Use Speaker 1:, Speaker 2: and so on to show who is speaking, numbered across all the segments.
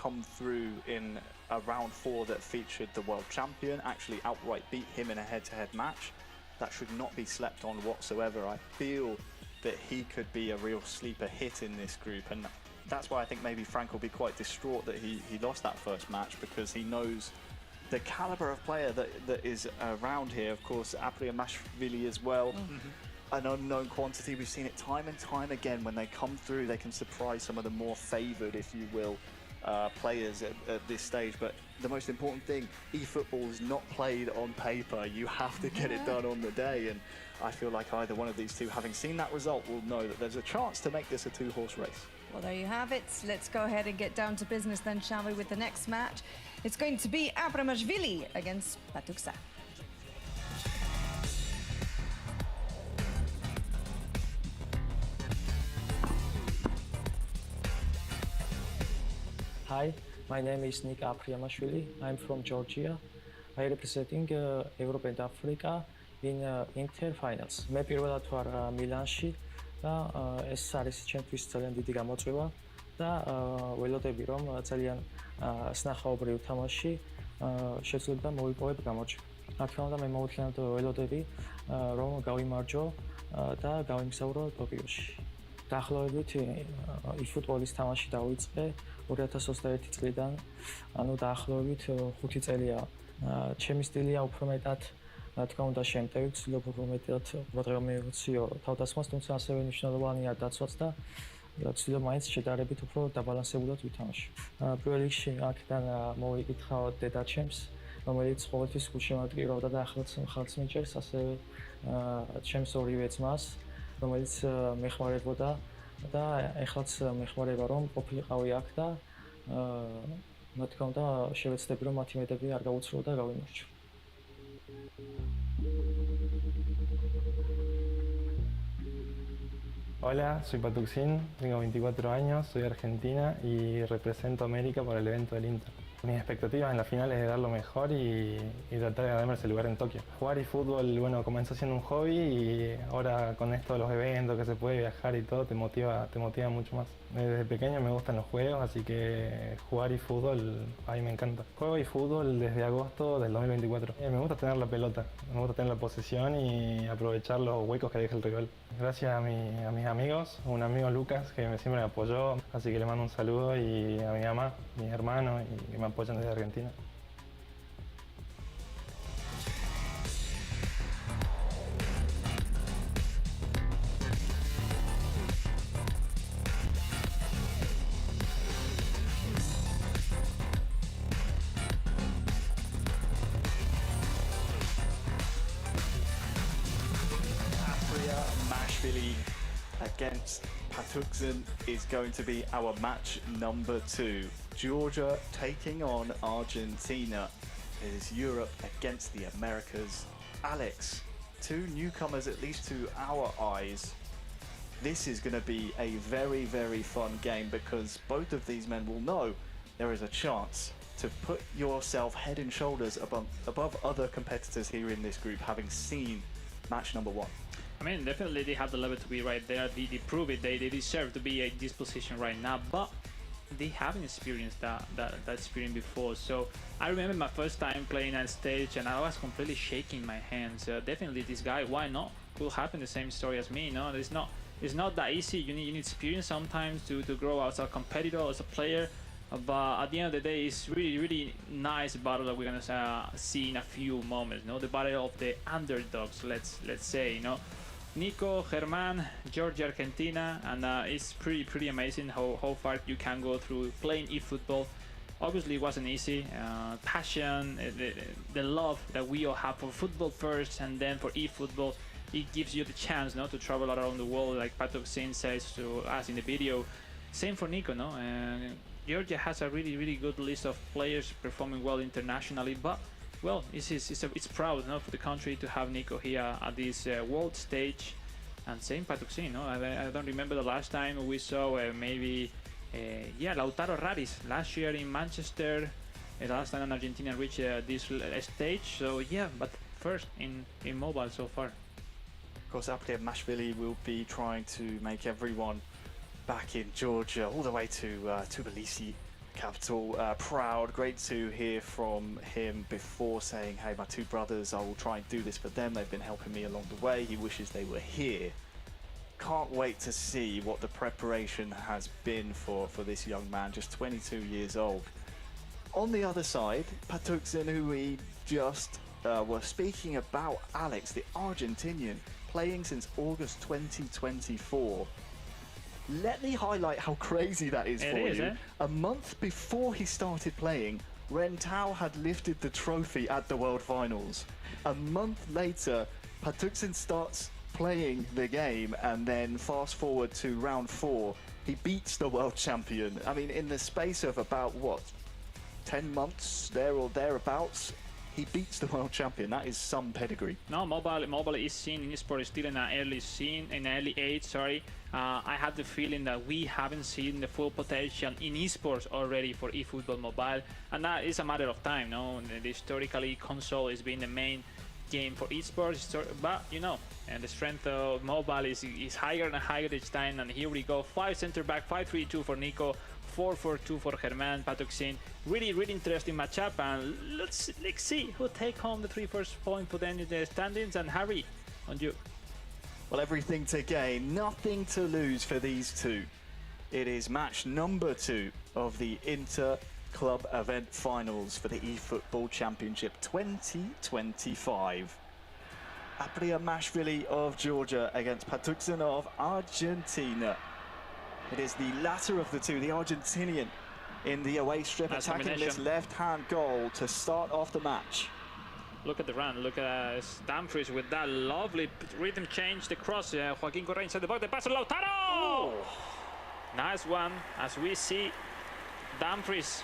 Speaker 1: come through in a round 4 that featured the world champion, actually outright beat him in a head-to-head match. That should not be slept on whatsoever. I feel that he could be a real sleeper hit in this group, and that's why I think maybe Frank will be quite distraught that he lost that first match, because he knows the caliber of player that is around here. Of course, Apriamashvili as well. An unknown quantity. We've seen it time and time again. When they come through, they can surprise some of the more favoured, if you will, players at this stage. But the most important thing, eFootball is not played on paper. You have to get it done on the day. And I feel like either one of these two, having seen that result, will know that there's a chance to make this a 2-horse race.
Speaker 2: Well, there you have it. Let's go ahead and get down to business then, shall we, with the next match. It's going to be Apriamashvili against Patuksa.
Speaker 3: Hi, my name is Nick Apriamashvili. I'm from Georgia. I representing Europe and Africa in Inter finals. მე პირველად ვარ მილანში და ეს არის ჩემთვის ძალიან დიდი გამოწვევა და ველოდები რომ ძალიან სნახაობრივ თამაში შეძლებ მოვიპოვებ გამოჩვენა. რა თქმა უნდა მე მოუთლიანად ველოდები რომ გავიმარჯვო და გავიმგზავრო ტოკიოში. დაახლოებით eFootball-ის თამაში დავიწყე 2021 წლიდან, ანუ დაახლოებით 5 წელია. ჩემი სტილია უფრო მეტად, რა თქმა უნდა, შემტევი, ვცდილობ უფრო მეტად ყურადღება მივაქციო თავდასხმას, თუმცა ასევე მნიშვნელოვანია დაცვაც და ვცდილობ მაინც შედარებით უფრო დაბალანსებულად ვითამაშო. პირველ რიგში აქედან მოვიკითხავ დედაჩემს, რომელიც ყოველთვის გულშემატკივრობდა და ახლაც ხალხს მიჭერს, ასევე ჩემს ორივე ძმას, რომელიც მეხმარებოდა და ეხლაც მეხმარება რომ ყოფილიყავი აქ და რა თქმა უნდა შევეცდები რომ მათი მეტები არ გაუცრო და გავიმარჯვო.
Speaker 4: Hola, soy Patuxin, tengo 24 años, soy de Argentina y represento a América por el evento del Inter. Mis expectativas en la final es de dar lo mejor y tratar de ganarme ese lugar en Tokio. Jugar y fútbol, bueno, comenzó siendo un hobby y ahora con esto de los eventos, que se puede viajar y todo, te motiva mucho más. Desde pequeño me gustan los juegos, así que jugar y fútbol a mí me encanta. Juego y fútbol desde agosto del 2024. Me gusta tener la pelota, me gusta tener la posesión y aprovechar los huecos que deja el rival. Gracias a mis amigos, un amigo Lucas que siempre me apoyó, así que le mando un saludo, y a mi mamá, mis hermanos y que me apoyan desde Argentina.
Speaker 1: Apriamashvili against Patuksan is going to be our match number 2. Georgia taking on Argentina. It is Europe against the Americas. Alex, two newcomers at least to our eyes. This is going to be a very, very fun game, because both of these men will know there is a chance to put yourself head and shoulders above other competitors here in this group, having seen match number 1.
Speaker 5: I mean, definitely they have the level to be right there. They prove it. They deserve to be in this position right now, but they haven't experienced that experience before. So I remember my first time playing on stage, and I was completely shaking my hands. Definitely, this guy, why not? Could happen the same story as me. No, it's not that easy. You need experience sometimes to grow as a competitor, as a player. But at the end of the day, it's really nice battle that we're gonna see in a few moments. No, the battle of the underdogs. Let's say, you know. Nico, Germán, Georgia, Argentina, and it's pretty amazing how far you can go through playing eFootball. Obviously, it wasn't easy. Passion, the love that we all have for football first, and then for eFootball, it gives you the chance, no, to travel around the world, like Patuksin says to us in the video. Same for Nico, no. Georgia has a really good list of players performing well internationally, but well, it's proud, no, for the country to have Nico here at this world stage. And same Patuksin, no? I don't remember the last time we saw maybe Lautaro Raris last year in Manchester. The last time an Argentina reached this stage. So yeah, but first in mobile so far.
Speaker 1: Of course, Apriamashvili will be trying to make everyone back in Georgia all the way to Tbilisi capital. Proud, great to hear from him before, saying, hey, my two brothers, I will try and do this for them. They've been helping me along the way. He wishes they were here. Can't wait to see what the preparation has been for this young man, just 22 years old. On the other side, Patuksin, who we just were speaking about, Alex, the Argentinian, playing since August 2024. Let me highlight how crazy that is for you.
Speaker 5: Eh?
Speaker 1: A month before he started playing, Ren Tao had lifted the trophy at the World Finals. A month later, Patuksin starts playing the game, and then fast forward to round 4, he beats the world champion. I mean, in the space of about, what, 10 months, there or thereabouts, he beats the world champion. That is some pedigree.
Speaker 5: No, mobile is seen in esports still in an early age. Sorry, I had the feeling that we haven't seen the full potential in esports already for eFootball Mobile, and that is a matter of time. No, historically, console has been the main game for esports, but you know, and the strength of mobile is higher and higher each time. And here we go, 5 center back, 5-3-2 for Nico, 4-4-2 for Germán, Patuksin. Really interesting matchup, and let's see who take home the 3 first points for them in the standings. And Harry, on you.
Speaker 1: Well, everything to gain, nothing to lose for these two. It is match number 2 of the Inter-Club Event Finals for the eFootball Championship 2025. Apriamashvili of Georgia against Patuksin of Argentina. It is the latter of the two, the Argentinian, in the away strip,
Speaker 5: Nice
Speaker 1: attacking this left-hand goal to start off the match.
Speaker 5: Look at the run, look at Dumfries with that lovely rhythm change, the cross, Joaquin Correa inside the box, the pass to Lautaro! Nice one, as we see Dumfries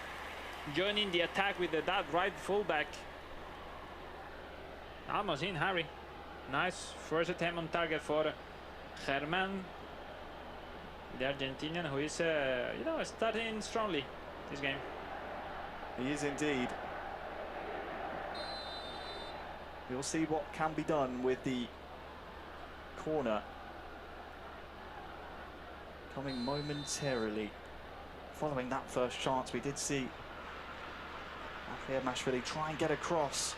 Speaker 5: joining the attack with that right fullback. Almost in, Harry. Nice first attempt on target for Germán, the Argentinian, who is, starting strongly this game.
Speaker 1: He is indeed. We'll see what can be done with the corner coming momentarily. Following that first chance, we did see Apriamashvili try and get across,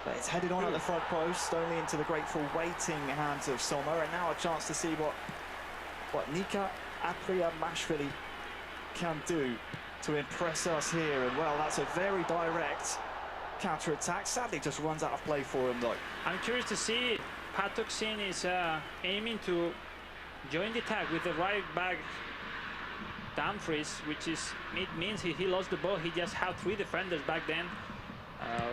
Speaker 1: but it's headed on at the front post, only into the grateful waiting hands of Sommer. And now a chance to see what Nika Apriamashvili can do to impress us here. And well, that's a very direct counter-attack. Sadly, just runs out of play for him, though.
Speaker 5: I'm curious to see Patuksin is aiming to join the attack with the right back Dumfries, which means he lost the ball. He just had 3 defenders back then.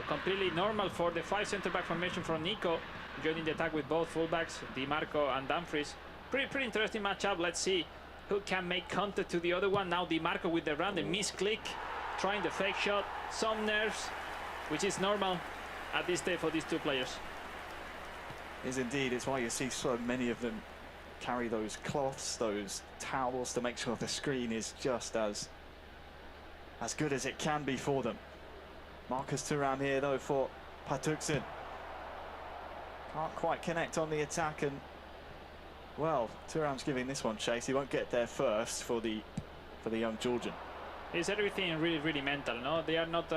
Speaker 5: Completely normal for the 5 center-back formation from Nico, joining the attack with both fullbacks, Di Marco and Dumfries. Pretty interesting matchup. Let's see who can make contact to the other one. Now Di Marco with the run, the misclick, trying the fake shot, some nerves, which is normal at this day for these two players.
Speaker 1: Is indeed. It's why you see so many of them carry those cloths, those towels, to make sure the screen is just as good as it can be for them. Marcus Thuram here, though, for Patuksin. Can't quite connect on the attack, and well, Thuram's giving this one chase. He won't get there first for the young Georgian.
Speaker 5: It's everything really mental, no? They are not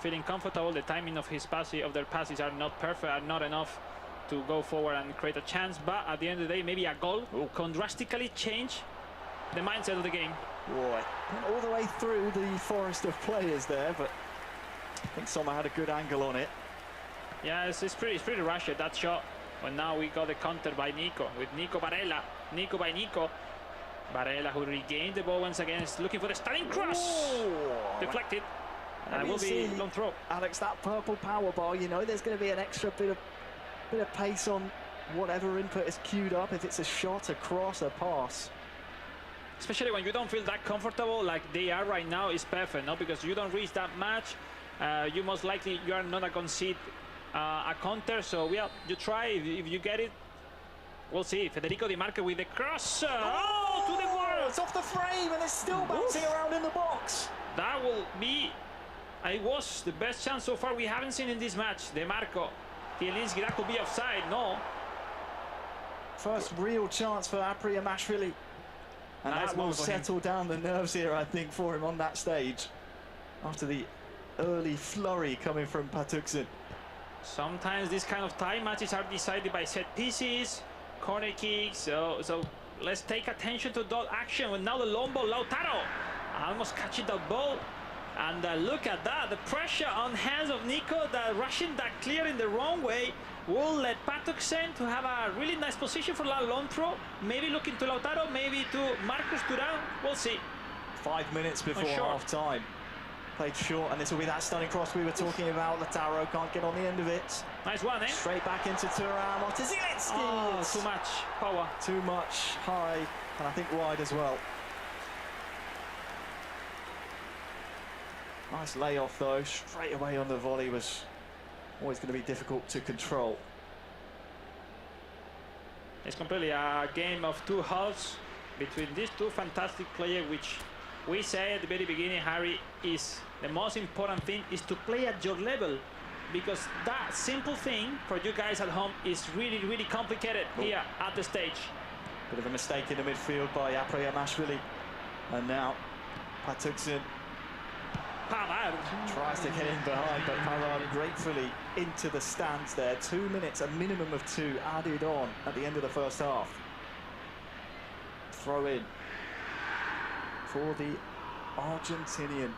Speaker 5: feeling comfortable. The timing of their passes are not perfect, are not enough to go forward and create a chance. But at the end of the day, maybe a goal can drastically change the mindset of the game.
Speaker 1: Boy, went all the way through the forest of players there, but I think Sommer had a good angle on it.
Speaker 5: Yeah, it's pretty rushed, that shot. But now we got the counter by Nico, with Nico Varela. Nico by Nico. Varela, who regained the ball once again, is looking for the stunning cross. Deflected. And it will be long throw.
Speaker 1: Alex, that purple power bar, you know there's going to be an extra bit of pace on whatever input is queued up. If it's a shot, a cross, a pass.
Speaker 5: Especially when you don't feel that comfortable like they are right now, is perfect, no? Because you don't reach that much. You most likely you are not a concede a counter. So yeah, you try. If you get it, we'll see. Federico Di Marco with the cross. To the wall.
Speaker 1: It's off the frame and it's still bouncing around in the box.
Speaker 5: That will be. It was the best chance so far we haven't seen in this match. Di Marco, Tielinski, that could be offside. No.
Speaker 1: First real chance for Apriamashvili. And
Speaker 5: Nice
Speaker 1: that will
Speaker 5: one for him.
Speaker 1: settle down the nerves here, I think, for him on that stage. After the early flurry coming from Patuksen.
Speaker 5: Sometimes these kind of tie matches are decided by set pieces, corner kicks. So let's take attention to that action. And now the long ball, Lautaro, almost catching that ball. And look at that, the pressure on hands of Nico, that rushing that clear in the wrong way will let Patuksen to have a really nice position for La long throw. Maybe looking to Lautaro, maybe to Marcus Thuram. We'll see.
Speaker 1: 5 minutes before
Speaker 5: short.
Speaker 1: half time. Played short, and this will be that stunning cross we were talking about. Lautaro can't get on the end of it.
Speaker 5: Nice one, eh?
Speaker 1: Straight back into Thuram. Onto Zielinski.
Speaker 5: Oh,
Speaker 1: It's
Speaker 5: too much power.
Speaker 1: Too much high, and I think wide as well. Nice layoff though. Straight away on the volley was always going to be difficult to control.
Speaker 5: It's completely a game of two halves between these two fantastic players, which we say at the very beginning, Harry, is the most important thing is to play at your level, because that simple thing for you guys at home is really, really complicated here at the stage.
Speaker 1: Bit of a mistake in the midfield by Apriyamashvili. And now Patuksen
Speaker 5: Pavard.
Speaker 1: tries to get in behind, but Pavard gratefully into the stands there. 2 minutes, a minimum of 2 added on at the end of the first half. Throw in for the Argentinian.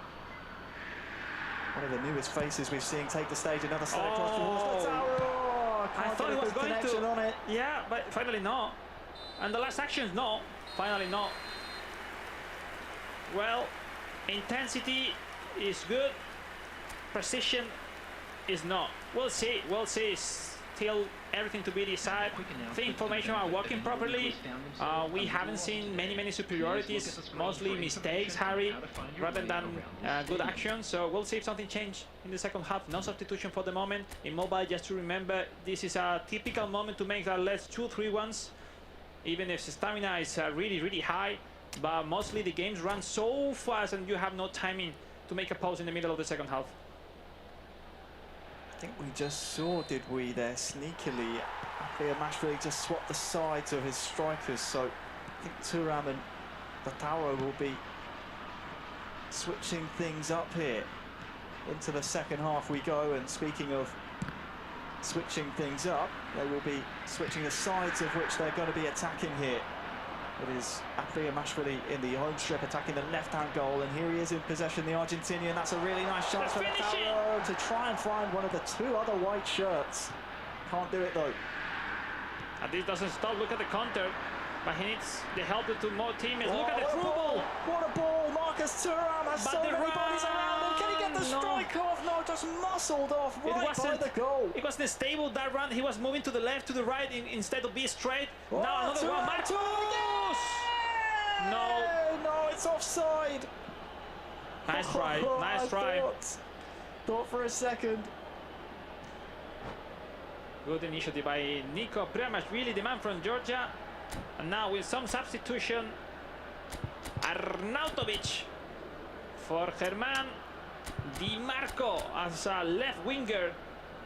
Speaker 1: One of the newest faces we've seen take the stage. Another slide across towards Lautaro.
Speaker 5: I thought he was going to.
Speaker 1: On it.
Speaker 5: Yeah, but finally no. And the last action is no. Finally no. Well, intensity is good. Precision is not. We'll see. We'll see. Still everything to be decided. I think formation are working properly. We haven't seen many superiorities, mostly mistakes, Harry, rather than good action. So we'll see if something changes in the second half. No substitution for the moment. In mobile, just to remember, this is a typical moment to make our last 2-3 ones, even if stamina is really high. But mostly the games run so fast and you have no timing to make a pause in the middle of the second half.
Speaker 1: I think we just saw, did we, there sneakily, Apriyamashvili just swapped the sides of his strikers, so I think Thuram and Lautaro will be switching things up here. Into the second half we go, and speaking of switching things up, they will be switching the sides of which they're going to be attacking here. It is Apriyamashvili in the home strip attacking the left-hand goal, and here he is in possession, the Argentinian. That's a really nice chance for Lautaro to try and find one of the 2 other white shirts. Can't do it though.
Speaker 5: And this doesn't stop. Look at the counter, but he needs the help of 2 more teammates. Look at the through ball.
Speaker 1: What a ball! Marcus Thuram has so many bodies around him. Can he get the strike off? No, just muscled off right by the goal.
Speaker 5: It wasn't stable that run. He was moving to the left, to the right, instead of being straight. Now another one. Marcus!
Speaker 1: No, it's offside.
Speaker 5: Nice try. Nice try.
Speaker 1: Thought for a second.
Speaker 5: Good initiative by Nico Apriyamashvili, the man from Georgia. And now with some substitution, Arnautovic for Germán Di Marco as a left winger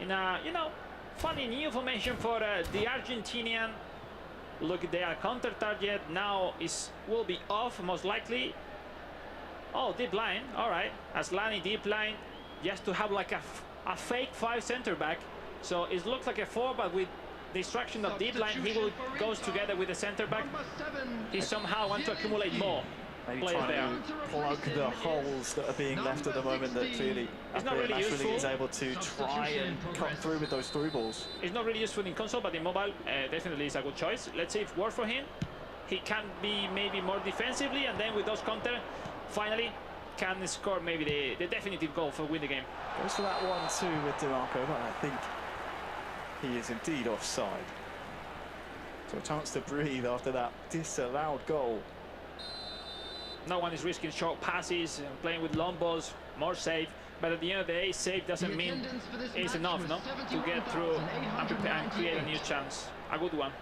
Speaker 5: in a, funny new formation for the Argentinian. Look at their counter target now will be off most likely. Oh, deep line. All right, Aslani deep line, just to have like a fake 5 center back. So it looks like a 4, but with the instruction of deep line, he goes together with the center back. He somehow wants to accumulate more
Speaker 1: Maybe
Speaker 5: players
Speaker 1: trying
Speaker 5: there.
Speaker 1: to plug the holes that are being left at the moment, that clearly
Speaker 5: It's not really useful.
Speaker 1: is able to try and cut through with those through balls.
Speaker 5: It's not really useful in console, but in mobile, definitely is a good choice. Let's see if it works for him. He can be maybe more defensively, and then with those counter, finally can score maybe the definitive goal for win the game.
Speaker 1: Goes for that 1-2 with Di Marco, but I think he is indeed offside. So a chance to breathe after that disallowed goal.
Speaker 5: No one is risking short passes, playing with long balls, more safe. But at the end of the day, safe doesn't mean it's enough, no? To get through and prepare and create a new chance. A good one.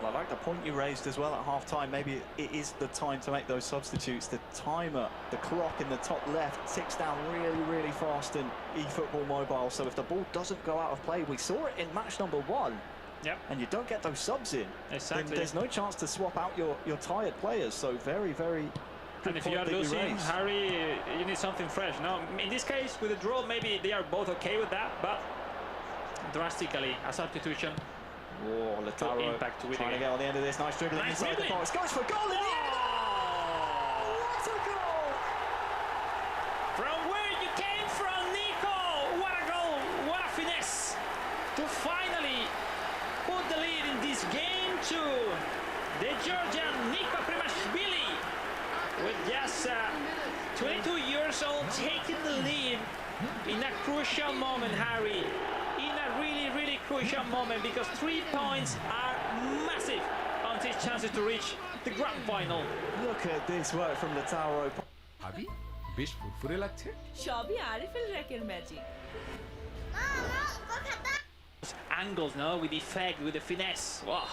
Speaker 1: Well, I like the point you raised as well at half-time. Maybe it is the time to make those substitutes. The timer, the clock in the top left ticks down really fast in eFootball Mobile. So if the ball doesn't go out of play, we saw it in match number 1.
Speaker 5: Yep.
Speaker 1: and you don't get those subs in,
Speaker 5: Exactly.
Speaker 1: then there's no chance to swap out your tired players. So very, very good
Speaker 5: And if you
Speaker 1: point
Speaker 5: are
Speaker 1: that you
Speaker 5: losing,
Speaker 1: raised.
Speaker 5: Harry, you need something fresh. No, in this case, with the draw, maybe they are both okay with that, but drastically, a substitution.
Speaker 1: Oh, Lautaro
Speaker 5: impact to win
Speaker 1: trying to
Speaker 5: again.
Speaker 1: get on the end of this. Nice dribbling
Speaker 5: Nice
Speaker 1: inside
Speaker 5: dribbling.
Speaker 1: the box. Goes for goal in the end. Oh, what a goal!
Speaker 5: From where you came from, Nico! What a goal! What a finesse! To finally put the lead in this game to the Georgian Nico Primashvili, with just 22 years old, taking the lead in a crucial moment, Harry. In a really, really crucial moment, because 3 points are massive on his chances to reach the grand final.
Speaker 1: Look at this work from Lautaro.
Speaker 6: ভাবি বেশ ফুরফুরে লাগছে
Speaker 7: সবই আরিফেল র্যাকের magic
Speaker 5: Angles, no, with the effect, with the finesse. Wow.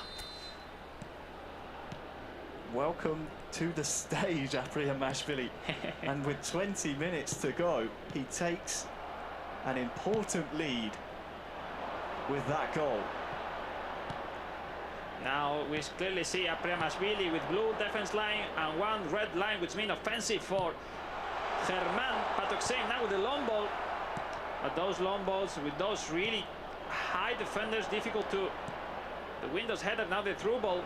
Speaker 1: Welcome to the stage, Apriyamashvili. And with 20 minutes to go, he takes an important lead with that goal.
Speaker 5: Now we clearly see Apriyamashvili with blue defense line and one red line, which means offensive for German Patoksen. Now with the long ball, but those long balls with those really high defenders, difficult to. The Windows header, now the through ball.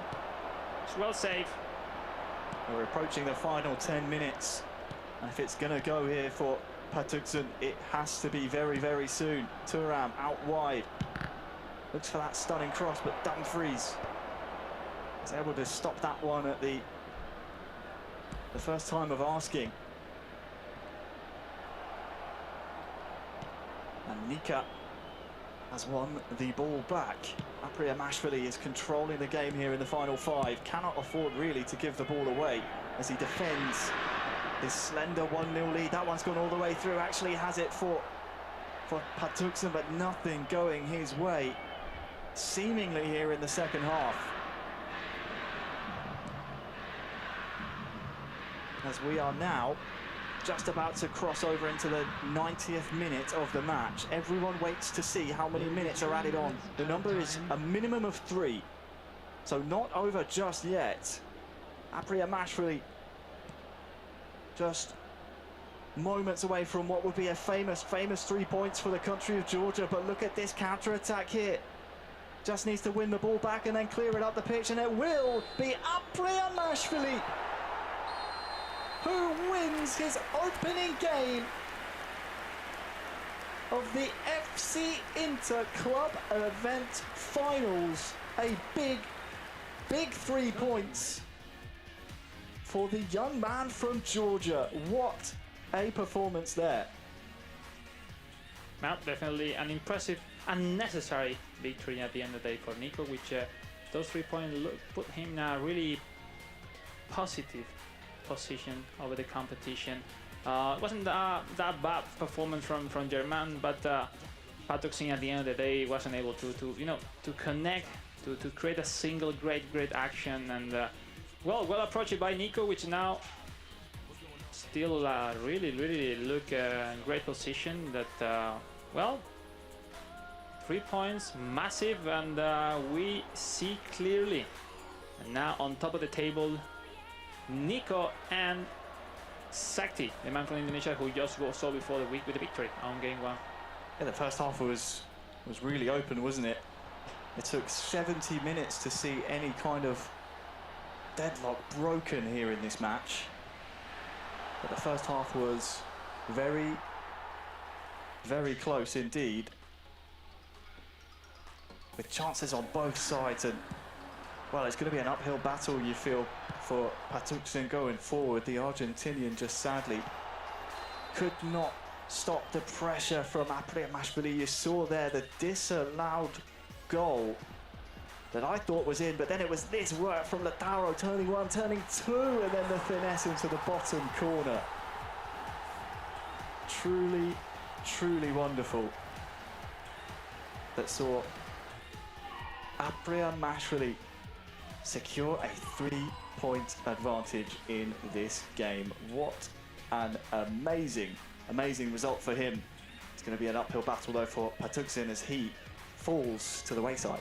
Speaker 5: It's well safe.
Speaker 1: We're approaching the final 10 minutes. And if it's going to go here for Patoksen, it has to be very, very soon. Thuram out wide. Looks for that stunning cross, but Dumfries is able to stop that one at the first time of asking. And Nika has won the ball back. Apriyamashvili is controlling the game here in the final 5. Cannot afford really to give the ball away as he defends his slender 1-0 lead. That one's gone all the way through. Actually has it for Patoksen, but nothing going his way, seemingly here in the second half. As we are now just about to cross over into the 90th minute of the match. Everyone waits to see how many minutes are added on. The number is a minimum of 3, so not over just yet. Apriyamashvili just moments away from what would be a famous 3 points for the country of Georgia. But look at this counter-attack here. Just needs to win the ball back and then clear it up the pitch, and it will be Apriyamashvili who wins his opening game of the FC Inter Club Event Finals. A big 3 points for the young man from Georgia. What a performance there.
Speaker 5: Now, definitely an impressive and necessary victory at the end of the day for Nico, which those 3 points put him in a really positive position over the competition. It wasn't that bad performance from German, but Patoksen at the end of the day wasn't able to connect, to create a single great action, and well approached by Nico, which now still really look in great position. That 3 points, massive, and we see clearly. And now on top of the table, Nico and Sakti, the man from Indonesia who just saw before the week with the victory on game 1.
Speaker 1: Yeah, the first half was really open, wasn't it? It took 70 minutes to see any kind of deadlock broken here in this match. But the first half was very close indeed, with chances on both sides. And well, it's going to be an uphill battle, you feel, for Patoksen going forward. The Argentinian just sadly could not stop the pressure from Apriyamashvili. You saw there the disallowed goal that I thought was in, but then it was this work from Lautaro, turning 1, turning 2, and then the finesse into the bottom corner. Truly wonderful. That saw Apriyamashvili secure a 3-point advantage in this game. What an amazing result for him. It's going to be an uphill battle though for Patoksen as he falls to the wayside.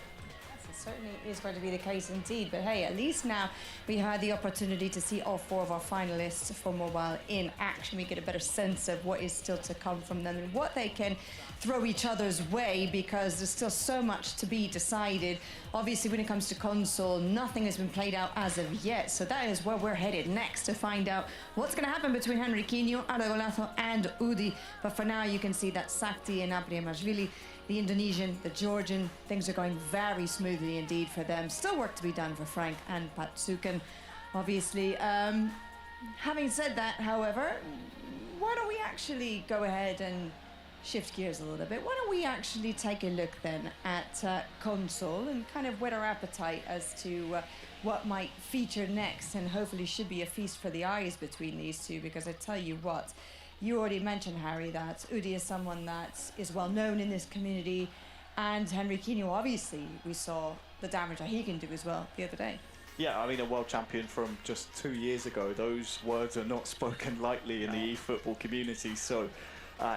Speaker 2: certainly is going to be the case indeed. But hey, at least now we had the opportunity to see all 4 of our finalists for mobile in action. We get a better sense of what is still to come from them and what they can throw each other's way, because there's still so much to be decided. Obviously, when it comes to console, nothing has been played out as of yet. So that is where we're headed next to find out what's going to happen between Henriquinho, Aragolazo and Udi. But for now, you can see that Sakti and Abriamashvili, the Indonesian, the Georgian, things are going very smoothly indeed for them. Still work to be done for Frank and Patsukan, obviously. Having said that, however, why don't we actually go ahead and shift gears a little bit? Why don't we actually take a look then at console and kind of whet our appetite as to what might feature next, and hopefully should be a feast for the eyes between these two, because I tell you what, you already mentioned, Harry, that Udi is someone that is well known in this community, and Henriquinho, obviously, we saw the damage that he can do as well the other day.
Speaker 1: Yeah, I mean, a world champion from just 2 years ago, those words are not spoken lightly in the eFootball community, so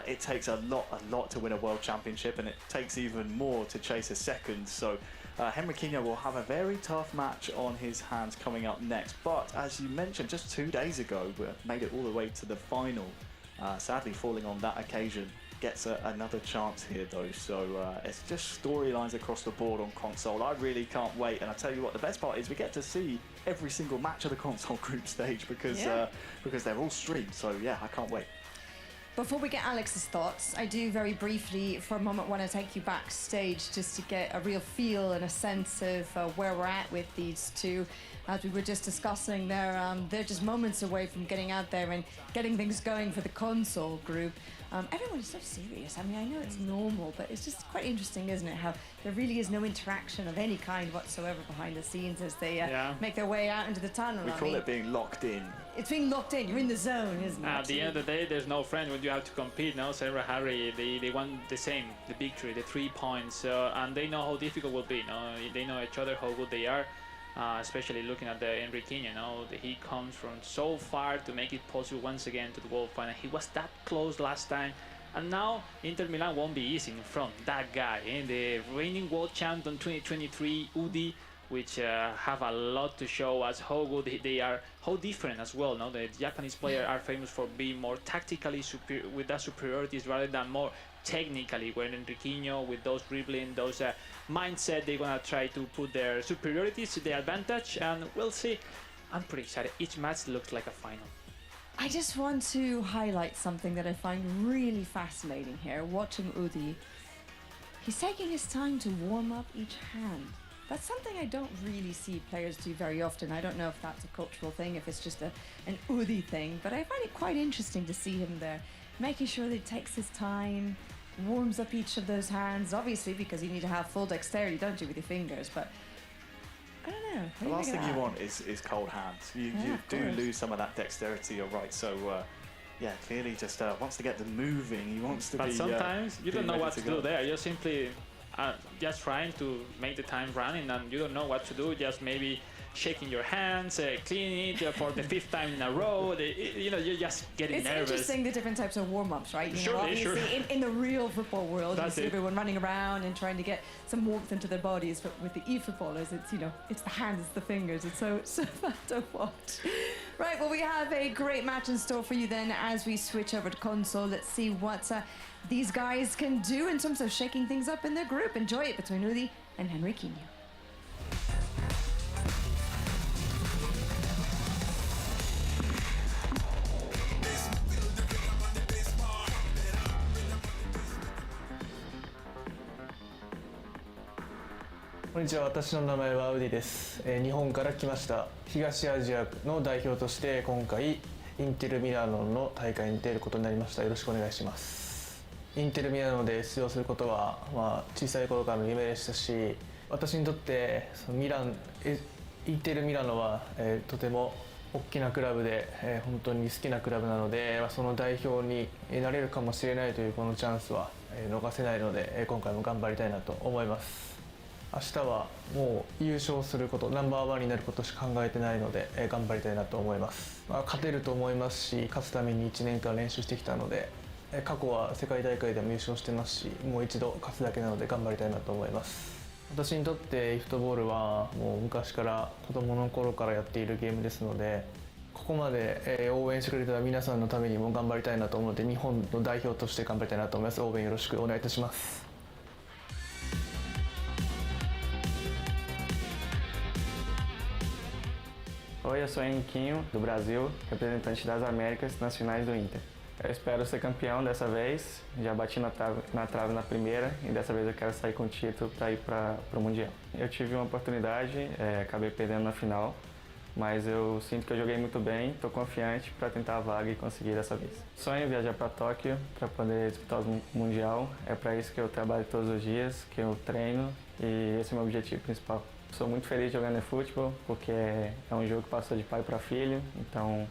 Speaker 1: it takes a lot to win a world championship, and it takes even more to chase a second. So Henriquinho will have a very tough match on his hands coming up next. But as you mentioned, just 2 days ago, we made it all the way to the final. Sadly, falling on that occasion, gets another chance here though. So it's just storylines across the board on console. I really can't wait. And I tell you what, the best part is we get to see every single match of the console group stage because they're all streamed. So yeah, I can't wait.
Speaker 2: Before we get Alex's thoughts, I do very briefly for a moment want to take you backstage just to get a real feel and a sense of where we're at with these two. As we were just discussing, they're just moments away from getting out there and getting things going for the console group. Everyone is so serious. I mean, I know it's normal, but it's just quite interesting, isn't it? How there really is no interaction of any kind whatsoever behind the scenes as they make their way out into the tunnel.
Speaker 1: We call it being locked in.
Speaker 2: It's being locked in. You're in the zone, isn't it?
Speaker 5: At the end of the day, there's no friend when you have to compete. No, Sarah, Harry, they want the same, the victory, the 3 points, and they know how difficult it will be. No, they know each other, how good they are. Especially looking at the Henriquinho, he comes from so far to make it possible once again to the world final. He was that close last time, and now Inter Milan won't be easy in front. That guy, the reigning world champion 2023, Udi, which have a lot to show us how good they are, how different as well. No, the Japanese players are famous for being more tactically superior, with that superiorities rather than more technically. When Henriquinho, with those dribbling, those mindset, they're gonna try to put their superiorities to their advantage, and we'll see. I'm pretty excited. Each match looks like a final.
Speaker 2: I just want to highlight something that I find really fascinating here. Watching Udi, he's taking his time to warm up each hand. That's something I don't really see players do very often. I don't know if that's a cultural thing, if it's just an Udi thing, but I find it quite interesting to see him there, making sure that he takes his time, warms up each of those hands, obviously because you need to have full dexterity, don't you, with your fingers, but I don't know.
Speaker 1: The last thing you want is cold hands. You do lose some of that dexterity, you're right. So yeah, clearly just wants to get them moving. He wants to
Speaker 5: but
Speaker 1: be.
Speaker 5: But sometimes you don't know what to do there. You're simply just trying to make the time running, and you don't know what to do. Just maybe shaking your hands, cleaning it for the 5th time in a row. You're just getting nervous.
Speaker 2: It's interesting the different types of warm-ups, right?
Speaker 5: Sure.
Speaker 2: Obviously, in the real football world, you see everyone running around and trying to get some warmth into their bodies. But with the e-footballers, it's the hands, it's the fingers. It's so fun to watch. Right, well, we have a great match in store for you then as we switch over to console. Let's see what these guys can do in terms of shaking things up in their group. Enjoy it between Udi and Henriquinho.
Speaker 8: こんにちは、私の名前はウディです。日本から来ました。東アジアの代表として今回インテルミラノの大会に出ることになりました。よろしくお願いします。インテルミラノで出場することは、小さい頃からの夢でしたし、私にとってインテルミラノは、とても大きなクラブで、本当に好きなクラブなので、その代表になれるかもしれないというこのチャンスは、逃せないので、今回も頑張りたいなと思います。明日はもう優勝すること、ナンバーワンになることしか考えてないので、頑張りたいなと思います。勝てると思いますし、勝つために1年間練習してきたので、過去は世界大会でも優勝してますし、もう一度勝つだけなので頑張りたいなと思います。私にとってフットボールはもう昔から子供の頃からやっているゲームですので、ここまで応援してくれた皆さんのためにも頑張りたいなと思うので、日本の代表として頑張りたいなと思います。応援よろしくお願いいたします。
Speaker 9: Oi, eu sou Henriquinho, do Brasil, representante das Américas nas finais do Inter. Eu espero ser campeão dessa vez, já bati na trave na primeira e dessa vez eu quero sair com o título para ir para o Mundial. Eu tive uma oportunidade, acabei perdendo na final, mas eu sinto que eu joguei muito bem, estou confiante para tentar a vaga e conseguir dessa vez. Sonho viajar para Tóquio para poder disputar o Mundial, é para isso que eu trabalho todos os dias, que eu treino e esse é o meu objetivo principal. Sou muito feliz jogando futebol porque é um jogo que passou de pai para filho, então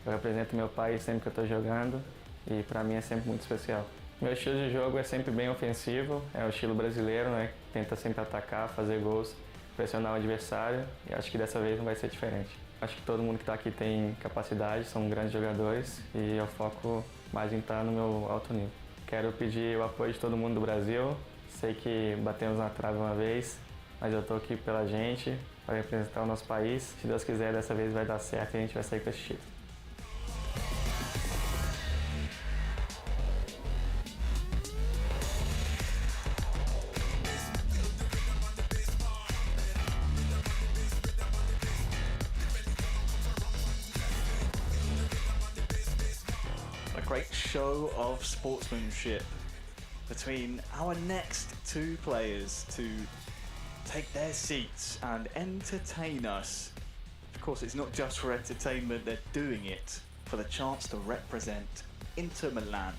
Speaker 9: eu represento meu pai sempre que eu estou jogando e para mim é sempre muito especial. Meu estilo de jogo é sempre bem ofensivo, é o estilo brasileiro, né? Tenta sempre atacar, fazer gols, pressionar o adversário e acho que dessa vez não vai ser diferente. Acho que todo mundo que está aqui tem capacidade, são grandes jogadores e eu foco mais em estar no meu alto nível. Quero pedir o apoio de todo mundo do Brasil, sei que batemos na trave uma vez, mas eu estou aqui pela gente, para representar o nosso país. Se Deus quiser, dessa vez vai dar certo e a gente vai sair com esse título.
Speaker 1: A great show of sportsmanship between our next two players to take their seats and entertain us. Of course, it's not just for entertainment, they're doing it for the chance to represent Inter Milan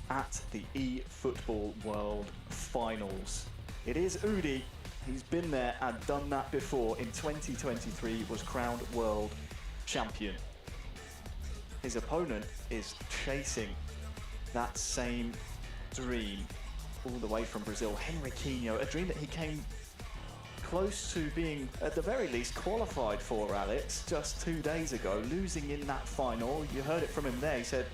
Speaker 1: at the eFootball World Finals. It is Udi. He's been there and done that before. In 2023, was crowned world champion. His opponent is chasing that same dream all the way from Brazil, Henriquinho, a dream that he came close to being, at the very least, qualified for, Alex, just 2 days ago, losing in that final. You heard it from him there. He said,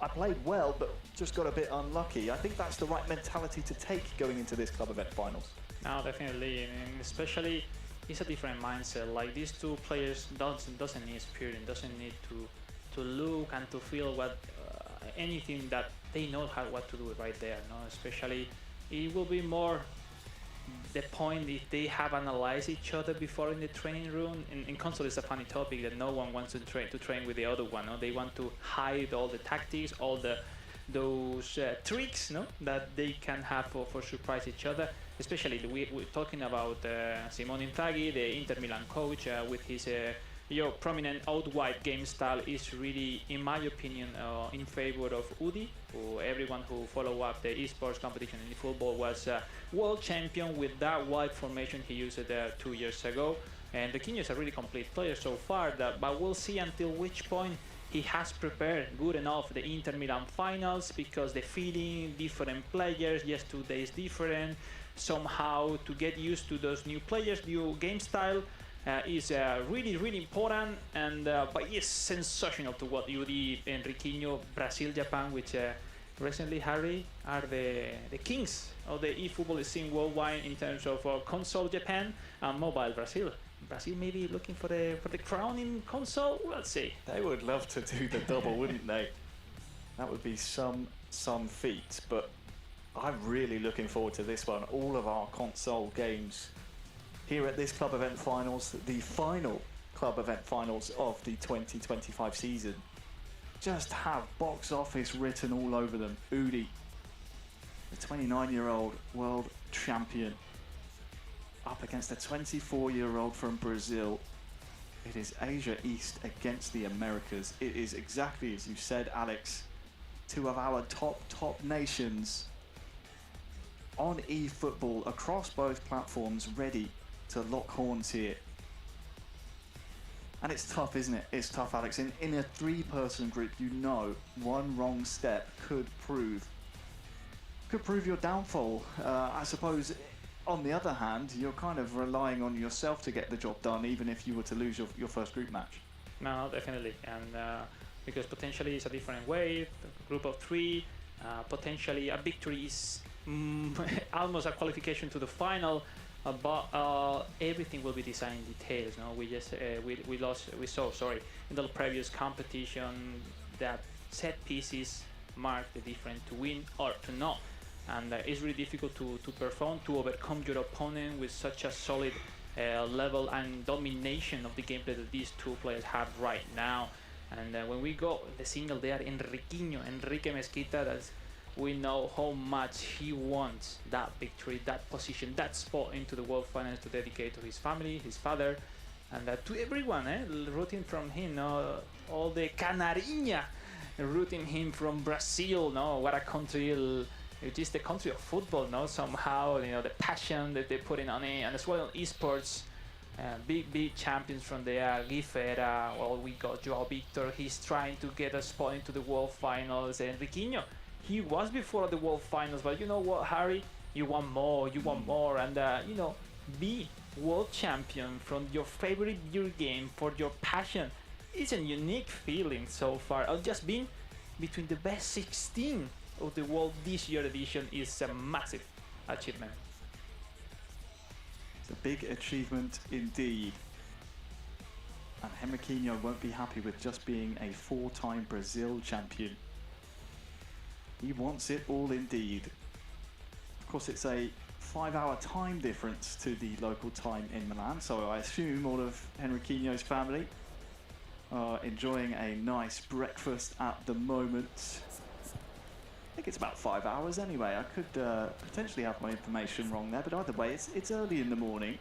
Speaker 1: I played well, but just got a bit unlucky. I think that's the right mentality to take going into this club event finals.
Speaker 5: No, definitely, and especially it's a different mindset. Like these two players doesn't need experience, doesn't need to look and to feel what anything that they know what to do right there. No, especially it will be more the point if they have analyzed each other before in the training room. In console, it's a funny topic that no one wants to train with the other one. No? They want to hide all the tactics, all those tricks, no, that they can have for surprise each other. Especially we're talking about Simone Inzaghi, the Inter Milan coach, with his prominent out-wide game style is really, in my opinion, in favor of Udi, who everyone who follow up the esports competition in the football was world champion with that wide formation he used 2 years ago. And Riquinho is a really complete player so far, but we'll see until which point he has prepared good enough the Inter Milan finals, because the feeling, different players, just 2 days different, somehow to get used to those new players, new game style, is really, really important, and but it's sensational to what Udi and Riquinho, Brazil, Japan, which recently, Harry, are the kings of the eFootball scene worldwide in terms of console Japan and mobile Brazil. Brazil may be looking for the crown in console. We'll see.
Speaker 1: They would love to do the double, wouldn't they? That would be some feat, but I'm really looking forward to this one. All of our console games here at this club event finals, the final club event finals of the 2025 season, just have box office written all over them. Udi, the 29-year-old world champion, up against a 24-year-old from Brazil. It is Asia East against the Americas. It is exactly as you said, Alex, two of our top nations on eFootball across both platforms, ready to lock horns here. And it's tough, isn't it? It's tough, Alex. In a three-person group, you know one wrong step could prove your downfall. I suppose, on the other hand, you're kind of relying on yourself to get the job done, even if you were to lose your first group match.
Speaker 5: No, definitely. And because potentially it's a different way, group of three, potentially a victory is almost a qualification to the final. but everything will be designed in details. No, we saw in the previous competition that set pieces mark the difference to win or to not, and it's really difficult to perform, to overcome your opponent with such a solid level and domination of the gameplay that these two players have right now. And when we go the single there, Enrique Mezquita, that's, we know how much he wants that victory, that position, that spot into the World Finals to dedicate to his family, his father, and to everyone rooting from him. All the Canarinha rooting him from Brazil. No, what a country! It is the country of football. No, somehow the passion that they put in on it, and as well esports. Big champions from there, Guifera, well, we got Joao Victor, he's trying to get a spot into the World Finals, and Riquinho, he was before the World Finals, but you know what, Harry, you want more, and be world champion from your favorite video game for your passion is a unique feeling so far. Just being between the best 16 of the world this year edition is a massive achievement.
Speaker 1: It's a big achievement indeed. And Henriquinho won't be happy with just being a 4-time Brazil champion. He wants it all indeed. Of course, it's a 5-hour time difference to the local time in Milan, so I assume all of Henriquinho's family are enjoying a nice breakfast at the moment. I think it's about 5 hours anyway. I could potentially have my information wrong there, but either way, it's early in the morning.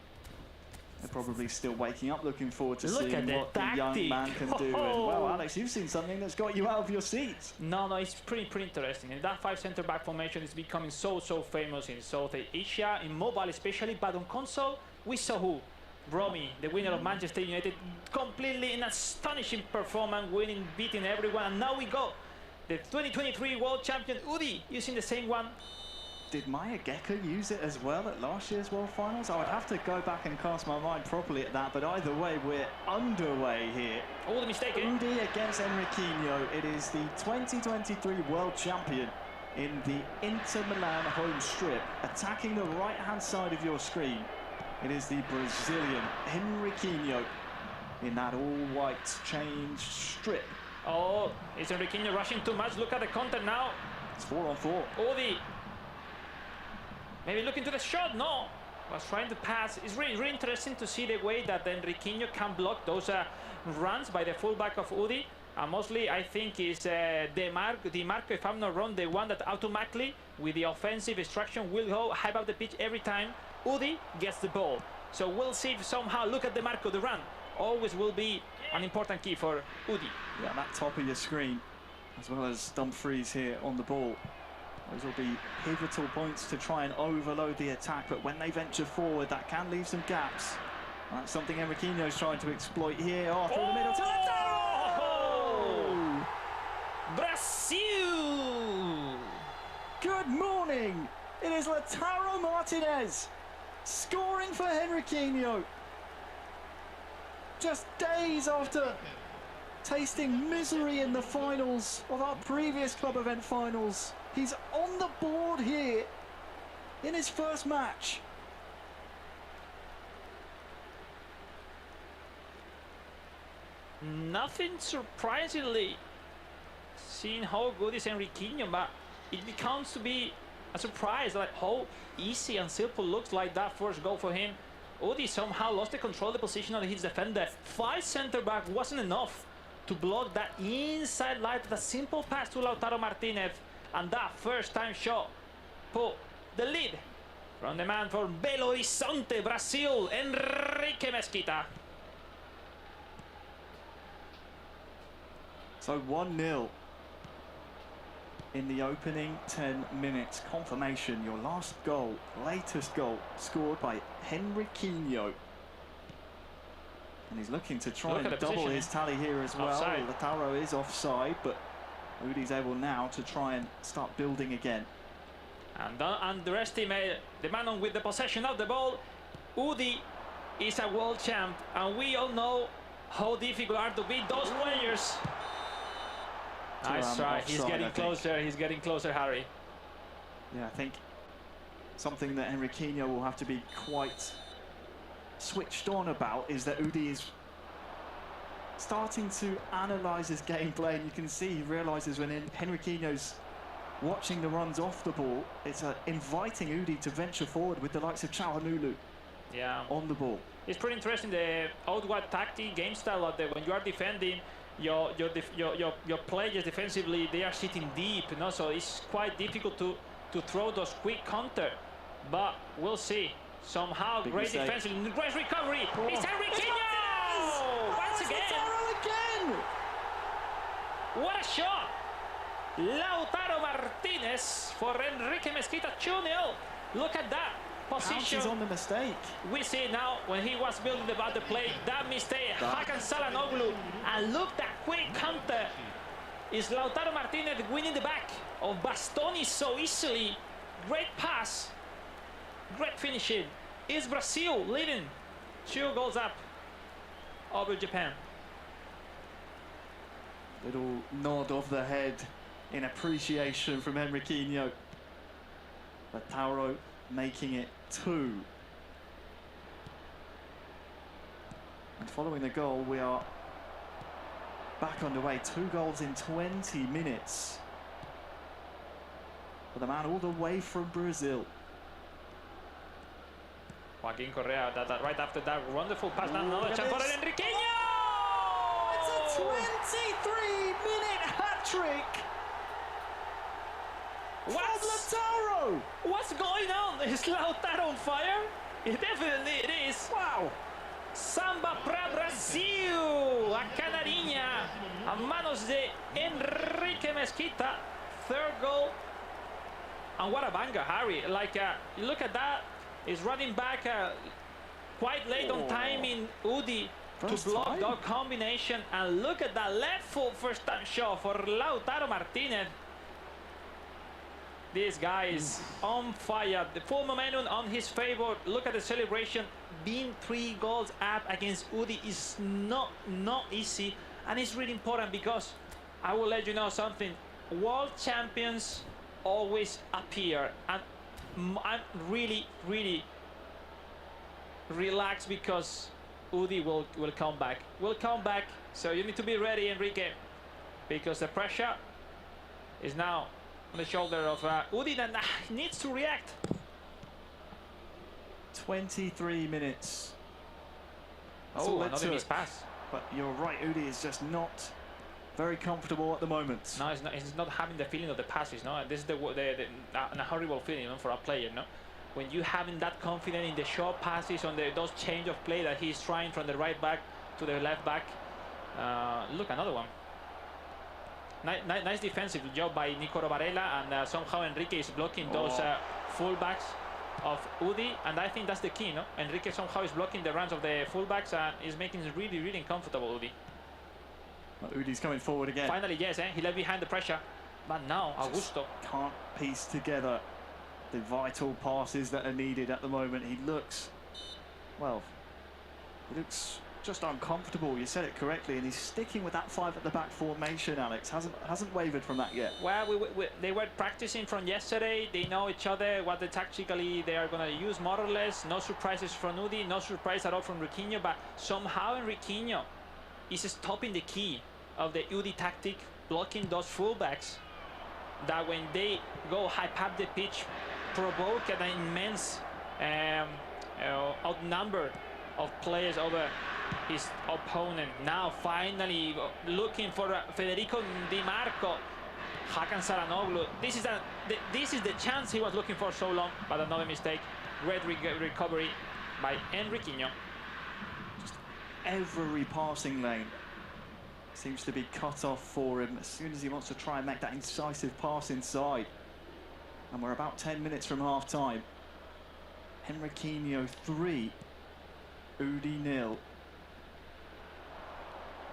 Speaker 1: They're probably still waking up, looking forward to seeing what the young man can do. And, well, Alex, you've seen something that's got you out of your seats.
Speaker 5: No, it's pretty interesting. And that 5 center-back formation is becoming so famous in South Asia, in mobile especially, but on console, we saw who? Romy, the winner of Manchester United, completely an astonishing performance, beating everyone. And now we got the 2023 world champion Udi using the same one.
Speaker 1: Did Maya Gecko use it as well at last year's World Finals? I would have to go back and cast my mind properly at that, but either way, we're underway here.
Speaker 5: Oh, the mistake.
Speaker 1: Udi against Henriquinho. It is the 2023 world champion in the Inter Milan home strip. Attacking the right-hand side of your screen, it is the Brazilian Henriquinho in that all-white changed strip.
Speaker 5: Oh, is Henriquinho rushing too much? Look at the counter now.
Speaker 1: It's 4-on-4.
Speaker 5: Udi. Maybe looking to the shot. No. Was trying to pass. It's really interesting to see the way that Henriquinho can block those runs by the fullback of Udi. Mostly, I think, is Di Marco, if I'm not wrong, the one that automatically, with the offensive instruction, will go high up the pitch every time Udi gets the ball. So we'll see if somehow, look at Di Marco, the run always will be an important key for Udi.
Speaker 1: Yeah, that top of your screen, as well as Dumfries here on the ball. Those will be pivotal points to try and overload the attack, but when they venture forward, that can leave some gaps. And that's something Henriquinho's trying to exploit here. Oh, through the middle to Lautaro!
Speaker 5: Brazil!
Speaker 1: Good morning! It is Lautaro Martinez scoring for Henriquinho. Just days after tasting misery in the finals of our previous club event finals, he's on the board here in his first match.
Speaker 5: Nothing surprisingly, seeing how good is Henriquinho, but it becomes to be a surprise, like how easy and simple looks like that first goal for him. Udi somehow lost the control of the position of his defender. 5 center-back wasn't enough to block that inside line, the simple pass to Lautaro Martinez, and that first-time shot put the lead from the man from Belo Horizonte, Brazil, Enrique Mezquita.
Speaker 1: So 1-0 in the opening 10 minutes. Confirmation, your last goal, latest goal, scored by Henriquinho. And he's looking to try and double his tally here as well. Lautaro is offside, but Udi's able now to try and start building again.
Speaker 5: And don't underestimate the man with the possession of the ball. Udi is a world champ, and we all know how difficult are to beat those players. Nice try. He's getting closer. He's getting closer, Harry.
Speaker 1: Yeah, I think something that Henriquinho will have to be quite switched on about is that Udi is starting to analyse his gameplay, and you can see he realises when Henriquinho's watching the runs off the ball, it's inviting Udi to venture forward with the likes of Çalhanoğlu on the ball.
Speaker 5: It's pretty interesting, the outward tactic game style out there. When you are defending, your players defensively, they are sitting deep, you know, so it's quite difficult to throw those quick counter. But we'll see. Somehow, great defensive, great recovery.
Speaker 1: Oh.
Speaker 5: It's Henriquinho! Once again! What a shot! Lautaro Martinez for Enrique Mezquita, 2-0. Look at that position.
Speaker 1: Pounces on the mistake.
Speaker 5: We see now when he was building the play, that mistake, Hakan Çalhanoğlu, and look that quick counter. Is Lautaro Martinez winning the back of Bastoni so easily. Great pass, great finishing. Is Brazil leading 2 goals up over Japan?
Speaker 1: Little nod of the head in appreciation from Henriquinho. Lautaro making it 2. And following the goal, we are back underway. 2 goals in 20 minutes. For the man all the way from Brazil.
Speaker 5: Joaquin Correa, right after that wonderful pass, another chance for Henriquinho!
Speaker 1: It's a 23-minute hat-trick! Lautaro!
Speaker 5: What's going on? Is Lautaro on fire? It definitely is.
Speaker 1: Wow!
Speaker 5: Samba para Brasil! A canarinha a manos de Enrique Mezquita. 3rd goal. And what a banger, Harry. Like, you look at that. He's running back quite late on time in Udi to block that combination. And look at that left foot first time shot for Lautaro Martinez. This guy is on fire. The full momentum on his favor. Look at the celebration. Being 3 goals up against Udi is not easy. And it's really important because I will let you know something. World champions always appear. And I'm really relaxed because Udi will come back. Will come back. So you need to be ready, Enrique, because the pressure is now on the shoulder of Udi, and needs to react.
Speaker 1: 23 minutes. That's
Speaker 5: Oh,
Speaker 1: all it
Speaker 5: another
Speaker 1: took.
Speaker 5: missed pass.
Speaker 1: But you're right, Udi is just not very comfortable at the moment.
Speaker 5: No, he's not having the feeling of the passes. No, this is a horrible feeling, for a player. No, when you having that confidence in the short passes, on those change of play that he's trying from the right back to the left back. Look, another one. Nice defensive job by Nicolo Varela, and somehow Enrique is blocking those fullbacks of Udi, and I think that's the key, no? Enrique somehow is blocking the runs of the fullbacks and is making it really uncomfortable, Udi.
Speaker 1: Well, Udi's coming forward again.
Speaker 5: Finally, yes, he left behind the pressure, but now Augusto
Speaker 1: can't piece together the vital passes that are needed at the moment. He looks just uncomfortable. You said it correctly, and he's sticking with that 5 at the back formation. Alex hasn't wavered from that yet.
Speaker 5: Well, they were practicing from yesterday. They know each other, what tactically they are going to use, more or less. No surprises from Udi, no surprise at all from Enriquinho, but somehow Enriquinho is stopping the key of the Udi tactic, blocking those fullbacks that when they go high up the pitch, provoke an immense outnumber of players over his opponent. Now finally looking for Federico Di Marco. Hakan Çalhanoğlu. This is the chance he was looking for so long, but another mistake. Great recovery by Enriquinho.
Speaker 1: Just every passing lane seems to be cut off for him as soon as he wants to try and make that incisive pass inside. And we're about 10 minutes from half time. Henriquinho 3, Udi 0.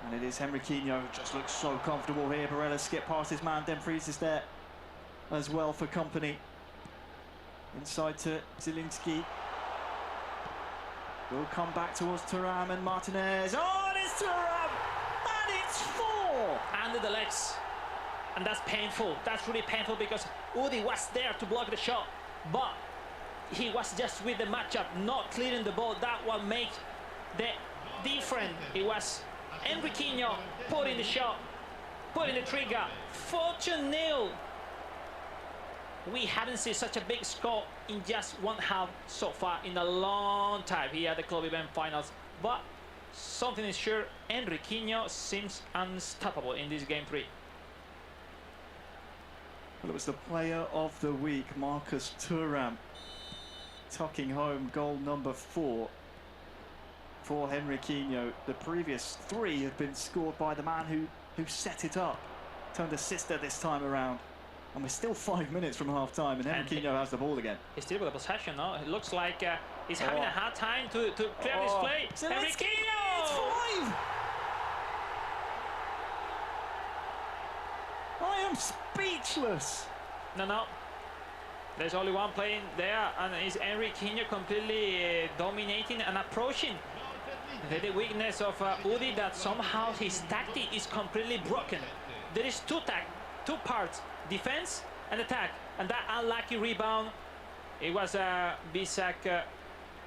Speaker 1: And it is Henriquinho who just looks so comfortable here. Barella skip past his man, Dumfries is there as well for company. Inside to Zielinski. Will come back towards Thuram and Martinez. Oh, and it's Thuram! And it's 4!
Speaker 5: Under the legs. And that's painful. That's really painful because Udi was there to block the shot. But he was just with the matchup, not clearing the ball. That what makes the difference. It was Enriquinho putting the shot, putting the trigger. 4-0. We haven't seen such a big score in just one half so far in a long time here at the club event finals. But something is sure, Enriquinho seems unstoppable in this game 3.
Speaker 1: Well, it was the player of the week, Marcus Thuram, tucking home goal number 4 for Enriquinho. The previous 3 had been scored by the man who set it up, turned assister this time around. And we're still 5 minutes from half time, and Enriquinho has the ball again.
Speaker 5: He's still with the possession, no? It looks like he's having a hard time to clear this play. Enriquinho!
Speaker 1: It's 5! I am speechless.
Speaker 5: No. There's only one playing there, and it's Enriquinho completely dominating and approaching the weakness of Udi, that somehow his tactic is completely broken. There is two parts, defense and attack, and that unlucky rebound, it was Bisek,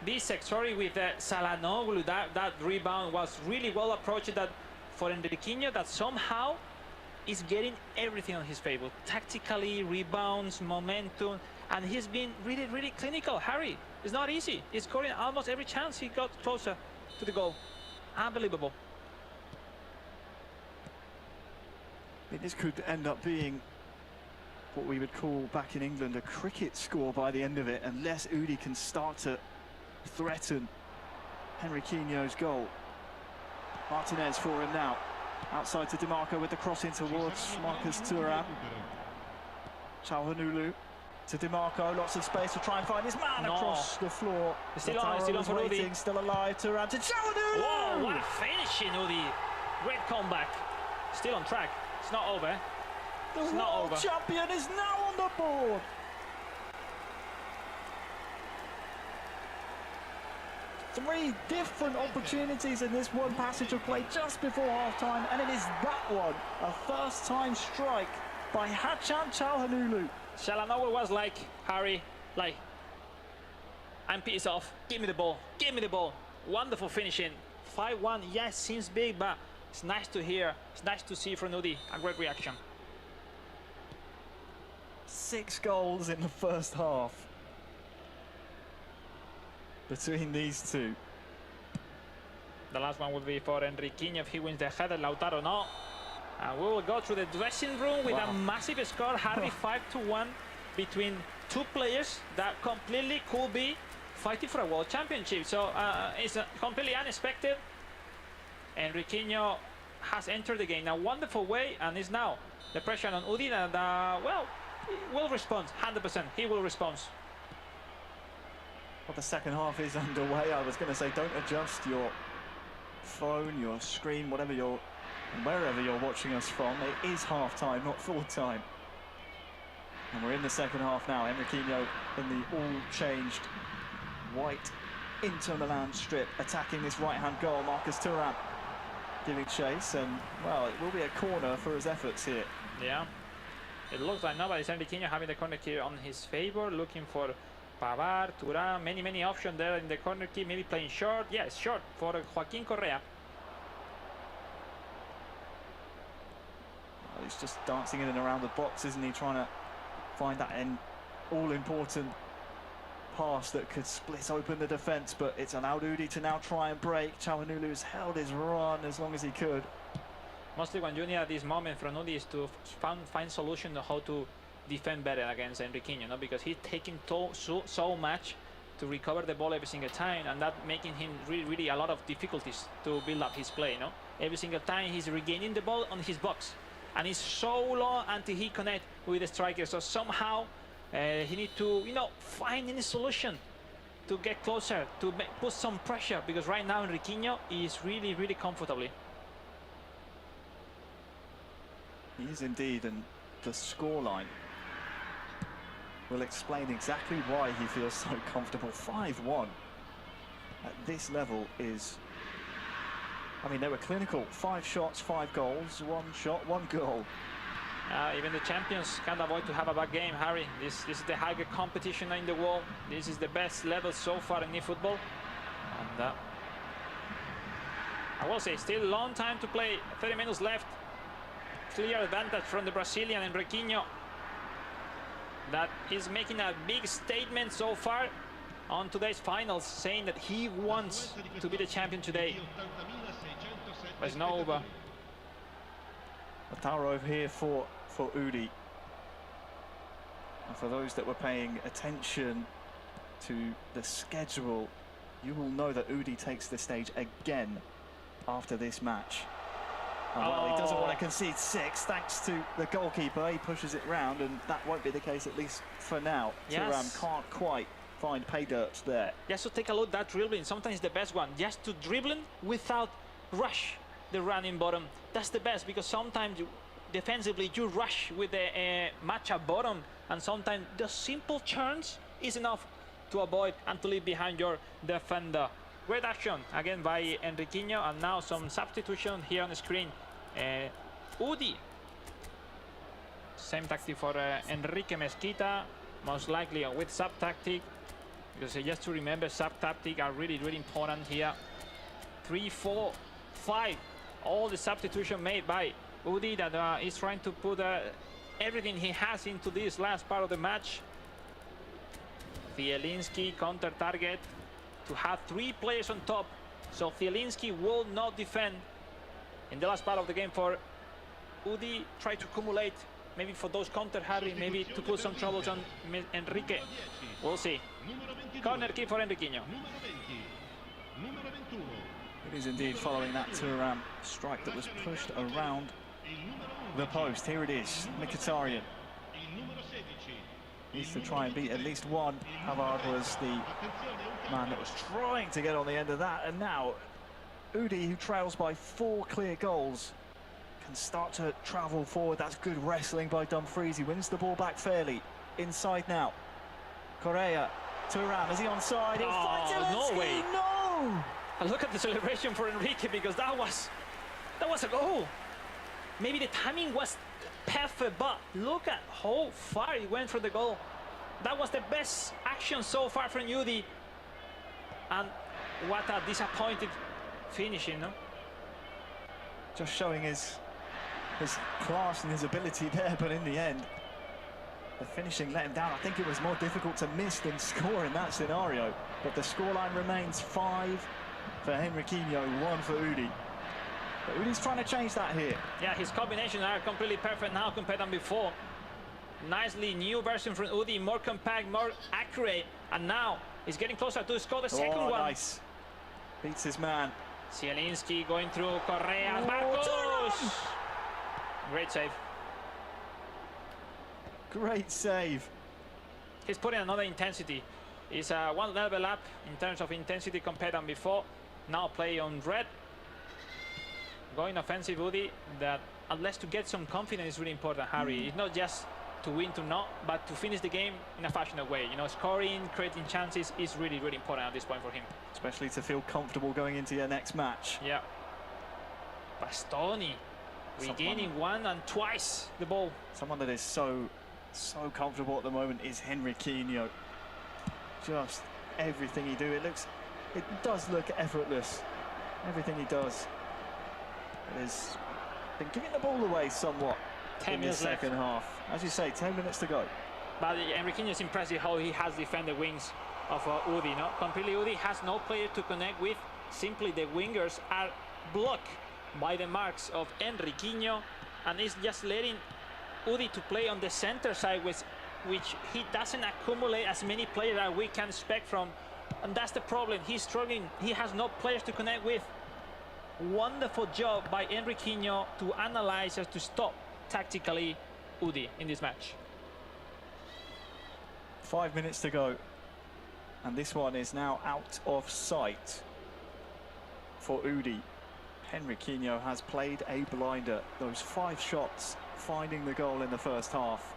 Speaker 5: with Çalhanoğlu. That rebound was really well approached, that for Enriquinho, that somehow is getting everything on his favor, tactically, rebounds, momentum, and he's been really clinical. Harry, it's not easy. He's scoring almost every chance he got closer to the goal. Unbelievable.
Speaker 1: This could end up being what we would call back in England a cricket score by the end of it, unless Udi can start to threaten Enriquinho's goal. Martinez for him now. Outside to DiMarco with the cross in towards Marcus Thuram. Çalhanoğlu to DiMarco, lots of space to try and find his man across the floor.
Speaker 5: Still on for Udi.
Speaker 1: Still alive, Thuram to Çalhanoğlu!
Speaker 5: Whoa, what a finishing, Udi. Great comeback. Still on track. It's not over.
Speaker 1: The world champion is now on the board. Three different opportunities in this one passage of play just before half-time, and it is that one, a first-time strike by Haçan Çalhanoğlu.
Speaker 5: Çalhanoğlu was like, Harry, like, I'm pissed off. Give me the ball. Give me the ball. Wonderful finishing. 5-1, yes, seems big, but it's nice to hear. It's nice to see from Udi. A great reaction.
Speaker 1: 6 goals in the first half between these two.
Speaker 5: The last one will be for Enriquinho if he wins the header. Lautaro no. And we will go through the dressing room with a massive score, Harry. 5-1 between two players that completely could be fighting for a world championship. So it's completely unexpected. Enriquinho has entered the game in a wonderful way, and is now the pressure on Udi, and well, he will respond 100%. He will respond.
Speaker 1: Well, the second half is underway. I was going to say, don't adjust your phone, your screen, wherever you're watching us from. It is half-time, not full-time. And we're in the second half now. Enriquinho in the all-changed white Inter Milan strip, attacking this right-hand goal. Marcus Thuram giving chase, and, well, it will be a corner for his efforts here.
Speaker 5: Yeah. It looks like nobody's Enriquinho having the corner kick on his favor, looking for Pavard, Thuram, many options there in the corner kick, maybe playing short. Yes, short for Joaquín Correa.
Speaker 1: Well, he's just dancing in and around the box, isn't he? Trying to find that all-important pass that could split open the defence, but it's allowed Udi to now try and break. Çalhanoğlu has held his run as long as he could.
Speaker 5: Mostly what you need at this moment from Udi is to find solution to how to defend better against Enriquinho, no? Because he's taking so much to recover the ball every single time, and that making him really a lot of difficulties to build up his play, no? Every single time he's regaining the ball on his box, and it's so long until he connects with the striker. So somehow he needs to, find any solution to get closer, to put some pressure, because right now Enriquinho is really comfortably.
Speaker 1: He is indeed, and the scoreline will explain exactly why he feels so comfortable. 5-1 at this level is, I mean, they were clinical. 5 shots, 5 goals, 1 shot, 1 goal.
Speaker 5: Even the champions can't avoid to have a bad game, Harry. This is the highest competition in the world. This is the best level so far in football. And I will say, still a long time to play. 30 minutes left. Clear advantage from the Brazilian Henriquinho. That is making a big statement so far on today's finals, saying that he wants to be the champion today. But it's not over.
Speaker 1: A thorough here for Udi. And for those that were paying attention to the schedule, you will know that Udi takes the stage again after this match. Well, he doesn't want to concede 6 thanks to the goalkeeper. He pushes it round, and that won't be the case, at least for now.
Speaker 5: Yes.
Speaker 1: Thuram can't quite find pay dirt there.
Speaker 5: Just to take a look at that dribbling, sometimes the best one. Just to dribbling without rush the running bottom. That's the best, because sometimes defensively you rush with the match-up bottom, and sometimes the simple turns is enough to avoid and to leave behind your defender. Great action again by Henriquinho, and now some substitution here on the screen. Udi, same tactic for Enrique Mesquita, most likely with sub tactic, because just to remember, sub tactic are really important here. 3, 4, 5, all the substitution made by Udi, that is trying to put everything he has into this last part of the match. Zielinski counter target to have 3 players on top, so Zielinski will not defend in the last part of the game. For Udi, try to accumulate, maybe for those counter, Harry, maybe to put some troubles on Enrique. We'll see. Corner kick for Henriquinho.
Speaker 1: It is indeed following that Thuram strike that was pushed around the post. Here it is, Mkhitaryan needs to try and beat at least one. Havard was the man that was trying to get on the end of that, and now Udi, who trails by 4 clear goals, can start to travel forward. That's good wrestling by Dumfries. He wins the ball back fairly. Inside now. Correa, Thuram, is he onside?
Speaker 5: No way.
Speaker 1: No!
Speaker 5: And look at the celebration for Enrique, because that was a goal. Maybe the timing was perfect, but look at how far he went for the goal. That was the best action so far from Udi. And what a disappointed finishing, no?
Speaker 1: Just showing his class and his ability there, but in the end, the finishing let him down. I think it was more difficult to miss than score in that scenario. But the scoreline remains 5 for Henriquinho, 1 for Udi. But Udi's trying to change that here.
Speaker 5: Yeah, his combinations are completely perfect now compared to before. Nicely new version from Udi, more compact, more accurate, and now he's getting closer to score the second one.
Speaker 1: Nice. Beats his man.
Speaker 5: Zielinski going through Correa. Marcos! Great save.
Speaker 1: Great save.
Speaker 5: He's putting another intensity. He's one level up in terms of intensity compared to before. Now play on red. Going offensive, Udi, that unless to get some confidence is really important, Harry. It's not just to win to not, but to finish the game in a fashionable way. You know, scoring, creating chances is really, really important at this point for him.
Speaker 1: Especially to feel comfortable going into your next match.
Speaker 5: Yeah. Bastoni regaining 1 and twice the ball.
Speaker 1: Someone that is so comfortable at the moment is Henriquinho. Just everything he do, it does look effortless. Everything he does. Has been giving the ball away somewhat
Speaker 5: 10
Speaker 1: in the
Speaker 5: minutes
Speaker 1: second
Speaker 5: left.
Speaker 1: half. As you say, 10 minutes to go.
Speaker 5: But Henriquinho is impressive how he has defended the wings of Udi. No? Completely, Udi has no player to connect with. Simply the wingers are blocked by the marks of Henriquinho, and is just letting Udi to play on the center side, which he doesn't accumulate as many players that we can expect from. And that's the problem. He's struggling. He has no players to connect with. Wonderful job by Henriquinho to analyze and to stop tactically Udi in this match.
Speaker 1: 5 minutes to go, and this one is now out of sight for Udi. Henriquinho has played a blinder. Those 5 shots finding the goal in the first half.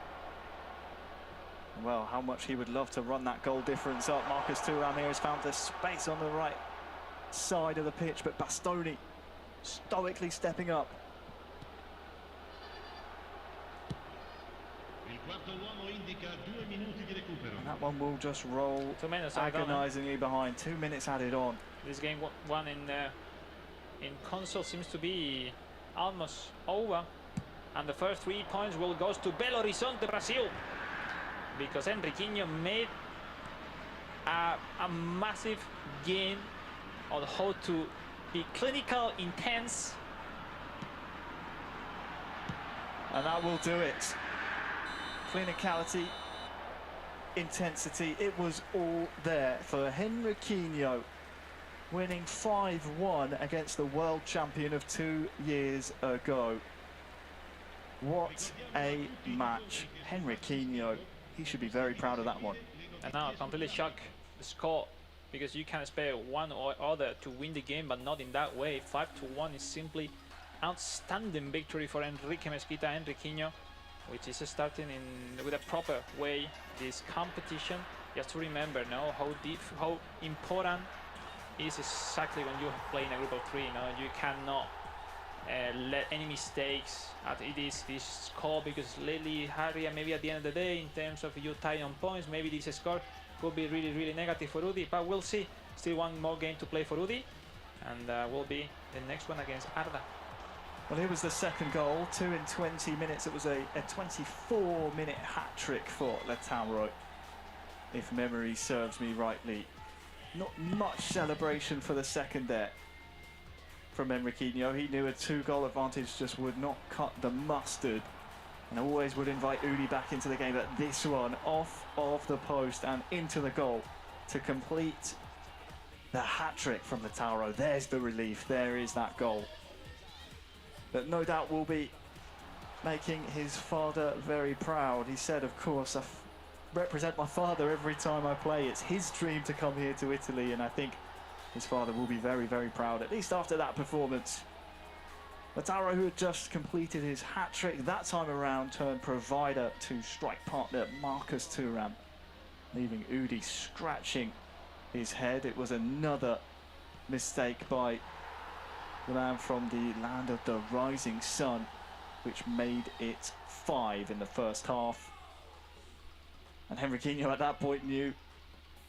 Speaker 1: Well, how much he would love to run that goal difference up. Marcus Thuram here has found the space on the right side of the pitch, but Bastoni stoically stepping up. And that one will just roll
Speaker 5: 2 minutes added on.
Speaker 1: agonisingly behind. 2 minutes added on.
Speaker 5: This game one in console seems to be almost over, and the first 3 points will go to Belo Horizonte, Brazil, because Henriquinho made a massive game on how to be clinical, intense.
Speaker 1: And that will do it. Clinicality, intensity, it was all there for Henriquinho, winning 5-1 against the world champion of 2 years ago. What a match. Henriquinho, he should be very proud of that one.
Speaker 5: And now completely shocked the score, because you can expect one or other to win the game, but not in that way. 5-1 is simply outstanding victory for Enrique Mesquita Henriquinho, which is starting with a proper way this competition. Just to remember now how important is exactly when you play in a group of 3. You cannot let any mistakes at this score, because lately, Harry, maybe at the end of the day, in terms of you tying on points, maybe this score could be really, really negative for Udi, but we'll see. Still one more game to play for Udi, and will be the next one against Arda.
Speaker 1: Well, here was the second goal, 2 in 20 minutes. It was a 24-minute hat-trick for Lautaro, if memory serves me rightly. Not much celebration for the second there from Henriquinho. He knew a 2-goal advantage just would not cut the mustard, and always would invite Udi back into the game. But this one, off of the post and into the goal to complete the hat-trick from Lautaro. There's the relief. There is that goal. But no doubt will be making his father very proud. He said, of course, I represent my father every time I play. It's his dream to come here to Italy, and I think his father will be very, very proud, at least after that performance. Lautaro, who had just completed his hat-trick, that time around turned provider to strike partner Marcus Thuram, leaving Udi scratching his head. It was another mistake by the man from the land of the rising sun, which made it 5 in the first half. And Henriquinho at that point knew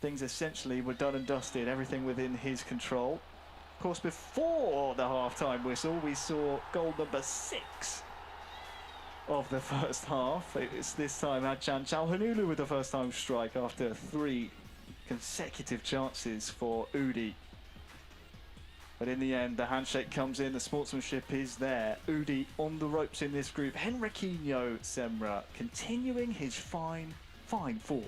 Speaker 1: things essentially were done and dusted, everything within his control. Of course, before the half-time whistle, we saw goal number 6 of the first half. It's this time Adjan Çalhanoğlu with the first-time strike after 3 consecutive chances for Udi. But in the end, the handshake comes in, the sportsmanship is there. Udi on the ropes in this group. Henriquinho, Semra, continuing his fine form.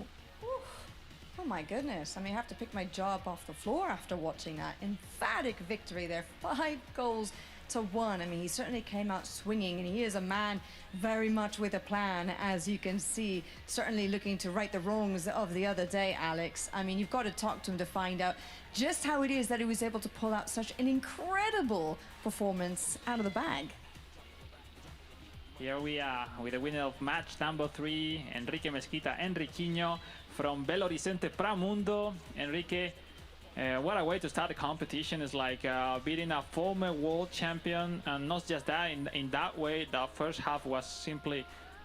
Speaker 2: Oh my goodness. I mean, I have to pick my jaw up off the floor after watching that. Emphatic victory there, 5-1. I mean, he certainly came out swinging, and he is a man very much with a plan, as you can see, certainly looking to right the wrongs of the other day, Alex. I mean, you've got to talk to him to find out just how it is that he was able to pull out such an incredible performance out of the bag.
Speaker 5: Here we are with the winner of match number 3, Enrique Mesquita Henriquinho from Belo Horizonte Pramundo. Enrique, what a way to start the competition. It's like beating a former world champion, and not just that, in that way, the first half was simply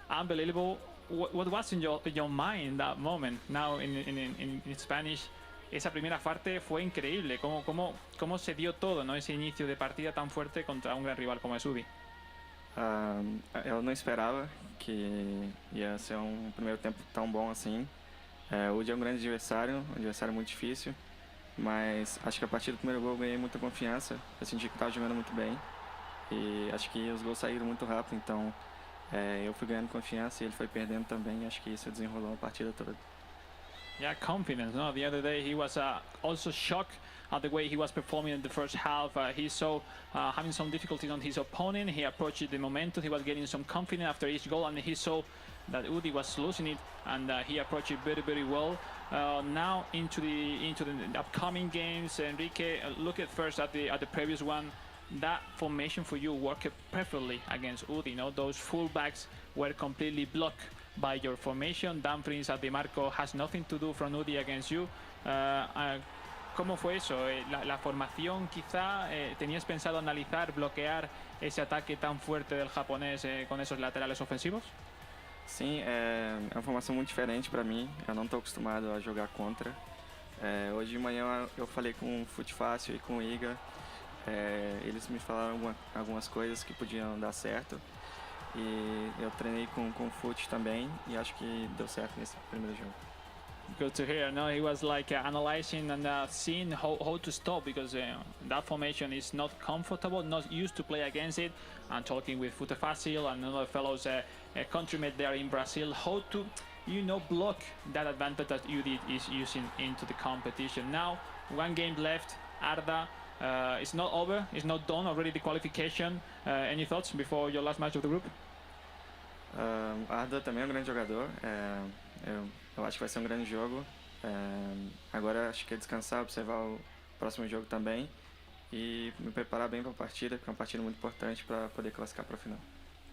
Speaker 5: unbelievable. What was in your mind in that moment? Now in Spanish, esa primera parte fue increíble. ¿Cómo se dio todo, ¿no? Ese inicio de partida tan fuerte contra un gran rival como es Udi.
Speaker 9: Eu não esperava que ia ser primeiro tempo tão bom assim. O Udi é um grande adversário, um adversário muito difícil, mas acho que a partir do primeiro gol eu ganhei muita confiança. Eu senti que estava jogando muito bem e acho que os gols saíram muito rápido, então eu fui ganhando confiança e ele foi perdendo também, e acho que isso desenrolou a partida toda.
Speaker 5: Yeah, confidence. No, the other day he was also shocked at the way he was performing in the first half. He saw having some difficulties on his opponent. He approached the momentum. He was getting some confidence after each goal, and he saw that Udi was losing it, and he approached it very, very well. Now into the upcoming games, Enrique, look at first at the previous one. That formation for you worked perfectly against Udi. You know, those fullbacks were completely blocked by your formation. Dumfries at the marco has nothing to do from Udi against you. ¿Cómo fue eso? La formación quizá, ¿tenías pensado analizar, bloquear ese ataque tan fuerte del japonés con esos laterales ofensivos?
Speaker 9: Sim, é uma formação muito diferente para mim. Eu não estou acostumado a jogar contra. Hoje de manhã eu falei com o Fute Fácil e com o Iga. Eles me falaram algumas coisas que podiam dar certo. E eu treinei com o Fute também e acho que deu certo nesse primeiro jogo.
Speaker 5: Good to hear. No, he was like analyzing and seeing how to stop, because that formation is not comfortable, not used to play against it, and talking with Fute Fácil and other fellows countrymen there in Brazil, how to, block that advantage that UD is using into the competition. Now, one game left. Arda, it's not over, it's not done already, the qualification. Any thoughts before your last match of the group?
Speaker 9: Arda também é um grande jogador. Eu acho que vai ser um grande jogo. Agora acho que é descansar, observar o próximo jogo também e me preparar bem para a partida, porque é uma partida muito importante para poder classificar para a final.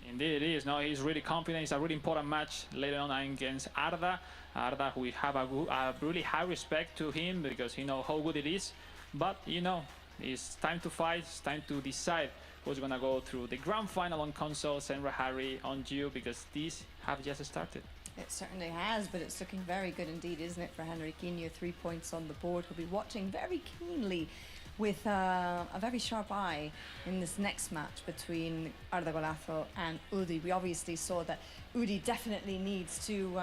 Speaker 5: Indeed it is. No, he's really confident. It's a really important match later on against Arda. Arda, we have a really high respect to him because he knows how good it is. But, it's time to fight. It's time to decide who's going to go through the grand final on console, Senra Harry on Geo, because these have just started.
Speaker 2: It certainly has, but it's looking very good indeed, isn't it, for Henriquinho? 3 points on the board. He'll be watching very keenly with a very sharp eye in this next match between Arda Golazo and Udi. We obviously saw that Udi definitely needs to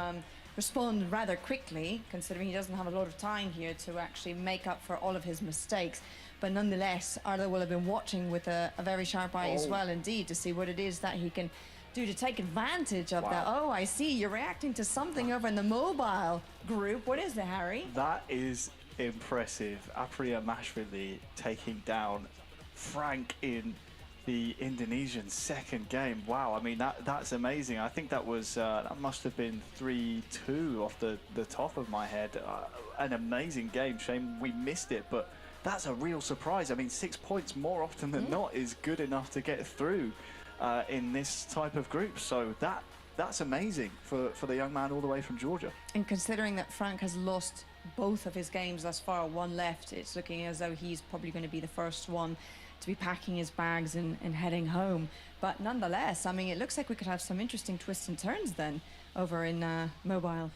Speaker 2: respond rather quickly, considering he doesn't have a lot of time here to actually make up for all of his mistakes. But nonetheless, Arda will have been watching with a very sharp eye as well, indeed, to see what it is that he can do to take advantage of that. Oh, I see. You're reacting to something over in the mobile group. What is it, Harry?
Speaker 1: That is impressive. Apriyamashvili taking down Frank in the Indonesian second game. Wow, I mean, that's amazing. I think that was that must have been 3-2 off the top of my head. An amazing game. Shame we missed it, but that's a real surprise. I mean, 6 points more often than not is good enough to get through in this type of group. So that's amazing for the young man all the way from Georgia.
Speaker 2: And considering that Frank has lost both of his games thus far, one left, it's looking as though he's probably going to be the first one to be packing his bags and heading home. But nonetheless, I mean, it looks like we could have some interesting twists and turns then over in mobile.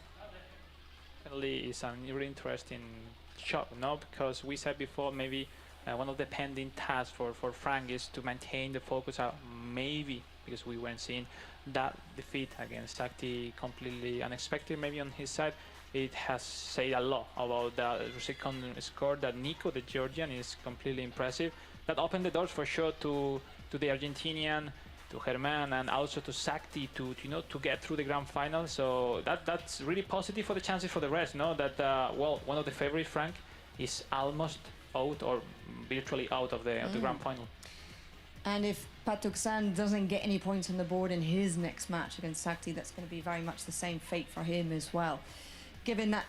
Speaker 5: Definitely is a really interesting shot, because we said before maybe one of the pending tasks for Frank is to maintain the focus out, maybe because we weren't seeing that defeat against Sakti completely unexpected maybe on his side. It has said a lot about the second score that Nico, the Georgian, is completely impressive. That opened the doors for sure to the Argentinian, to Herman, and also to Sakti to get through the grand final. So that's really positive for the chances for the rest. That one of the favorites, Frank, is almost out or virtually out of the grand final.
Speaker 2: And if Patuksan doesn't get any points on the board in his next match against Sakti, that's going to be very much the same fate for him as well. Given that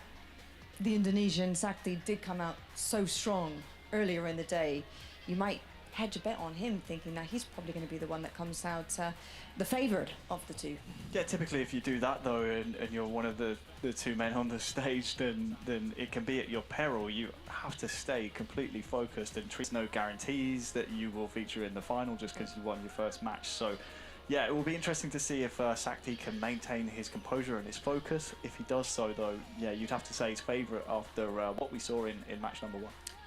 Speaker 2: the Indonesian Sakti did come out so strong earlier in the day, you might hedge a bet on him, thinking that he's probably going to be the one that comes out the favoured of the two.
Speaker 1: Yeah, typically if you do that though, and you're one of the two men on the stage, then it can be at your peril. You have to stay completely focused and treat no guarantees that you will feature in the final just because you won your first match. So yeah, it will be interesting to see if Sakti can maintain his composure and his focus. If he does so though, yeah, you'd have to say he's favourite after what we saw in match number 1.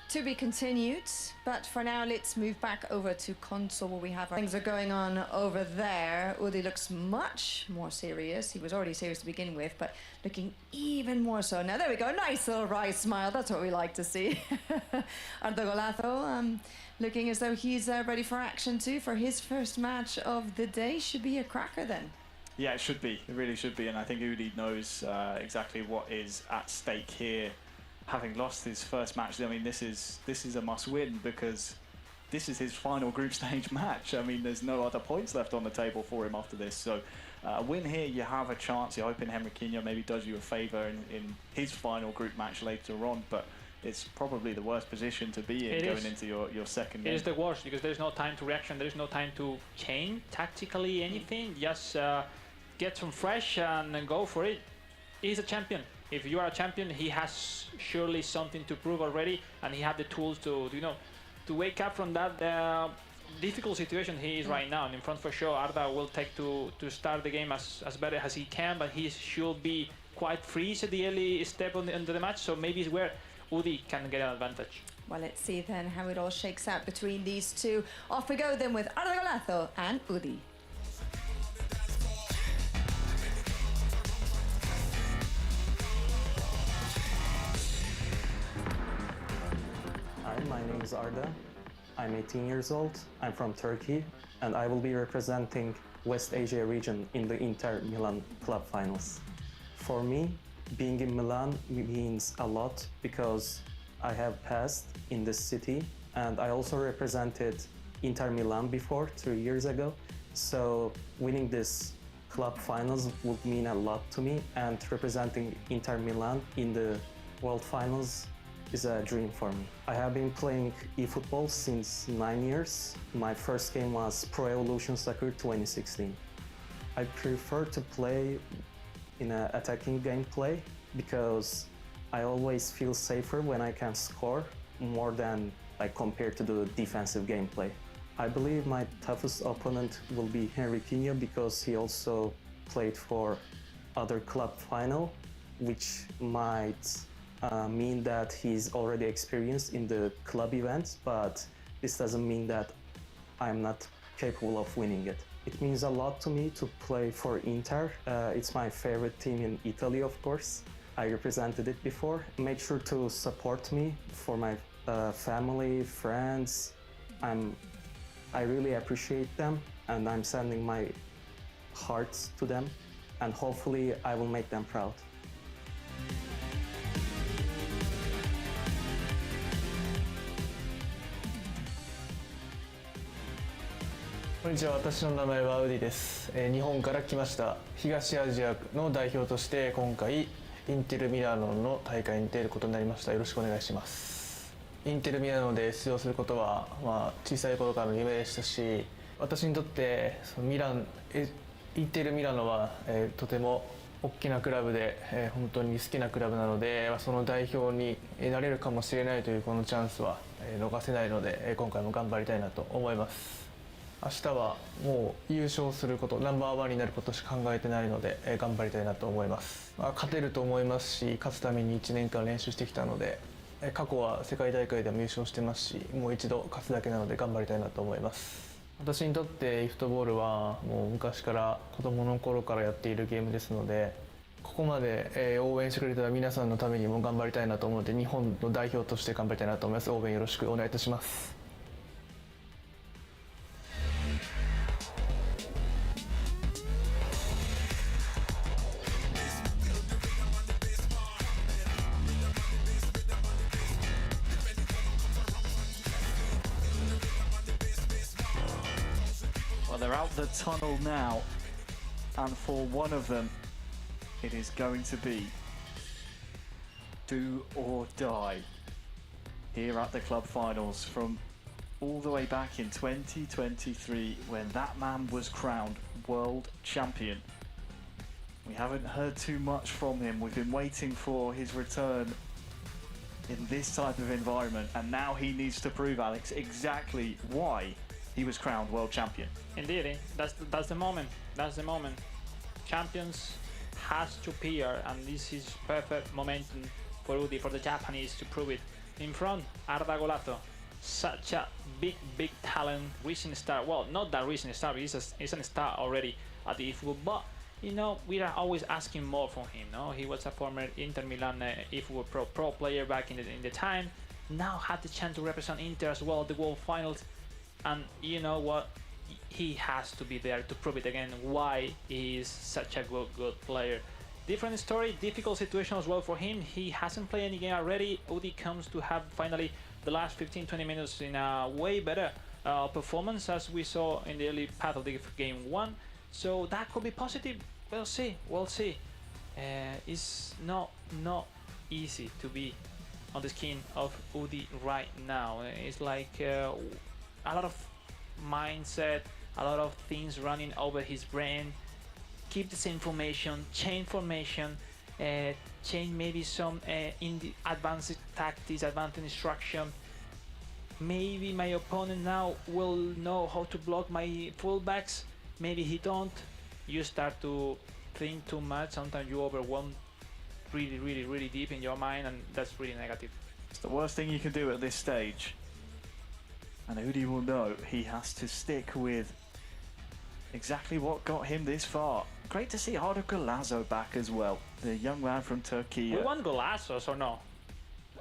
Speaker 2: To be continued, but for now let's move back over to console where we have things are going on over there. Udi looks much more serious. He was already serious to begin with, but looking even more so. Now there we go, nice little wry smile, that's what we like to see. Arda Golazo looking as though he's ready for action too for his first match of the day. Should be a cracker then.
Speaker 1: Yeah, it should be, it really should be, and I think Udi knows exactly what is at stake here. Having lost his first match, I mean, this is a must-win because this is his final group stage match. I mean, there's no other points left on the table for him after this. So a win here, you have a chance. You're hoping Henriquinho maybe does you a favour in his final group match later on, but it's probably the worst position to be in going into your second game.
Speaker 5: It is the worst because there's no time to reaction, there's no time to change tactically anything. Just get some fresh and then go for it. He's a champion. If you are a champion, he has surely something to prove already, and he had the tools to wake up from that difficult situation he is right now. And in front for sure, Arda will take to start the game as better as he can, but he should be quite freeze at the early step into the match, so maybe it's where Udi can get an advantage.
Speaker 2: Well, let's see then how it all shakes out between these two. Off we go then with Arda Golazo and Udi.
Speaker 10: Hi, my name is Arda. I'm 18 years old. I'm from Turkey, and I will be representing West Asia region in the Inter Milan club finals. For me, being in Milan means a lot because I have passed in this city, and I also represented Inter Milan before 3 years ago. So winning this club finals would mean a lot to me, and representing Inter Milan in the World Finals is a dream for me. I have been playing eFootball since 9 years. My first game was Pro Evolution Soccer 2016. I prefer to play in an attacking gameplay because I always feel safer when I can score more than compared to the defensive gameplay. I believe my toughest opponent will be Henriquinho because he also played for other club final, which might mean that he's already experienced in the club events, but this doesn't mean that I'm not capable of winning it. It means a lot to me to play for Inter. It's my favorite team in Italy, of course. I represented it before. Make sure to support me for my family, friends. I really appreciate them, and I'm sending my heart to them, and hopefully I will make them proud.
Speaker 8: こんにちは、私の名前はウディです。日本から来ました。東アジアの代表として今回インテルミラノの大会に出ることになりました。よろしくお願いします。インテルミラノで出場することは、小さい頃からの夢でしたし、私にとってインテルミラノは、とても大きなクラブで、本当に好きなクラブなので、その代表になれるかもしれないというこのチャンスは、逃せないので、今回も頑張りたいなと思います。明日はもう優勝すること、ナンバーワンになることしか考えてないので、頑張りたいなと思います。勝てると思いますし、勝つために1年間練習してきたので、過去は世界大会でも優勝してますし、もう一度勝つだけなので頑張りたいなと思います。私にとってフットボールはもう昔から子供の頃からやっているゲームですので、ここまで応援してくれた皆さんのためにも頑張りたいなと思うので、日本の代表として頑張りたいなと思います。応援よろしくお願いいたします。
Speaker 1: They're out the tunnel now, and for one of them, it is going to be do or die here at the club finals from all the way back in 2023 when that man was crowned world champion. We haven't heard too much from him. We've been waiting for his return in this type of environment, and now he needs to prove, Alex, exactly why he was crowned world champion.
Speaker 5: Indeed, that's the moment. That's the moment. Champions has to appear, and this is perfect momentum for Udi, for the Japanese to prove it. In front, Arda Golazo, such a big talent, recent star. Well, not that recent star, he's a star already at the eFootball, but you know, we are always asking more from him. No, he was a former Inter Milan eFootball pro player back in the time. Now had the chance to represent Inter as well at the World Finals. And you know what? He has to be there to prove it again why he is such a good player. Different story, difficult situation as well for him. He hasn't played any game already. Udi comes to have finally the last 15-20 minutes in a way better performance as we saw in the early part of the game one. So that could be positive. We'll see. We'll see. It's not easy to be on the skin of Udi right now. It's like a lot of mindset, a lot of things running over his brain. Keep the same formation, change formation, change maybe some in the advanced tactics, advanced instruction. maybe my opponent now will know how to block my fullbacks. Maybe he don't. You start to think too much. Sometimes you overwhelm really deep in your mind, and that's really negative.
Speaker 1: It's the worst thing you can do at this stage. And Udi will know he has to stick with exactly what got him this far. Great to see Arda Golazo back as well, the young man from Turkey.
Speaker 5: We want golazos or no?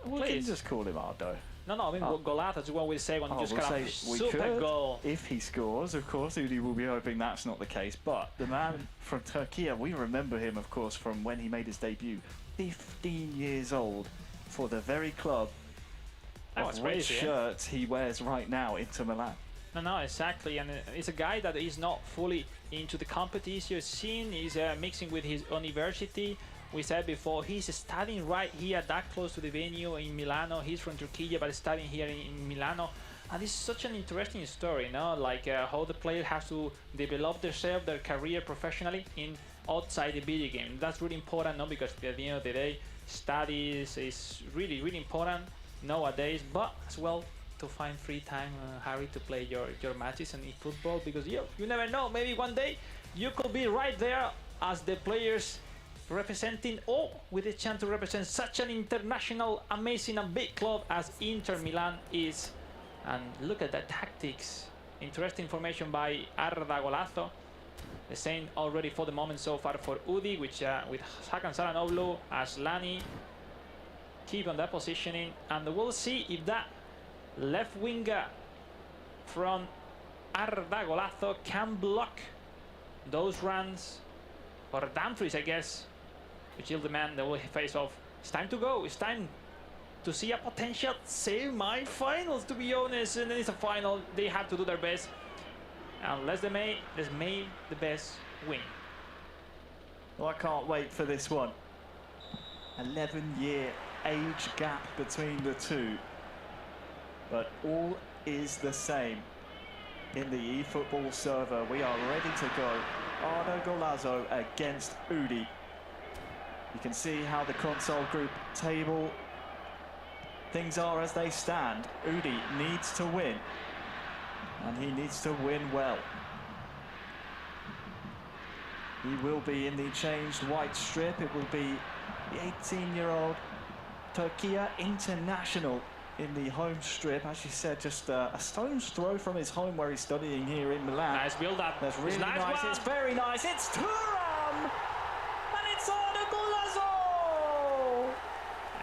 Speaker 1: We can just call him Ardo.
Speaker 5: No, I mean golazos is what we say when you just
Speaker 1: we'll
Speaker 5: got a
Speaker 1: say we
Speaker 5: super
Speaker 1: could,
Speaker 5: goal.
Speaker 1: if he scores, of course, Udi will be hoping that's not the case. But the man from Turkey, we remember him, of course, from when he made his debut, 15 years old, for the very club of which shirt he wears right now, Inter Milan.
Speaker 5: No, exactly, and it's a guy that is not fully into the competition scene. He's mixing with his university. We said before, he's studying right here, that close to the venue in Milano. He's from Turkey, but studying here in Milano. And it's such an interesting story, you know, like how the player has to develop themselves, their career professionally outside the video game. That's really important, no? Because at the end of the day, studies is really important nowadays, but as well to find free time, Harry, to play your matches and football, because you never know, maybe one day you could be right there as the players representing, or with a chance to represent such an international, amazing and big club as Inter Milan is. And look at the tactics. Interesting information by Arda Golazo. The same already for the moment so far for Udi, which with Hakan Çalhanoğlu as Lani keep on that positioning, and we'll see if that left winger from Arda Golazo can block those runs, or Dumfries, I guess, which is the man that will face off. It's time to go. It's time to see a potential semi-finals, to be honest. And then it's a final. They have to do their best, and let's make the best win.
Speaker 1: Well, I can't wait for this one. 11-year age gap between the two, but all is the same. In the eFootball server, we are ready to go. Arda Golazo against Udi. You can see how the console group table things are as they stand. Udi needs to win, and he needs to win well. He will be in the changed white strip. It will be the 18-year-old Turkey international in the home strip. As you said, just a stone's throw from his home where he's studying here in Milan.
Speaker 5: Nice build-up.
Speaker 1: That's really nice. It's very nice. It's Thuram! And it's Arda Golazo!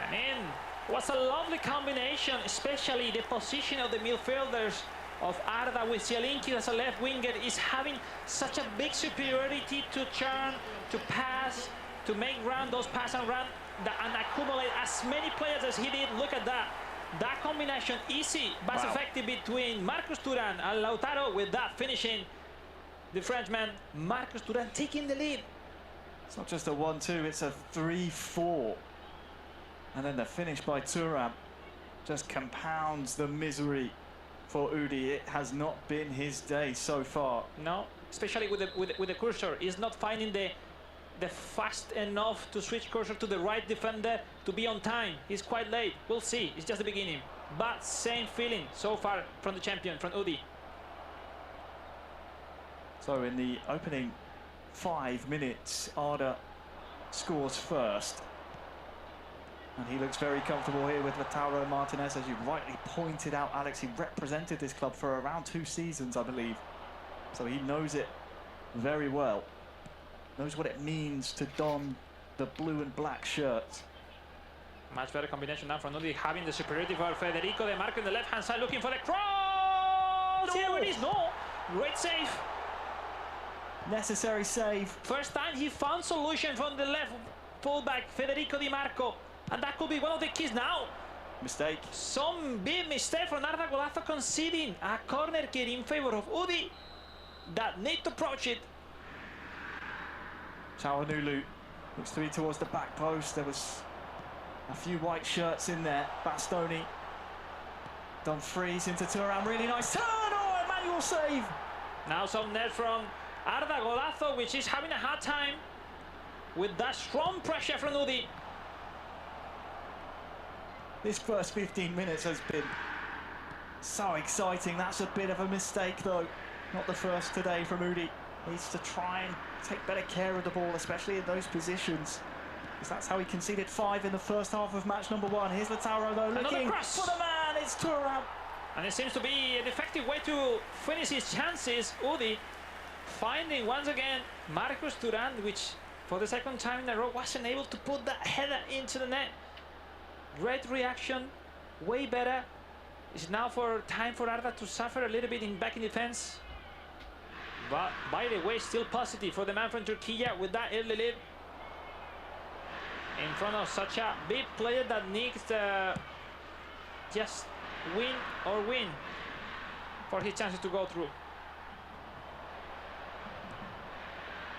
Speaker 5: And in was a lovely combination, especially the position of the midfielders of Arda with Zielinski as a left winger is having such a big superiority to turn, to pass, to make run those pass and run and accumulate as many players as he did. Look at that. That combination, easy but effective between Marcus Thuram and Lautaro, with that finishing the Frenchman, Marcus Thuram, taking the lead.
Speaker 1: It's not just a 1-2, it's a 3-4. And then the finish by Thuram just compounds the misery for Udi. It has not been his day so far.
Speaker 5: No, especially with the cursor. He's not finding the fast enough to switch cursor to the right defender to be on time. He's quite late. We'll see. It's just the beginning. But same feeling so far from the champion, from Udi.
Speaker 1: So in the opening 5 minutes, Arda scores first. And he looks very comfortable here with Lautaro Martinez. As you rightly pointed out, Alex, he represented this club for around 2 seasons, I believe. So he knows it very well. Knows what it means to don the blue and black shirt.
Speaker 5: Much better combination now from Udi, having the superiority for Federico De Marco in the left-hand side, looking for the cross! Here it is, no! Great save.
Speaker 1: Necessary save.
Speaker 5: First time he found solution from the left fullback, Federico Di Marco. And that could be one of the keys now.
Speaker 1: Mistake.
Speaker 5: Some big mistake from Arda Golazo, conceding a corner kick in favor of Udi. That need to approach it.
Speaker 1: Çalhanoğlu looks to be towards the back post. There was a few white shirts in there. Bastoni. Dumfries into Thuram. Really nice turn. Oh, Emmanuel save.
Speaker 5: Now some net from Arda Golazo, which is having a hard time with that strong pressure from Udi.
Speaker 1: This first 15 minutes has been So exciting. That's a bit of a mistake, though. Not the first today from Udi. Needs to try and take better care of the ball, especially in those positions. Because that's how he conceded 5 in the first half of match number 1. Here's Lautaro, though, looking for the man. It's Thuram.
Speaker 5: And it seems to be an effective way to finish his chances. Udi finding once again Marcus Thuram, which for the second time in a row wasn't able to put that header into the net. Great reaction, way better. It's now time for Arda to suffer a little bit back in defense. But by the way, still positive for the man from Turkey with that early lead in front of such a big player that needs just win for his chances to go through.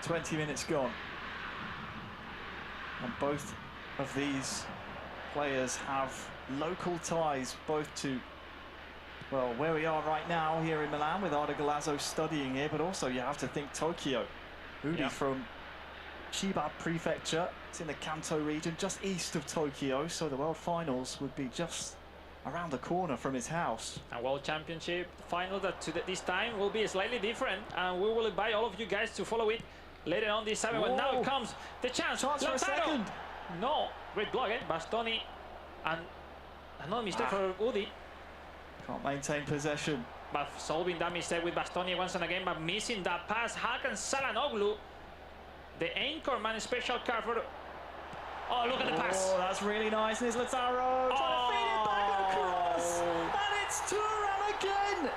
Speaker 1: 20 minutes gone. And both of these players have local ties, both to, well, where we are right now here in Milan with Arda Golazzo studying here, but also you have to think Tokyo. Udi from Chiba Prefecture. It's in the Kanto region, just east of Tokyo, so the World Finals would be just around the corner from his house.
Speaker 5: A World Championship final that this time will be slightly different, and we will invite all of you guys to follow it later on this time. But now comes the chance.
Speaker 1: Chance for a second.
Speaker 5: No, great block, Bastoni, and another mistake for Udi.
Speaker 1: Can't maintain possession.
Speaker 5: But solving that mistake with Bastoni once and again, but missing that pass. Hakan Çalhanoğlu, the anchor man, special card for. Oh, look at the pass.
Speaker 1: Oh, that's really nice. There's Lautaro trying to feed it back across. And it's Thuram again.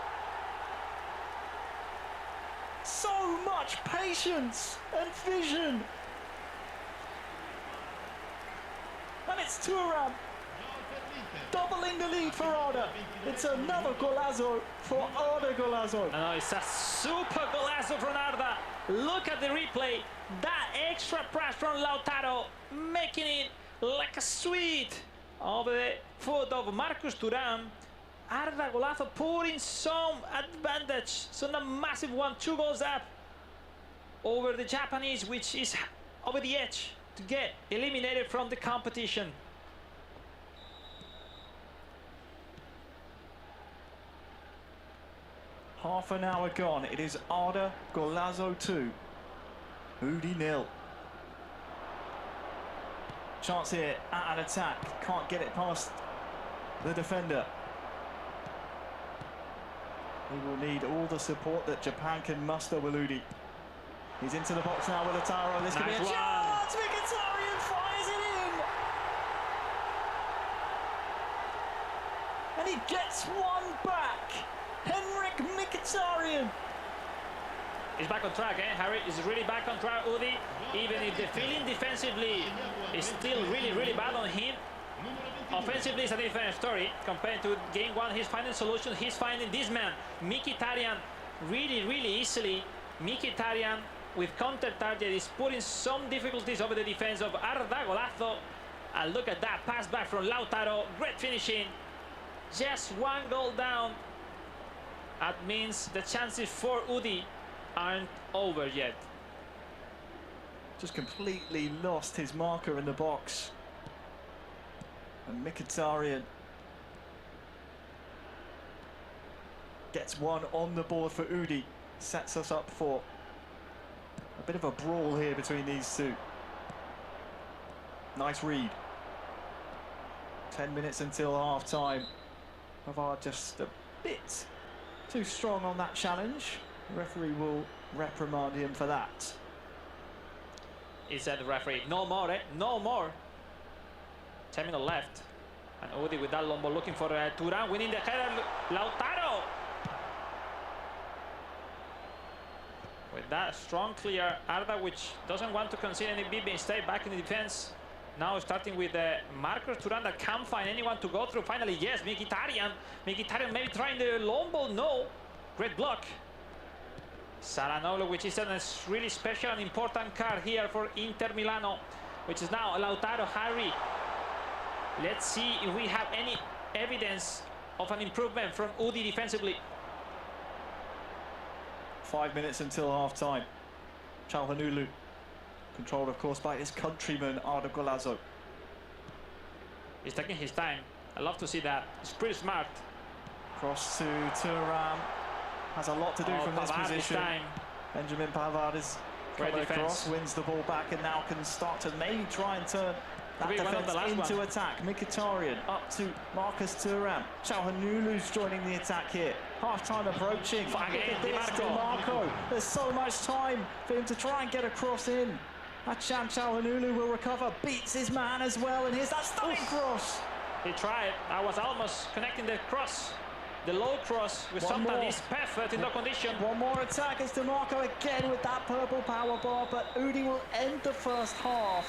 Speaker 1: So much patience and vision. And it's Thuram doubling the lead for Arda. It's another golazo for Arda Golazzo.
Speaker 5: No, it's a super golazo from Arda. Look at the replay. That extra press from Lautaro, making it like a sweet over the foot of Marcus Thuram. Arda Golazzo putting some advantage, so a massive one, 2 goals up over the Japanese, which is over the edge to get eliminated from the competition.
Speaker 1: Half an hour gone. It is Arda Golazzo 2, Udi 0. Chance here at an attack. Can't get it past the defender. He will need all the support that Japan can muster with Udi. He's into the box now with Lautaro. This could be a chance. Mkhitaryan fires it in. And he gets one back. Henrik Mkhitaryan.
Speaker 5: He's back on track, Harry is really back on track, Udi. Even if the feeling defensively is still really bad on him, offensively it's a different story. Compared to game 1, he's finding solutions. He's finding this man, Mkhitaryan, really easily. Mkhitaryan with counter target is putting some difficulties over the defense of Arda Golazzo. And look at that pass back from Lautaro. Great finishing. Just 1 goal down. That means the chances for Udi aren't over yet.
Speaker 1: Just completely lost his marker in the box. And Mkhitaryan gets one on the board for Udi. Sets us up for a bit of a brawl here between these two. Nice read. 10 minutes until half time. Pavard just a bit too strong on that challenge. The referee will reprimand him for that.
Speaker 5: He said the referee, no more, no more. 10 minutes left. And Udi with that long ball looking for Thuram, winning the header. Lautaro! With that strong clear, Arda, which doesn't want to concede any big mistake back in the defense. Now starting with Marcus Thuram that can't find anyone to go through. Finally, yes, Mkhitaryan. Mkhitaryan maybe trying the long ball. No. Great block. Çalhanoğlu, which is a really special and important card here for Inter Milano, which is now Lautaro. Harry, let's see if we have any evidence of an improvement from Udi defensively.
Speaker 1: 5 minutes until half time. Çalhanoğlu, controlled of course by his countryman Arda Golazzo.
Speaker 5: He's taking his time. I love to see that. It's pretty smart.
Speaker 1: Cross to Thuram. Has a lot to do from this
Speaker 5: Pavard
Speaker 1: position.
Speaker 5: time.
Speaker 1: Benjamin Pavard is
Speaker 5: Great
Speaker 1: coming across,
Speaker 5: defense.
Speaker 1: wins the ball back, and now can start to maybe try and turn that
Speaker 5: Could be one of the
Speaker 1: defense
Speaker 5: last
Speaker 1: into
Speaker 5: one.
Speaker 1: attack. Mkhitaryan up to Marcus Thuram. Çalhanoğlu's joining the attack here. Half time approaching.
Speaker 5: Again,
Speaker 1: Look at this, DiMarco. There's so much time for him to try and get a cross in. Hachan Çalhanoğlu will recover, beats his man as well, and here's that stunning cross.
Speaker 5: He tried. I was almost connecting the cross. The low cross with
Speaker 1: One
Speaker 5: something
Speaker 1: more.
Speaker 5: is perfect in the condition.
Speaker 1: One more attack. It's DiMarco again with that purple power bar, but Udi will end the first half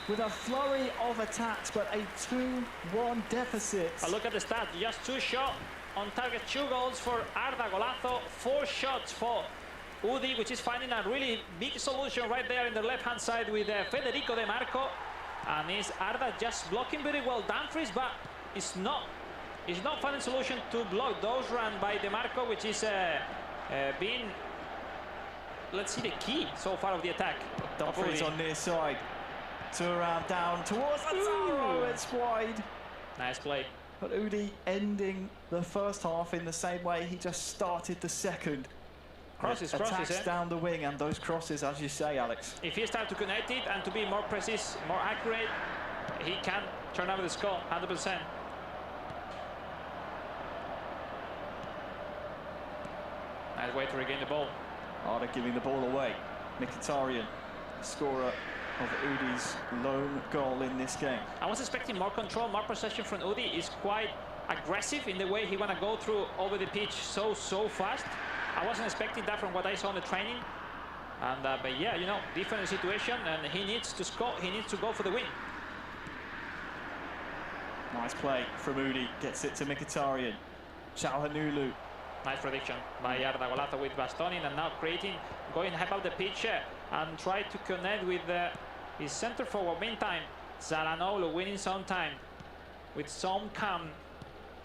Speaker 1: with a flurry of attacks, but a 2-1 deficit.
Speaker 5: A look at the stat. Just 2 shots on target, 2 goals for Arda Golazo, 4 shots for Udi, which is finding a really big solution right there in the left-hand side with Federico De Marco. And is Arda just blocking very well Dumfries, but it's not finding solution to block those run by De Marco, which is being, let's see, the key so far of the attack.
Speaker 1: Dumfries on near side. Thuram down towards Lazaro. It's wide.
Speaker 5: Nice play.
Speaker 1: But Udi ending the first half in the same way he just started the second.
Speaker 5: Crosses,
Speaker 1: Attacks down the wing, and those crosses, as you say, Alex.
Speaker 5: If he starts to connect it and to be more precise, more accurate, he can turn over the score 100%. Nice way to regain the ball.
Speaker 1: Arda giving the ball away. Mkhitaryan, scorer of Udi's lone goal in this game.
Speaker 5: I was expecting more control, more possession from Udi. He's quite aggressive in the way he want to go through over the pitch so fast. I wasn't expecting that from what I saw in the training. And but yeah, you know, different situation, and he needs to score. He needs to go for the win.
Speaker 1: Nice play from Udi. Gets it to Mkhitaryan. Çalhanoğlu.
Speaker 5: Nice prediction by Arda Golazo with Bastonin, and now going half up the pitch and try to connect with his center forward. Meantime, Çalhanoğlu winning some time with some calm,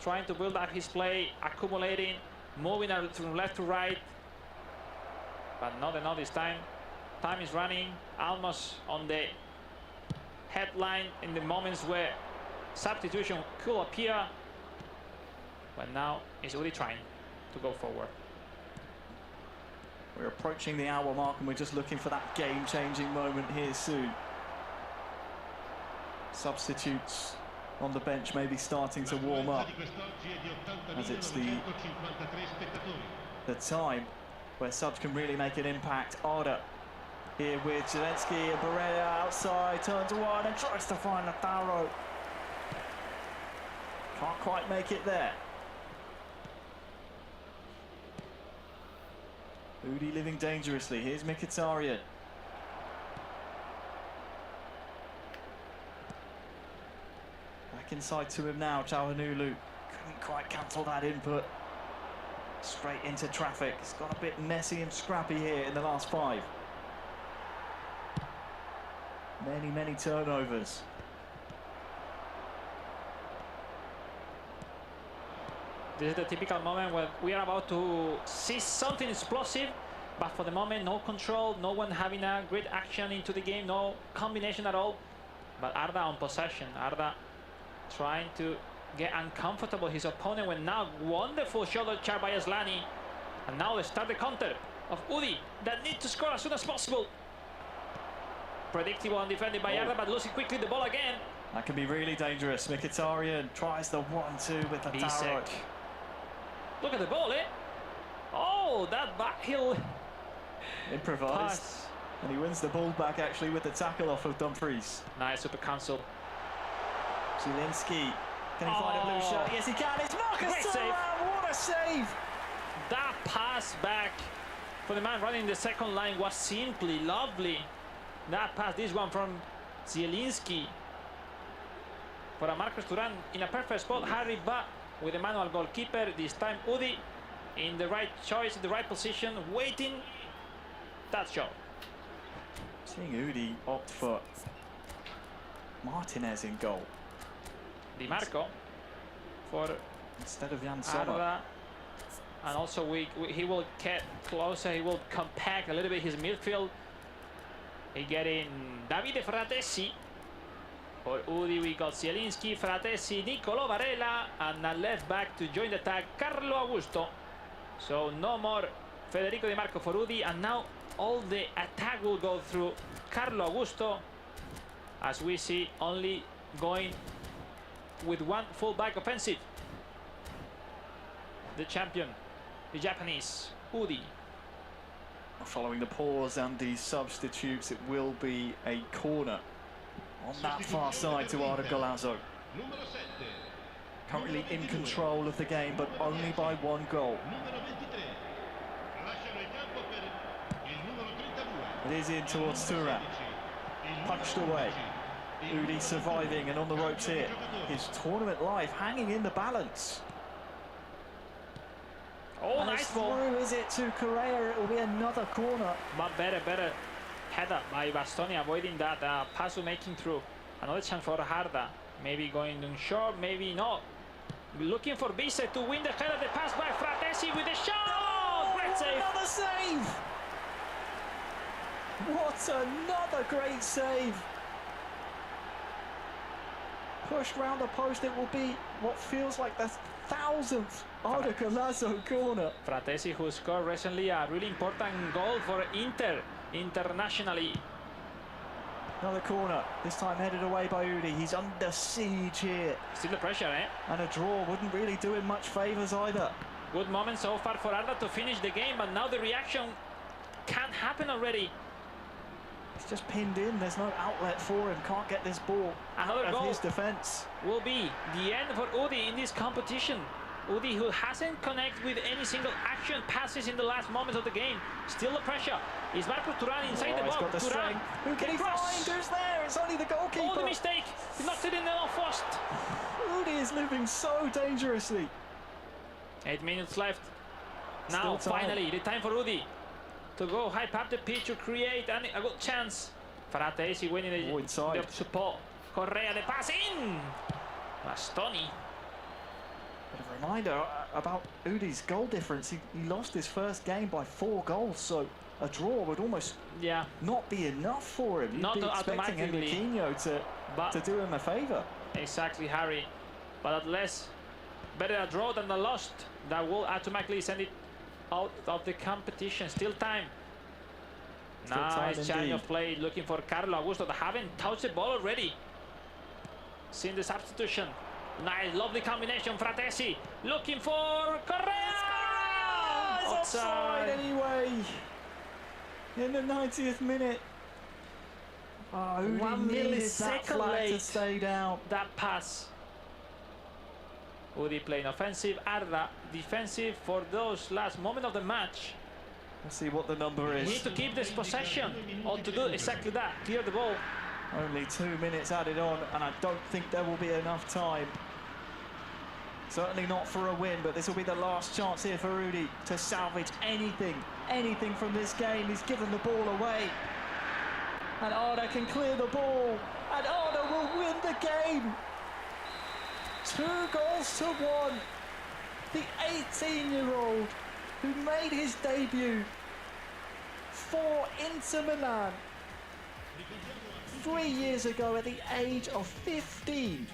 Speaker 5: trying to build up his play, accumulating, moving from left to right, but not enough this time. Time is running almost on the headline in the moments where substitution could appear, but now is Udi trying to go forward.
Speaker 1: We're approaching the hour mark, and we're just looking for that game-changing moment here soon. Substitutes on the bench maybe starting to warm up, as it's the time where subs can really make an impact. Arda here with Zelensky and Berea outside, turns one and tries to find Lazaro. Can't quite make it there. Udi living dangerously. Here's Mkhitaryan. Back inside to him now, Çalhanoğlu. Couldn't quite cancel that input. Straight into traffic. It's got a bit messy and scrappy here in the last 5. Many turnovers.
Speaker 5: This is the typical moment where we are about to see something explosive, but for the moment, no control, no one having a great action into the game, no combination at all. But Arda on possession, Arda trying to get uncomfortable his opponent, when now wonderful shoulder charge by Aslani. And now they start the counter of Udi that need to score as soon as possible. Predictable and defended by Arda, but losing quickly the ball again.
Speaker 1: That can be really dangerous. Mkhitaryan tries the 1-2 with the Lazaro.
Speaker 5: Look at the ball, eh? Oh, that back heel
Speaker 1: improvised.
Speaker 5: pass.
Speaker 1: And he wins the ball back actually with the tackle off of Dumfries.
Speaker 5: Nice super cancel.
Speaker 1: Zelensky, can he find a blue shirt? Yes, he can. It's Marcus
Speaker 5: Great save.
Speaker 1: Thuram. What a save!
Speaker 5: That pass back for the man running the second line was simply lovely. That pass, this one from Zielinski for a Marcus Thuram in a perfect spot. Harry but with the manual goalkeeper, this time Udi in the right choice, in the right position, waiting. That shot.
Speaker 1: Seeing Udi opt for Martinez in goal
Speaker 5: Di Marco for
Speaker 1: instead of Jan Sommer.
Speaker 5: Arda. And also he will get closer, he will compact a little bit his midfield. He getting Davide Fratesi. For Udi, we got Zielinski, Fratesi, Nicolo Varela, and a left back to join the attack, Carlo Augusto. So no more Federico Di Marco for Udi, and now all the attack will go through Carlo Augusto, as we see only going with one full-back offensive. The champion, the Japanese, Udi.
Speaker 1: Following the pause and the substitutes, it will be a corner on that far side to Arda Galazzo. Currently in control of the game, but only by one goal. It is in towards Thuram. Punched away. Udi surviving and on the ropes here. His tournament life hanging in the balance.
Speaker 5: Oh,
Speaker 1: and
Speaker 5: nice ball.
Speaker 1: Through is it to Correa? It will be another corner.
Speaker 5: But better header by Bastoni, avoiding that pass making through. Another chance for Arda. Maybe going on short, maybe not. Looking for Bise to win the header. The pass by Fratesi with the shot.
Speaker 1: Oh,
Speaker 5: great save.
Speaker 1: Another save. What another great save. Pushed round the post, it will be what feels like the 1000th Arda Galazzo corner.
Speaker 5: Fratesi, who scored recently a really important goal for Inter internationally.
Speaker 1: Another corner, this time headed away by Udi. He's under siege here.
Speaker 5: Still the pressure, eh?
Speaker 1: And a draw wouldn't really do him much favours either.
Speaker 5: Good moment so far for Arda to finish the game, but now the reaction can't happen already.
Speaker 1: He's just pinned in, there's no outlet for him, can't get this ball
Speaker 5: Another
Speaker 1: out
Speaker 5: goal
Speaker 1: of his defence.
Speaker 5: Will be the end for Udi in this competition. Udi, who hasn't connected with any single action passes in the last moments of the game. Still the pressure. Is Marcos Thuram inside the box?
Speaker 1: He's got the strength. Who can he find? Who's there? It's only the goalkeeper.
Speaker 5: Oh, the mistake. He knocked it in the off-post.
Speaker 1: Udi is living so dangerously.
Speaker 5: 8 minutes left. Now, finally, the time for Udi to go hype up the pitch to create a good chance. Fratesi winning the support. Correa, the pass in. Bastoni.
Speaker 1: But a reminder about Udi's goal difference. He lost his first game by 4 goals, so a draw would almost not be enough for him. You'd
Speaker 5: not
Speaker 1: be expecting Henriquinho to do him a favour.
Speaker 5: Exactly, Harry. But at least, better a draw than a loss. That will automatically send it out of the competition. Still time. Nice change of play, looking for Carlo Augusto. They haven't touched the ball already. Seeing the substitution. Nice, lovely combination. Fratesi looking for Correa.
Speaker 1: It's offside anyway. In the 90th minute. Oh,
Speaker 5: 1 millisecond late
Speaker 1: to stay down.
Speaker 5: That pass. Udi playing offensive, Arda defensive for those last moment of the match.
Speaker 1: Let's see what the number is.
Speaker 5: We need to keep this possession, or to do exactly that, clear the ball.
Speaker 1: Only 2 minutes added on, and I don't think there will be enough time. Certainly not for a win, but this will be the last chance here for Udi to salvage anything from this game. He's given the ball away. And Arda can clear the ball, and Arda will win the game. 2 goals to 1. The 18-year-old who made his debut for Inter Milan 3 years ago at the age of 15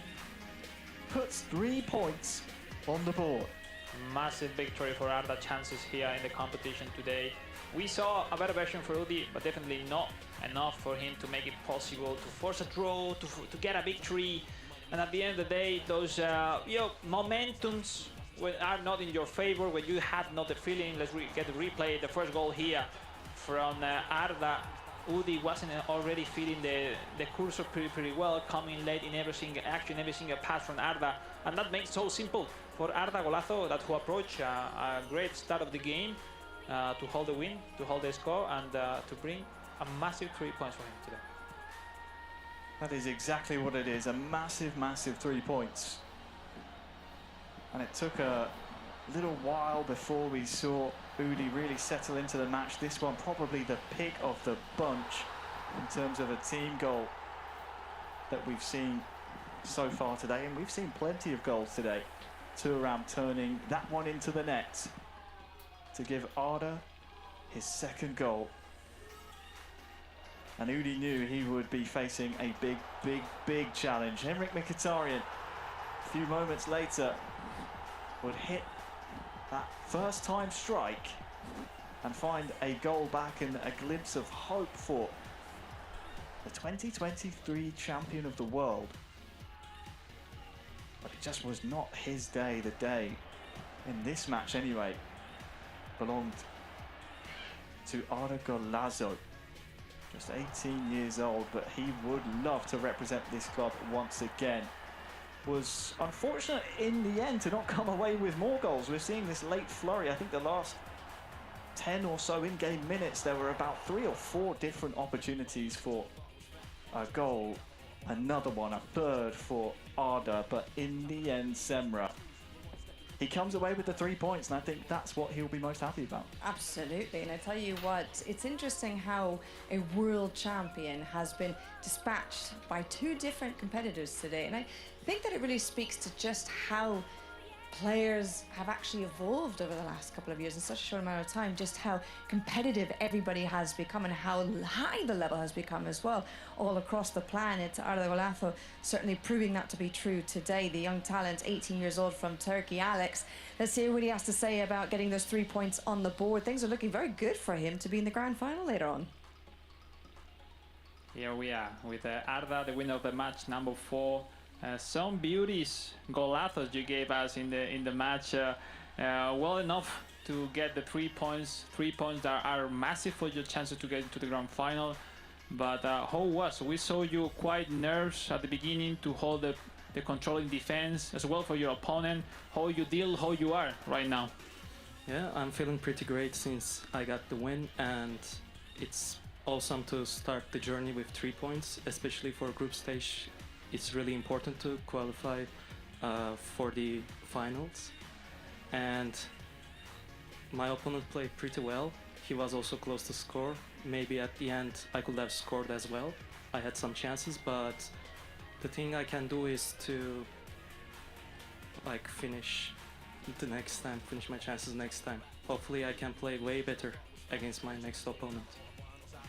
Speaker 1: puts 3 points on the board.
Speaker 5: Massive victory for Arda chances here in the competition today. We saw a better version for Udi, but definitely not enough for him to make it possible to force a draw, to get a victory. And at the end of the day, those momentums are not in your favor, when you have not the feeling. Let's get the replay. The first goal here from Arda. Udi wasn't already feeling the cursor pretty well, coming late in every single action, every single pass from Arda. And that makes it so simple for Arda Galazzo, that who approached a great start of the game to hold the win, to hold the score, and to bring a massive 3 points for him today.
Speaker 1: That is exactly what it is, a massive 3 points. And it took a little while before we saw Udi really settle into the match. This one probably the pick of the bunch in terms of a team goal that we've seen so far today. And we've seen plenty of goals today. Thuram turning that one into the net to give Arda his 2nd goal. And Udi knew he would be facing a big challenge. Henrik Mkhitaryan, a few moments later, would hit that first time strike and find a goal back and a glimpse of hope for the 2023 champion of the world. But it just was not his day. The day, in this match anyway, belonged to Arda Golazo. Just 18 years old, but he would love to represent this club once again. Was unfortunate in the end to not come away with more goals. We're seeing this late flurry. I think the last 10 or so in-game minutes, there were about 3 or 4 different opportunities for a goal. Another one, a third for Arda, but in the end, Semra, he comes away with the 3 points, and I think that's what he'll be most happy about.
Speaker 2: Absolutely, and I tell you what, it's interesting how a world champion has been dispatched by 2 different competitors today, and I think that it really speaks to just how players have actually evolved over the last couple of years in such a short amount of time, just how competitive everybody has become and how high the level has become as well all across the planet. Arda Golazo certainly proving that to be true today. The young talent, 18 years old from Turkey. Alex, let's hear what he has to say about getting those 3 points on the board. Things are looking very good for him to be in the grand final later on.
Speaker 5: Here we are with Arda, the winner of the match, number 4. Some beauties, golazos you gave us in the match. Well enough to get the 3 points. 3 points that are massive for your chances to get into the grand final. But how was? We saw you quite nervous at the beginning to hold the control in defense as well for your opponent. How you deal, how you are right now?
Speaker 10: Yeah, I'm feeling pretty great since I got the win, and it's awesome to start the journey with 3 points, especially for group stage. It's really important to qualify for the finals, and my opponent played pretty well. He was also close to score. Maybe at the end I could have scored as well. I had some chances, but the thing I can do is to finish my chances next time. Hopefully I can play way better against my next opponent.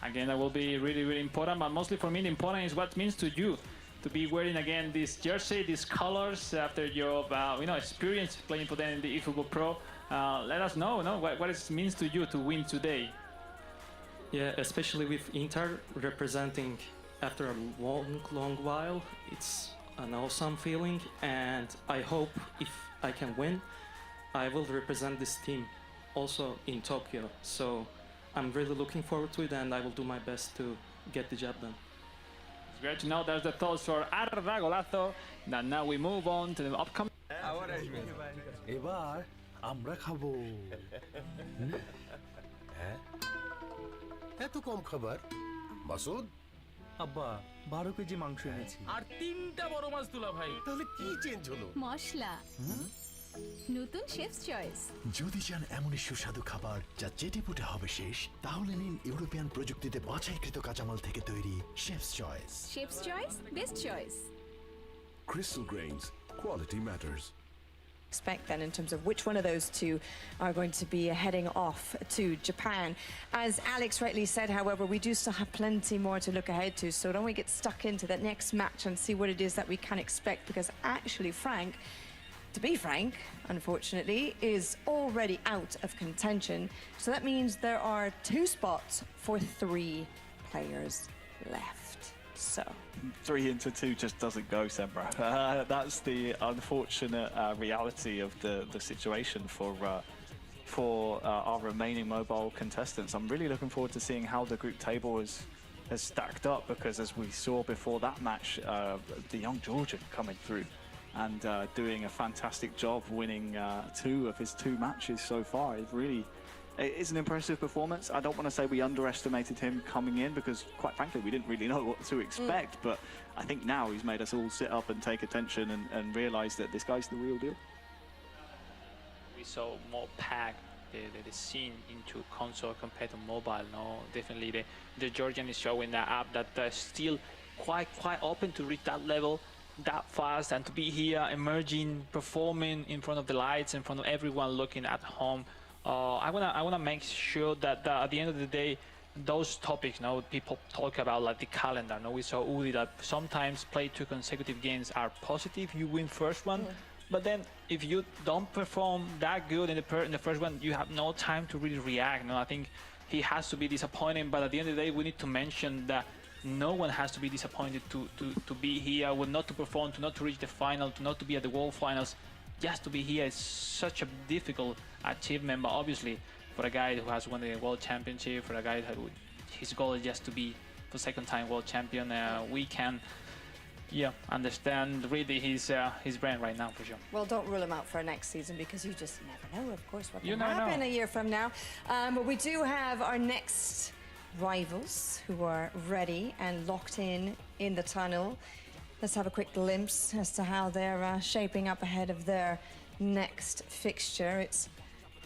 Speaker 5: Again, that will be really important, but mostly for me the important is what it means to you to be wearing again this jersey, these colors after your experience playing for them in the eFootball Pro. Let us know what it means to you to win today.
Speaker 10: Yeah, especially with Inter representing after a long while, it's an awesome feeling, and I hope if I can win, I will represent this team also in Tokyo. So I'm really looking forward to it, and I will do my best to get the job done.
Speaker 5: Great to know there's the thoughts for Arda Golazo. Now we move on to the upcoming.
Speaker 11: এবার আমরা খাবো এত কম খাবার মাসুদ
Speaker 12: আব্বা 12 KG মাংস এনেছি
Speaker 13: আর 3টা বড় মাছ তুলা ভাই
Speaker 11: তাহলে কি চেঞ্জ হলো
Speaker 14: মশলা নতুন শেফস চয়েস
Speaker 11: যদি চান এমন সুস্বাদু খাবার যা চেটেপুটে হবে শেষ তাহলে নিন ইউরোপিয়ান প্রযুক্তিতে বাছাইকৃত কাঁচামাল থেকে তৈরি chefs choice
Speaker 14: best choice
Speaker 11: Crystal Grains quality matters
Speaker 2: Expect then in terms of which one of those 2 are going to be heading off to Japan. As Alex rightly said, however, we do still have plenty more to look ahead to, so don't we get stuck into that next match and see what it is that we can expect, because actually Frank, to be frank, unfortunately, is already out of contention. So that means there are 2 spots for 3 players left. So
Speaker 1: 3 into 2 just doesn't go, Semra. That's the unfortunate reality of the situation for our remaining mobile contestants. I'm really looking forward to seeing how the group table has stacked up, because as we saw before that match, the young Georgian coming through and doing a fantastic job, winning 2 of his 2 matches so far. It is an impressive performance. I don't want to say we underestimated him coming in, because quite frankly we didn't really know what to expect, but I think now he's made us all sit up and take attention and realise that this guy's the real deal.
Speaker 5: We saw more packed the scene into console compared to mobile. No, definitely the Georgian is showing that up that they're still quite open to reach that level that fast, and to be here emerging, performing in front of the lights, in front of everyone looking at home. I wanna make sure that at the end of the day those topics, people talk about like the calendar. We saw Udi that sometimes play 2 consecutive games are positive. You win first one, but then if you don't perform that good in the first one, you have no time to really react. I think he has to be disappointed, but at the end of the day, we need to mention that no one has to be disappointed to be here, not to perform, to not to reach the final, to not to be at the World Finals. Just to be here is such a difficult achievement, but obviously for a guy who has won the World Championship, for a guy who his goal is just to be for second time World Champion, we can understand really his brain right now for sure.
Speaker 2: Well, don't rule him out for next season because you just never know, of course, what
Speaker 5: You
Speaker 2: can
Speaker 5: never
Speaker 2: happen
Speaker 5: know.
Speaker 2: a year from now. But we do have our next rivals who are ready and locked in the tunnel. Let's have a quick glimpse as to how they're shaping up ahead of their next fixture. It's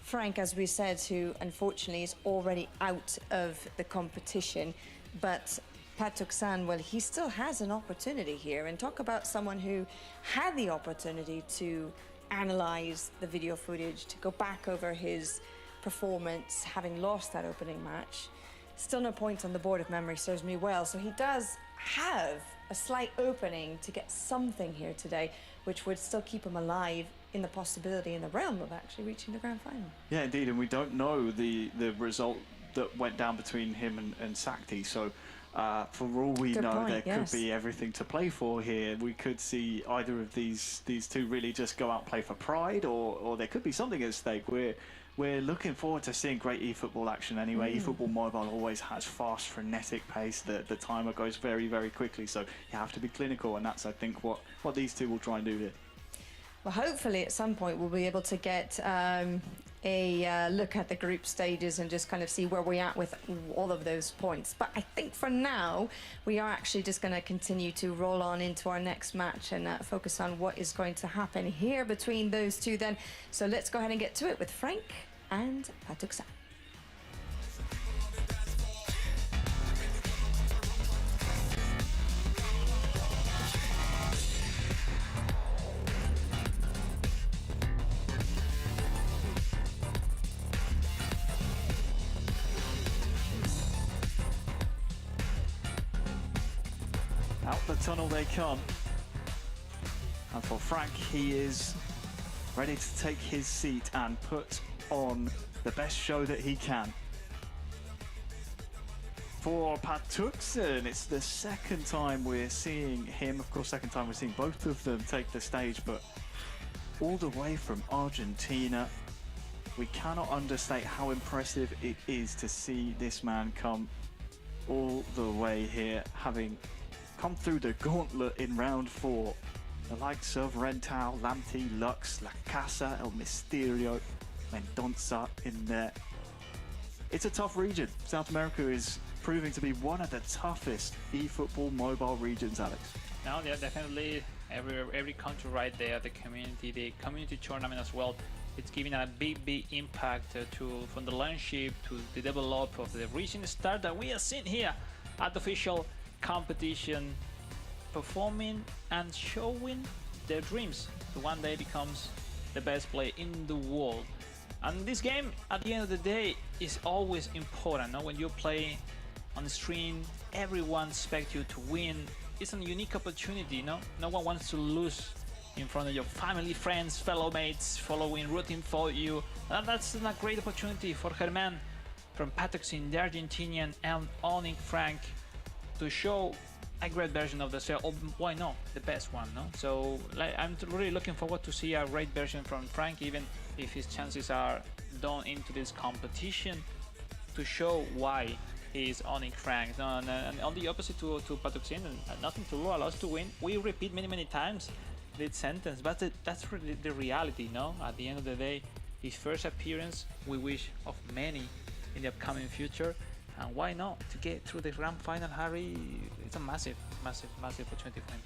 Speaker 2: Frank, as we said, who unfortunately is already out of the competition, but Patuksan, well, he still has an opportunity here. And talk about someone who had the opportunity to analyze the video footage, to go back over his performance, having lost that opening match. Still no points on the board if memory serves me well. So he does have a slight opening to get something here today, which would still keep him alive in the possibility, in the realm of actually reaching the grand final.
Speaker 1: Yeah, indeed, and we don't know the result that went down between him and Sakti, so for all we
Speaker 2: Good
Speaker 1: know,
Speaker 2: point,
Speaker 1: there
Speaker 2: yes.
Speaker 1: could be everything to play for here. We could see either of these two really just go out and play for pride, or there could be something at stake. We're looking forward to seeing great eFootball action anyway. eFootball Mobile always has fast, frenetic pace. The timer goes very, very quickly, so you have to be clinical, and that's, I think, what these two will try and do here.
Speaker 2: Well, hopefully at some point we'll be able to get a look at the group stages and just kind of see where we're at with all of those points. But I think for now, we are actually just going to continue to roll on into our next match and focus on what is going to happen here between those two then. So let's go ahead and get to it with Frank and Patuksan.
Speaker 1: Out the tunnel they come. And for Frank, he is ready to take his seat and put on the best show that he can. For Patuksan, it's the second time we're seeing him. Of course, second time we're seeing both of them take the stage, but all the way from Argentina. We cannot understate how impressive it is to see this man come all the way here, having come through the gauntlet in round 4. The likes of Rental, Lamptey, Lux, La Casa, El Misterio, Mendonça in there. It's a tough region. South America is proving to be one of the toughest eFootball mobile regions, Alex.
Speaker 5: No, yeah, definitely. Every country right there, the community tournament as well. It's giving a big impact from the leadership to the develop of the recent start that we have seen here at the official competition, performing and showing their dreams to one day becomes the best player in the world. And this game, at the end of the day, is always important. No? When you play on the stream, everyone expects you to win. It's a unique opportunity. No one wants to lose in front of your family, friends, fellow mates, rooting for you. And that's a great opportunity for Germán from Patuksan, the Argentinian, and Onyx Frank to show a great version of themselves, or why not, the best one, no? So I'm really looking forward to see a great version from Frank, even if his chances are done into this competition, to show why he is Onyx Frank. No, and on the opposite to Patuksan, nothing to lose, allows to win. We repeat many times this sentence, but that's really the reality, no? At the end of the day, his first appearance, we wish of many in the upcoming future. And why not? To get through the grand final, Harry, it's a massive opportunity for him.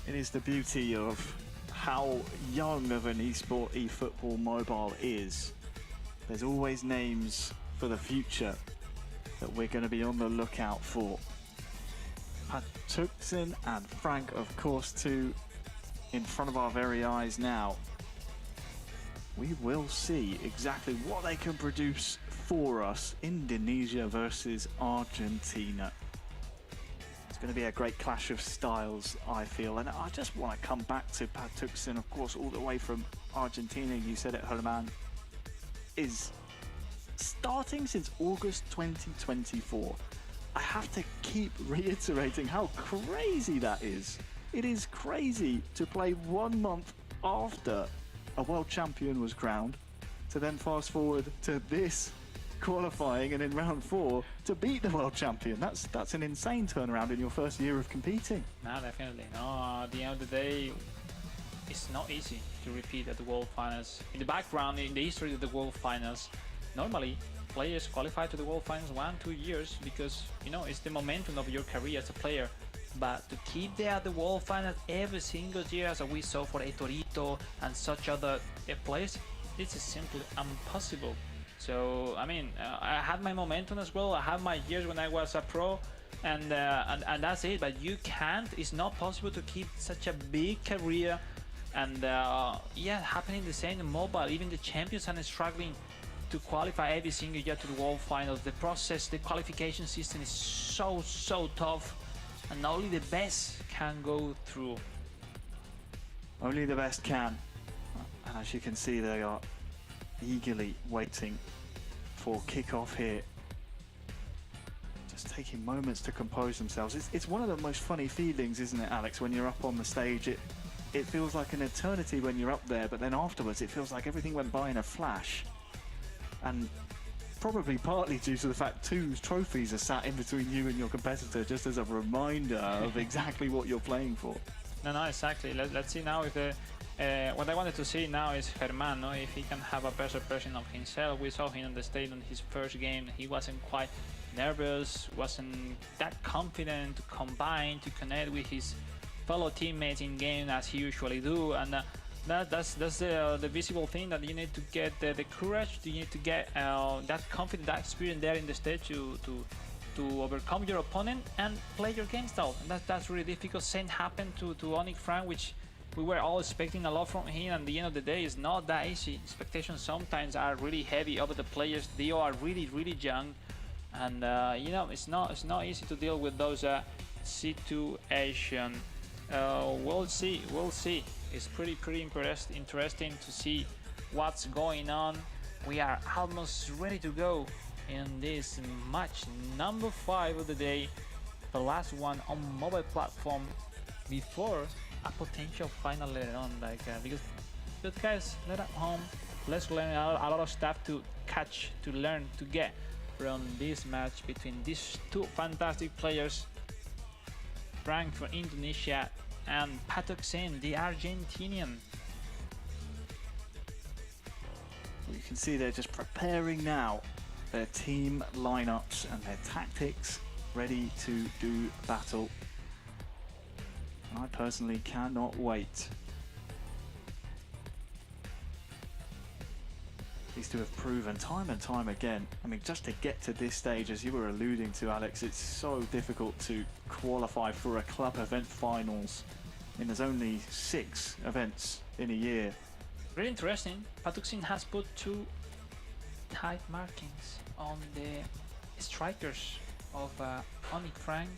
Speaker 1: It is the beauty of how young of an eFootball mobile is. There's always names for the future that we're going to be on the lookout for. Patuksan and Frank, of course, too, in front of our very eyes now. We will see exactly what they can produce for us, Indonesia versus Argentina. It's going to be a great clash of styles, I feel. And I just want to come back to Patuksen, of course, all the way from Argentina. You said it, Herman, is starting since August 2024. I have to keep reiterating how crazy that is. It is crazy to play 1 month after a world champion was crowned, to then fast forward to this qualifying and in round 4 to beat the world champion. That's an insane turnaround in your first year of competing.
Speaker 5: No, definitely. No, at the end of the day, it's not easy to repeat at the World Finals. In the background, in the history of the World Finals, normally players qualify to the World Finals 1-2 years because, you know, it's the momentum of your career as a player. But to keep there at the World Finals every single year, as we saw for Etorito and such other players, this is simply impossible. So, I mean, I had my momentum as well. I had my years when I was a pro, and that's it. But you can't. It's not possible to keep such a big career. And yeah, happening the same in mobile. Even the champions are struggling to qualify every single year to the World Finals. The process, the qualification system is so tough, and only the best can go through.
Speaker 1: Only the best can. And as you can see, they are eagerly waiting for kickoff here. Just taking moments to compose themselves. It's one of the most funny feelings, isn't it, Alex, when you're up on the stage? It feels like an eternity when you're up there, but then afterwards it feels like everything went by in a flash. And probably partly due to the fact 2 trophies are sat in between you and your competitor, just as a reminder of exactly what you're playing for.
Speaker 5: No, exactly. Let's see now if what I wanted to see now is Herman, no? If he can have a better version of himself. We saw him on the stage on his first game. He wasn't quite nervous, wasn't that confident to combine, to connect with his fellow teammates in game as he usually do, and that's the visible thing, that you need to get the courage, you need to get that confidence, that experience there in the stage to overcome your opponent and play your game style. And that's really difficult. Same happened to Onyx Frank, which we were all expecting a lot from him, and at the end of the day, it's not that easy. Expectations sometimes are really heavy over the players. They are really young, and you know, it's not easy to deal with those situations. We'll see. It's pretty interesting to see what's going on. We are almost ready to go in this match number 5 of the day, the last one on mobile platform before a potential final later on. Because guys, let at home, let's learn a lot of stuff to catch, to learn, to get from this match between these 2 fantastic players, Frank from Indonesia and Patuksen, the Argentinian.
Speaker 1: You can see they're just preparing now their team lineups and their tactics, ready to do battle. And I personally cannot wait. These 2 have proven time and time again. I mean, just to get to this stage, as you were alluding to, Alex, it's so difficult to qualify for a club event finals. I mean, there's only 6 events in a year.
Speaker 5: Really interesting. Patuksen has put 2 tight markings on the strikers of Onyx Frank.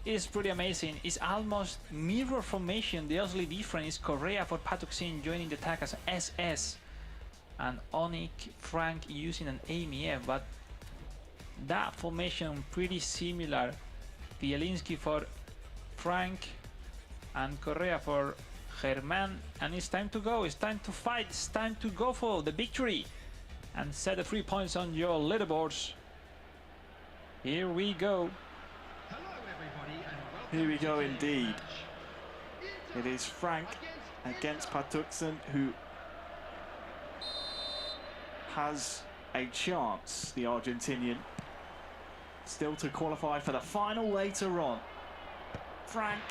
Speaker 5: It's pretty amazing. It's almost mirror formation. The only difference is Correa for Patuksen joining the attack as SS, and Onyx Frank using an AMF, but that formation pretty similar. Bielinski for Frank and Correa for Herman, and it's time to go, it's time to fight, it's time to go for the victory and set the 3 points on your leaderboards. Here we go.
Speaker 1: Here we go indeed. It is Frank against Patuksen, who has a chance, the Argentinian, still to qualify for the final later on. Frank,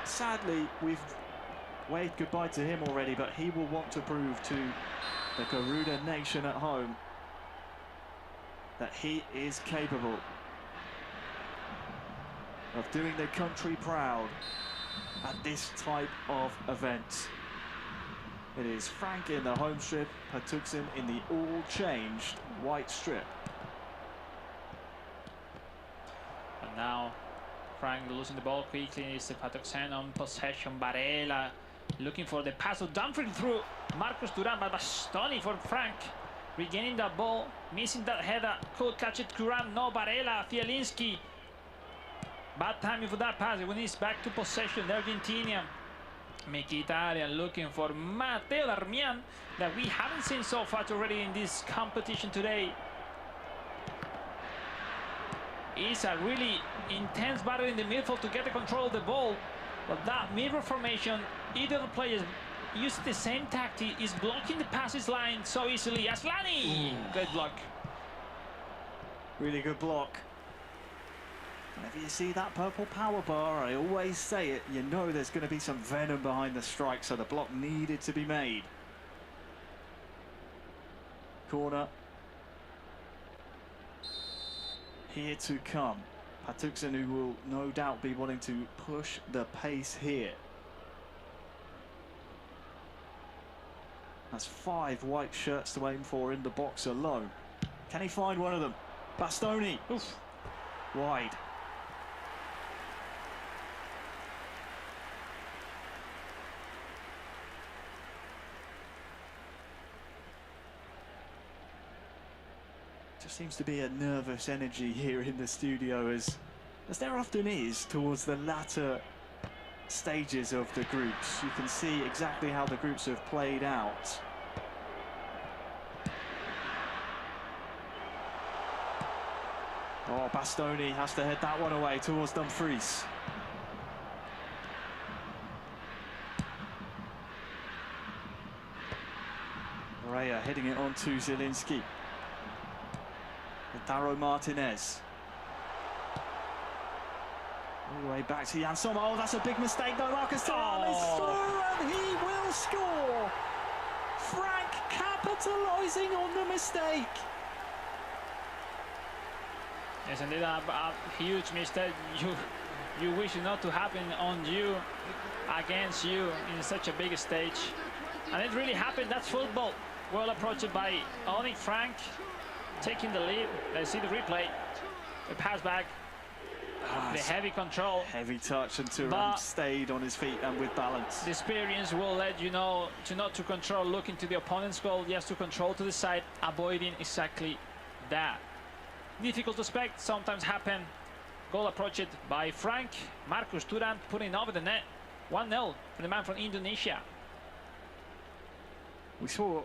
Speaker 1: sadly, we've waved goodbye to him already, but he will want to prove to the Garuda Nation at home that he is capable of doing the country proud at this type of event. It is Frank in the home strip, Patuksen in the all-changed white strip.
Speaker 5: And now Frank losing the ball quickly. It's Patuksen on possession. Barella looking for the pass of Dumfries through Marcus Thuram, but Bastoni for Frank. Regaining that ball, missing that header. Could catch it, Thuram, no, Barella, Zielinski. Bad timing for that pass. When he's back to possession, the Argentinian. Mkhitaryan looking for Matteo Darmian, that we haven't seen so far already in this competition today. It's a really intense battle in the midfield to get the control of the ball. But that mirror formation, either of the players using the same tactic, is blocking the passes line so easily. Aslani! Good block.
Speaker 1: Really good block. Whenever you see that purple power bar, I always say it, you know there's going to be some venom behind the strike, so the block needed to be made. Corner. Here to come. Patuksen, who will no doubt be wanting to push the pace here. That's 5 white shirts to aim for in the box alone. Can he find one of them? Bastoni. Oof. Wide. Just seems to be a nervous energy here in the studio, as there often is towards the latter stages of the groups. You can see exactly how the groups have played out. Oh, Bastoni has to head that one away towards Dumfries. Raya heading it on to Zielinski. Taro Martinez. All the way back to Jan Sommer. Oh, that's a big mistake though. Marcus Thuram is through and he will score. Frank capitalising on the mistake.
Speaker 5: Yes, indeed, a huge mistake. You wish it not to happen on you, against you in such a big stage. And it really happened. That's football. Well approached by only Frank. Taking the lead. Let's see the replay. The pass back. The heavy control.
Speaker 1: Heavy touch, and Thuram stayed on his feet and with balance.
Speaker 5: The experience will let you know to not to control, looking to the opponent's goal, yes, to control to the side, avoiding exactly that. Difficult to expect, sometimes happen. Goal approached by Frank. Marcus Thuram putting over the net. 1-0 for the man from Indonesia.
Speaker 1: We saw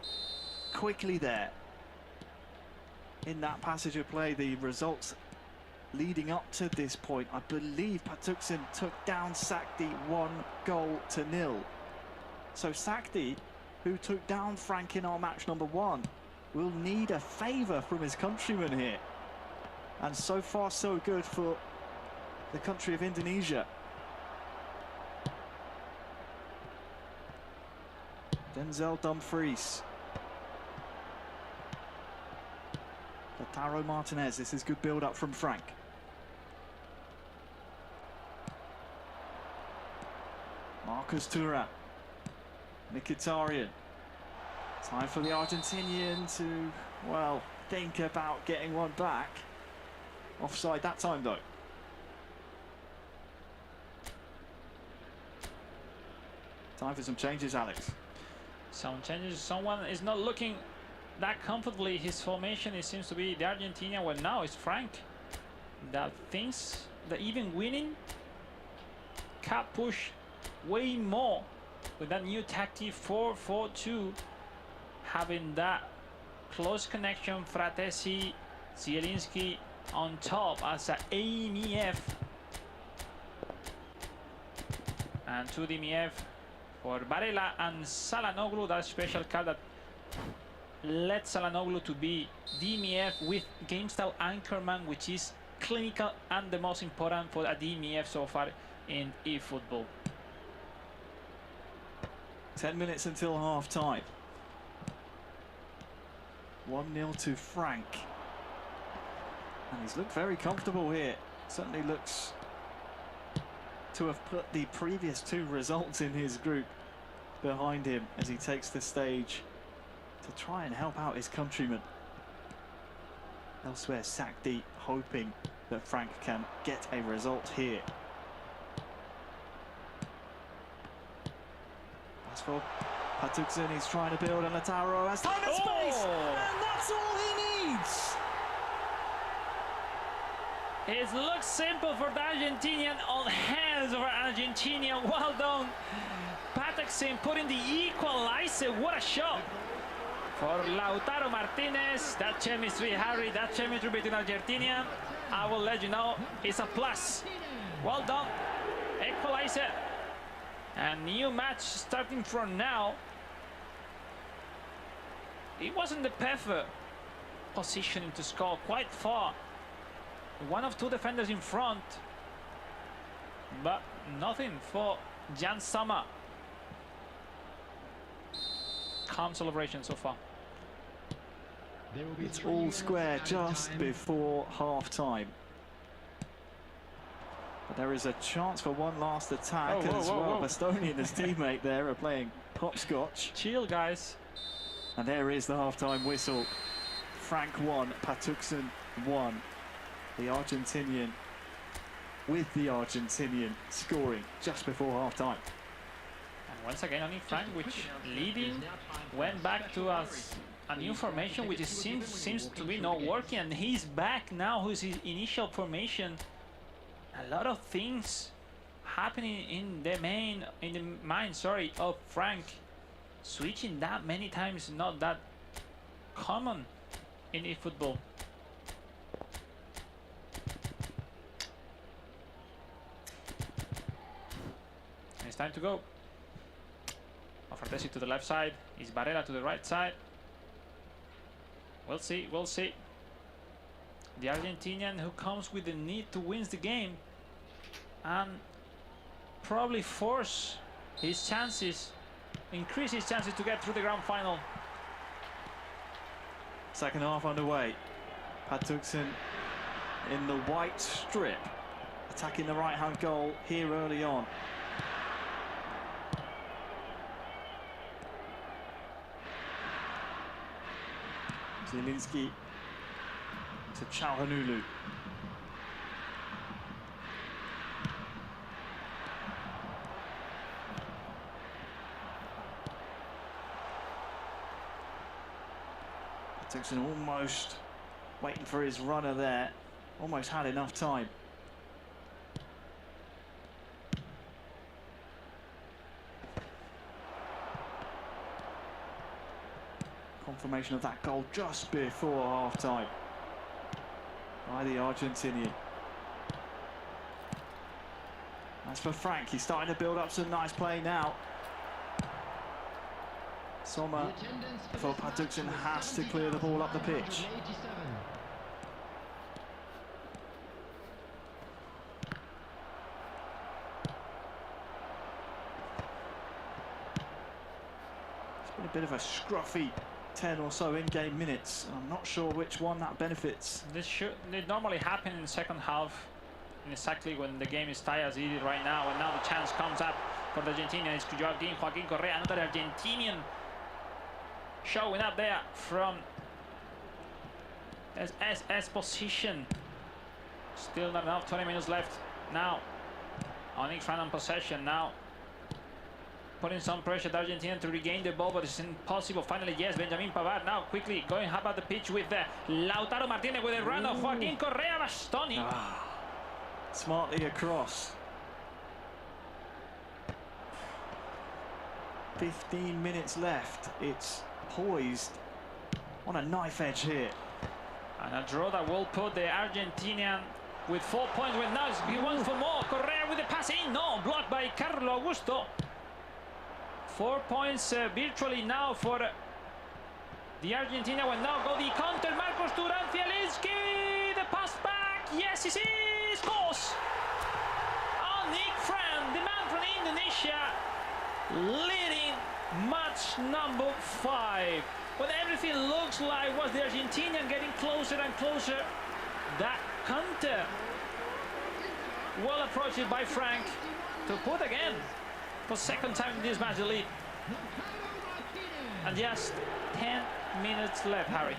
Speaker 1: quickly there, in that passage of play, the results leading up to this point. I believe Patuksen took down Sakti 1-0. So Sakti, who took down Frank in our match number 1, will need a favour from his countrymen here. And so far so good for the country of Indonesia. Denzel Dumfries. Taro Martinez. This is good build-up from Frank. Marcus Thuram. Mkhitaryan. Time for the Argentinian to, well, think about getting one back. Offside that time, though. Time for some changes, Alex.
Speaker 5: Some changes. Someone is not looking that comfortably. His formation, it seems to be the Argentina. Well, now it's Frank that thinks that even winning can push way more with that new tactic 4-4-2, having that close connection. Fratesi, Zielinski on top as a AMEF, and to the MEF for Barella and Çalhanoğlu. That special card that led Çalhanoğlu to be DMF with game style anchorman, which is clinical and the most important for a DMF so far in eFootball.
Speaker 1: 10 minutes until half time. 1-0 to Frank. And he's looked very comfortable here. Certainly looks to have put the previous 2 results in his group behind him as he takes the stage to try and help out his countrymen. Elsewhere, Sakdi hoping that Frank can get a result here. As for Patuksen, he's trying to build, and Lautaro has time and space, and that's all he needs.
Speaker 5: It looks simple for the Argentinian, on hands over Argentina. Well done, Patuksen putting the equalizer. What a shot for Lautaro Martinez. That chemistry, Harry, that chemistry between Argentina, I will let you know, it's a plus. Well done, equalizer. A new match starting from now. It wasn't the perfect positioning to score, quite far. One of two defenders in front, but nothing for Jan Sommer. Calm celebration so far.
Speaker 1: It's all square just before half-time. But there is a chance for one last attack as well. Bastoni and his teammate there are playing hopscotch.
Speaker 5: Chill, guys.
Speaker 1: And there is the half-time whistle. Frank 1, Patuksen 1. The Argentinian with the Argentinian scoring just before half-time.
Speaker 5: And once again, only Frank, which leading, went back to a new formation, which seems to be not working, and he's back now. Who's his initial formation? A lot of things happening in the mind of Frank. Switching that many times, not that common in eFootball. It's time to go. Frattesi to the left side. Is Barrera to the right side? We'll see. We'll see. The Argentinian who comes with the need to win the game and probably force his chances, increase his chances to get through the grand final.
Speaker 1: Second half underway. Patuksen in the white strip, attacking the right-hand goal here early on. Zielinski to Çalhanoğlu. Patuksen almost waiting for his runner there. Almost had enough time. Confirmation of that goal just before half-time by the Argentinian. As for Frank, he's starting to build up some nice play now. Sommer for Patuksen has to clear the ball up the pitch. It's been a bit of a scruffy 10 or so in-game minutes. I'm not sure which one that benefits.
Speaker 5: This should normally happen in the second half, exactly when the game is tied as it is right now. And now the chance comes up for the Argentinian. It's Joaquin Correa, another Argentinian showing up there from SS position. Still not enough. 20 minutes left now. Only Fran on possession now. Putting some pressure at Argentina to regain the ball, but it's impossible. Finally, yes, Benjamin Pavard now quickly going up at the pitch with Lautaro Martinez with a run of Joaquin Correa. Bastoni.
Speaker 1: Smartly across. 15 minutes left. It's poised on a knife edge here.
Speaker 5: And a draw that will put the Argentinian with 4 points. With now he wants for more. Correa with the pass in. No, blocked by Carlo Augusto. 4 points virtually now for the Argentina. When now go the counter. Marcos Thuram, Zielinski, the pass back. Yes, he scores. Oh, Nick Fran, the man from Indonesia, leading match number 5. When everything looks like was the Argentinian getting closer and closer, that counter, well approached by Frank to put again for second time in this match the lead. And just 10 minutes left, Harry.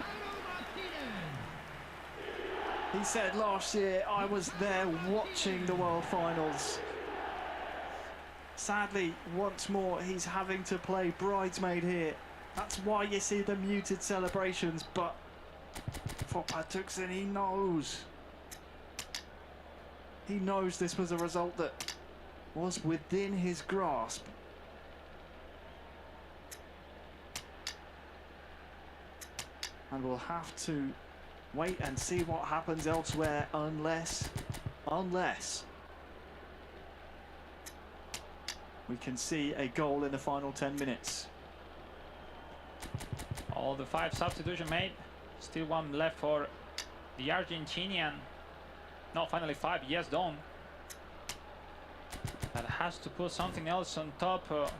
Speaker 1: He said last year, I was there watching the World Finals. Sadly, once more, he's having to play bridesmaid here. That's why you see the muted celebrations, but for Patterson, he knows. He knows this was a result that was within his grasp. And we'll have to wait and see what happens elsewhere unless we can see a goal in the final 10 minutes.
Speaker 5: All the 5 substitutions made. Still one left for the Argentinian. No, finally 5, yes, Don. That has to put something else on top.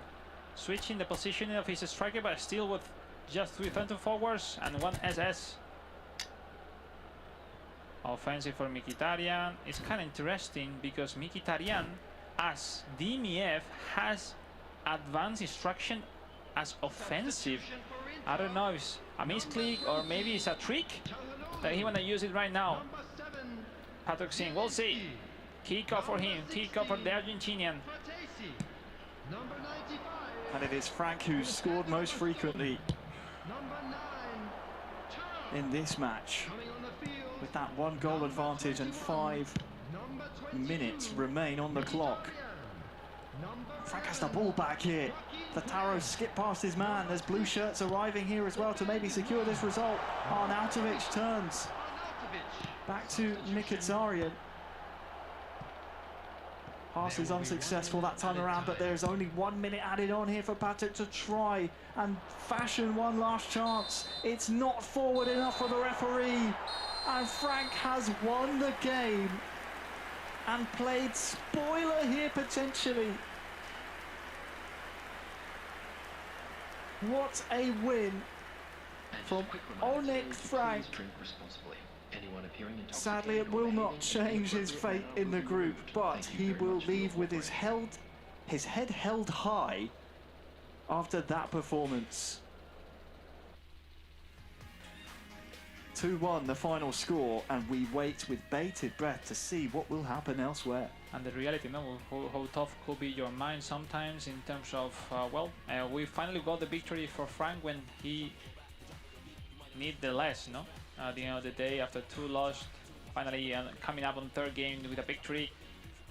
Speaker 5: Switching the positioning of his striker, but still with just 3 center forwards and 1 SS. Offensive for Mkhitaryan. It's kind of interesting because Mkhitaryan, as DMF, has advanced instruction as offensive. I don't know if it's a misclick or maybe it's a trick that he want to use it right now. Patrick Singh, we'll see. Kick off for him, kick off for the Argentinian.
Speaker 1: And it is Frank who's scored most frequently in this match, with that 1 goal advantage and 5 minutes remain on the clock. Frank has the ball back here. Lautaro skipped past his man. There's blue shirts arriving here as well to maybe secure this result. Arnautovic turns back to Mkhitaryan. Pass is unsuccessful that time around, but there's only 1 minute added on here for Patrick to try and fashion one last chance. It's not forward enough for the referee, and Frank has won the game and played spoiler here potentially. What a win from Onik Frank. Sadly, it will not change his fate in the group, but he will leave with his head held high after that performance. 2-1 the final score, and we wait with bated breath to see what will happen elsewhere.
Speaker 5: And the reality, no, how tough could be your mind sometimes in terms of, we finally got the victory for Frank when he need the less, no? At the end of the day, after 2 losses, finally coming up on 3rd game with a victory.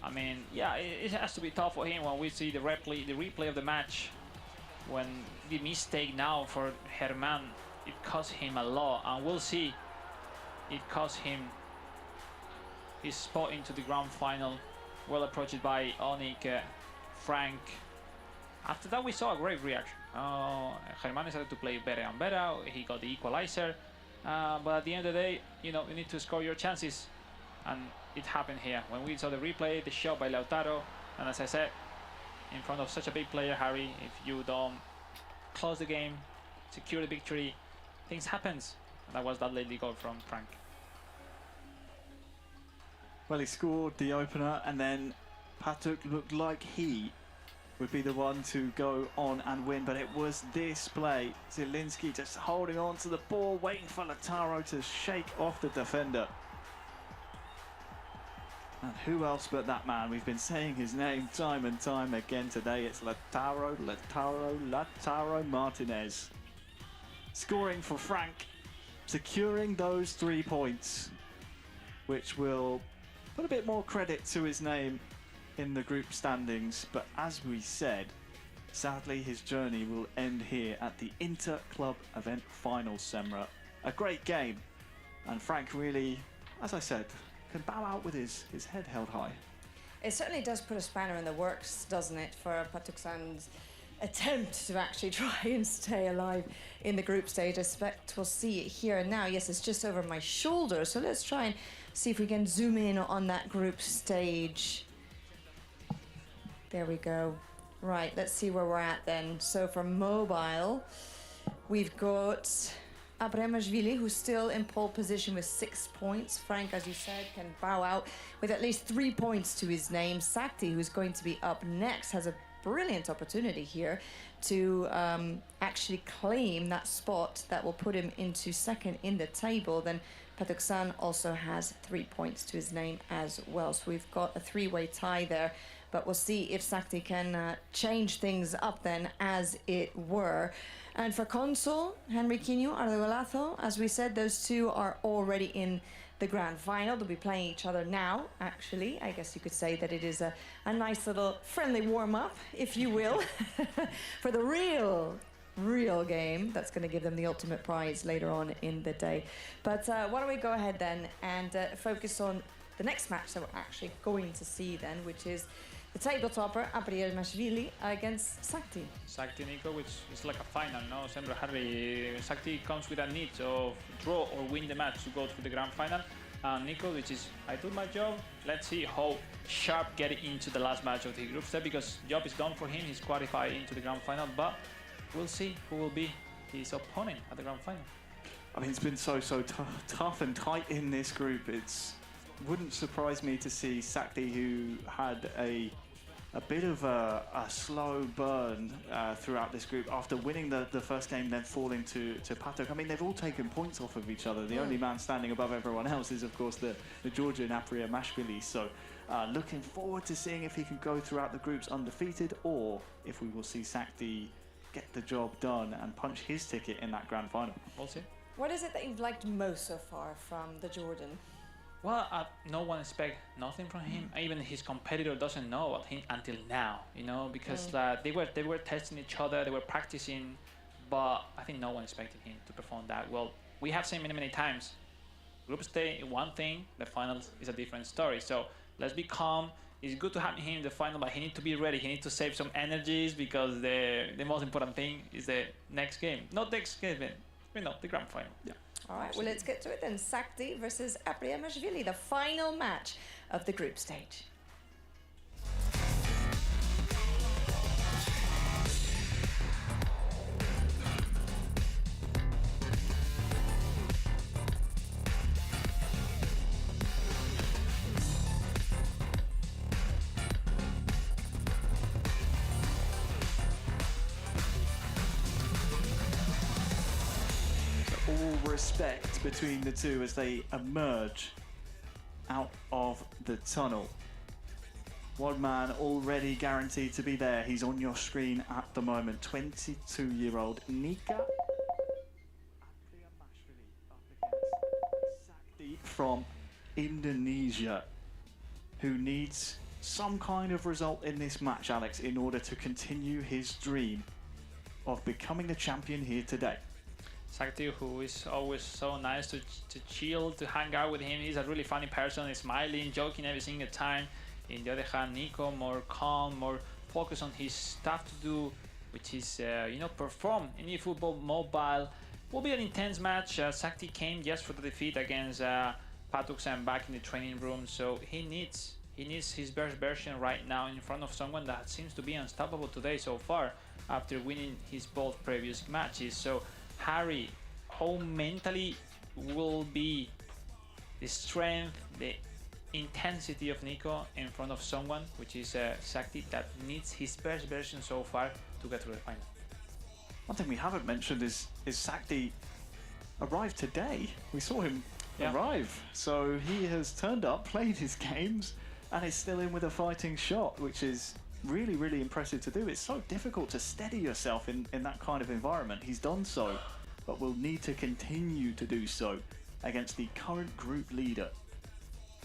Speaker 5: I mean, yeah, it has to be tough for him when we see the replay of the match. When the mistake now for Herman, it cost him a lot, and we'll see. It cost him his spot into the grand final. Well approached by Onik Frank. After that, we saw a great reaction. Herman started to play better and better. He got the equalizer. But at the end of the day, you know, you need to score your chances. And it happened here. When we saw the replay, the shot by Lautaro. And as I said, in front of such a big player, Harry, if you don't close the game, secure the victory, things happens. And that was that late goal from Frank.
Speaker 1: Well, he scored the opener, and then Patrick looked like he would be the one to go on and win, but it was this play. Zielinski just holding on to the ball, waiting for Lautaro to shake off the defender. And who else but that man? We've been saying his name time and time again today. It's Lautaro Martinez. Scoring for Frank, securing those 3 points, which will put a bit more credit to his name in the group standings. But as we said, sadly his journey will end here at the Inter-Club event final, Semra. A great game, and Frank really, as I said, can bow out with his head held high.
Speaker 2: It certainly does put a spanner in the works, doesn't it, for Pattersson's attempt to actually try and stay alive in the group stage. I expect we'll see it here and now. Yes, it's just over my shoulder, so let's try and see if we can zoom in on that group stage. There we go. Right, let's see where we're at then. So for mobile, we've got Abremashvili, who's still in pole position with 6 points. Frank, as you said, can bow out with at least 3 points to his name. Sakti, who's going to be up next, has a brilliant opportunity here to actually claim that spot that will put him into second in the table. Then Patuksan also has 3 points to his name as well. So we've got a three-way tie there. But we'll see if Sakti can change things up then, as it were. And for Consol, Henriquinho, Arduolazo, as we said, those two are already in the grand final. They'll be playing each other now, actually. I guess you could say that it is a nice little friendly warm-up, if you will, for the real game that's going to give them the ultimate prize later on in the day. But why don't we go ahead then and focus on the next match that we're actually going to see then, which is the table topper, Apriamashvili, against Sakti.
Speaker 5: Sakti Nico, which is like a final, no? Sandra Harry, Sakti comes with a need of draw or win the match to go to the grand final. Nico, which is, I do my job. Let's see how sharp get into the last match of the group step, because job is done for him. He's qualified into the grand final, but we'll see who will be his opponent at the grand final.
Speaker 1: I mean, it's been so tough and tight in this group. Wouldn't surprise me to see Sakti, who had a bit of a slow burn throughout this group after winning the first game, then falling to Patuk. I mean, they've all taken points off of each other. The only man standing above everyone else is, of course, the Georgian Apriamashvili. So looking forward to seeing if he can go throughout the groups undefeated, or if we will see Sakti get the job done and punch his ticket in that grand final.
Speaker 5: We'll see.
Speaker 2: What is it that you've liked most so far from the Jordan?
Speaker 5: Well, no one expects nothing from him. Even his competitor doesn't know about him until now, you know, because they were testing each other, they were practicing, but I think no one expected him to perform that well. We have seen many times, group stage one thing, the finals is a different story. So let's be calm. It's good to have him in the final, but he needs to be ready. He needs to save some energies, because the most important thing is the next game, not the next game, the grand final. Yeah.
Speaker 2: All right, well, let's get to it then. Sakti versus Apriamashvili, the final match of the group stage.
Speaker 1: Respect between the two as they emerge out of the tunnel. One man already guaranteed to be there. He's on your screen at the moment. 22-year-old Nika Apriamashvili up against Sakti from Indonesia, who needs some kind of result in this match, Alex, in order to continue his dream of becoming the champion here today.
Speaker 5: Sakti, who is always so nice to chill, to hang out with him. He's a really funny person, smiling, joking every single time. In the other hand, Nico, more calm, more focused on his stuff to do, which is, perform in eFootball Mobile. Will be an intense match. Sakti came just for the defeat against Patuksan back in the training room, so he needs his best version right now in front of someone that seems to be unstoppable today so far after winning his both previous matches. So Harry, how mentally will be the strength, the intensity of Nico in front of someone, which is Sakti, that needs his best version so far to get to the final.
Speaker 1: One thing we haven't mentioned is Sakti arrived today. We saw him arrive. So he has turned up, played his games, and is still in with a fighting shot, which is really impressive to do. It's so difficult to steady yourself in that kind of environment. He's done so, but will need to continue to do so against the current group leader.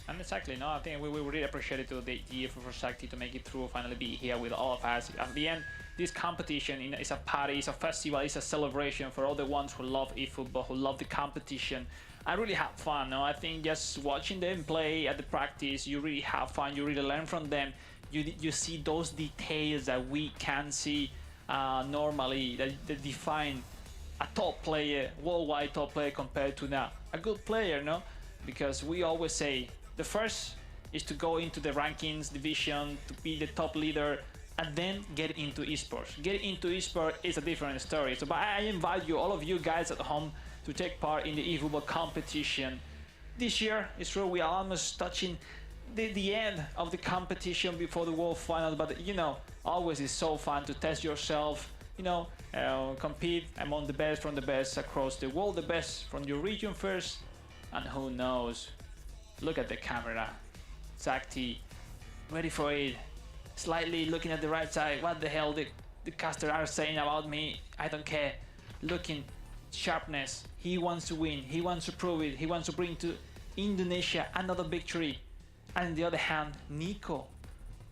Speaker 5: And exactly, no, I think we really appreciate it to the effort for Sakti to make it through, finally be here with all of us. At the end, this competition is a party, it's a festival, it's a celebration for all the ones who love eFootball, who love the competition. I really have fun, no? I think just watching them play at the practice, you really have fun, you really learn from them. You see those details that we can see normally that define a top player, worldwide top player compared to now a good player, no? Because we always say the first is to go into the rankings division, to be the top leader, and then get into esports. Get into esports is a different story. So, but I invite you, all of you guys at home, to take part in the eFootball competition. This year, it's true, we are almost touching the end of the competition before the World Final, but you know, always is so fun to test yourself, you know, compete among the best from the best across the world, the best from your region first, and who knows, look at the camera, Sakti, ready for it, slightly looking at the right side, what the hell the caster are saying about me, I don't care, looking, sharpness, he wants to win, he wants to prove it, he wants to bring to Indonesia another victory. And on the other hand, Nico,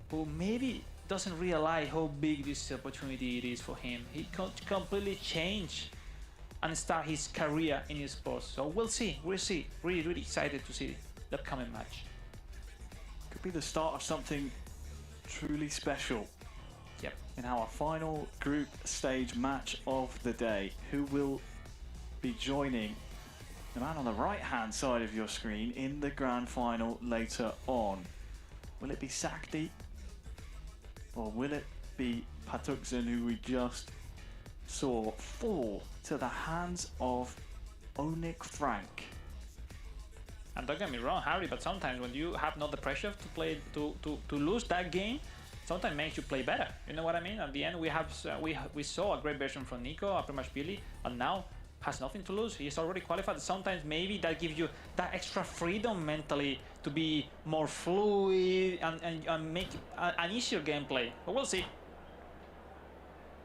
Speaker 5: who maybe doesn't realize how big this opportunity it is for him. He could completely change and start his career in his sports. So we'll see. Really, really excited to see the upcoming match.
Speaker 1: Could be the start of something truly special.
Speaker 5: Yep.
Speaker 1: In our final group stage match of the day, who will be joining the man on the right-hand side of your screen in the grand final later on? Will it be Sakti? Or will it be Patuksen, who we just saw fall to the hands of Onik Frank?
Speaker 5: And don't get me wrong, Harry, but sometimes when you have not the pressure to play to lose that game, sometimes makes you play better. You know what I mean? At the end, we saw a great version from Nico Aprimashvili, and now has nothing to lose. He's already qualified. Sometimes maybe that gives you that extra freedom mentally to be more fluid and make an easier gameplay. But we'll see.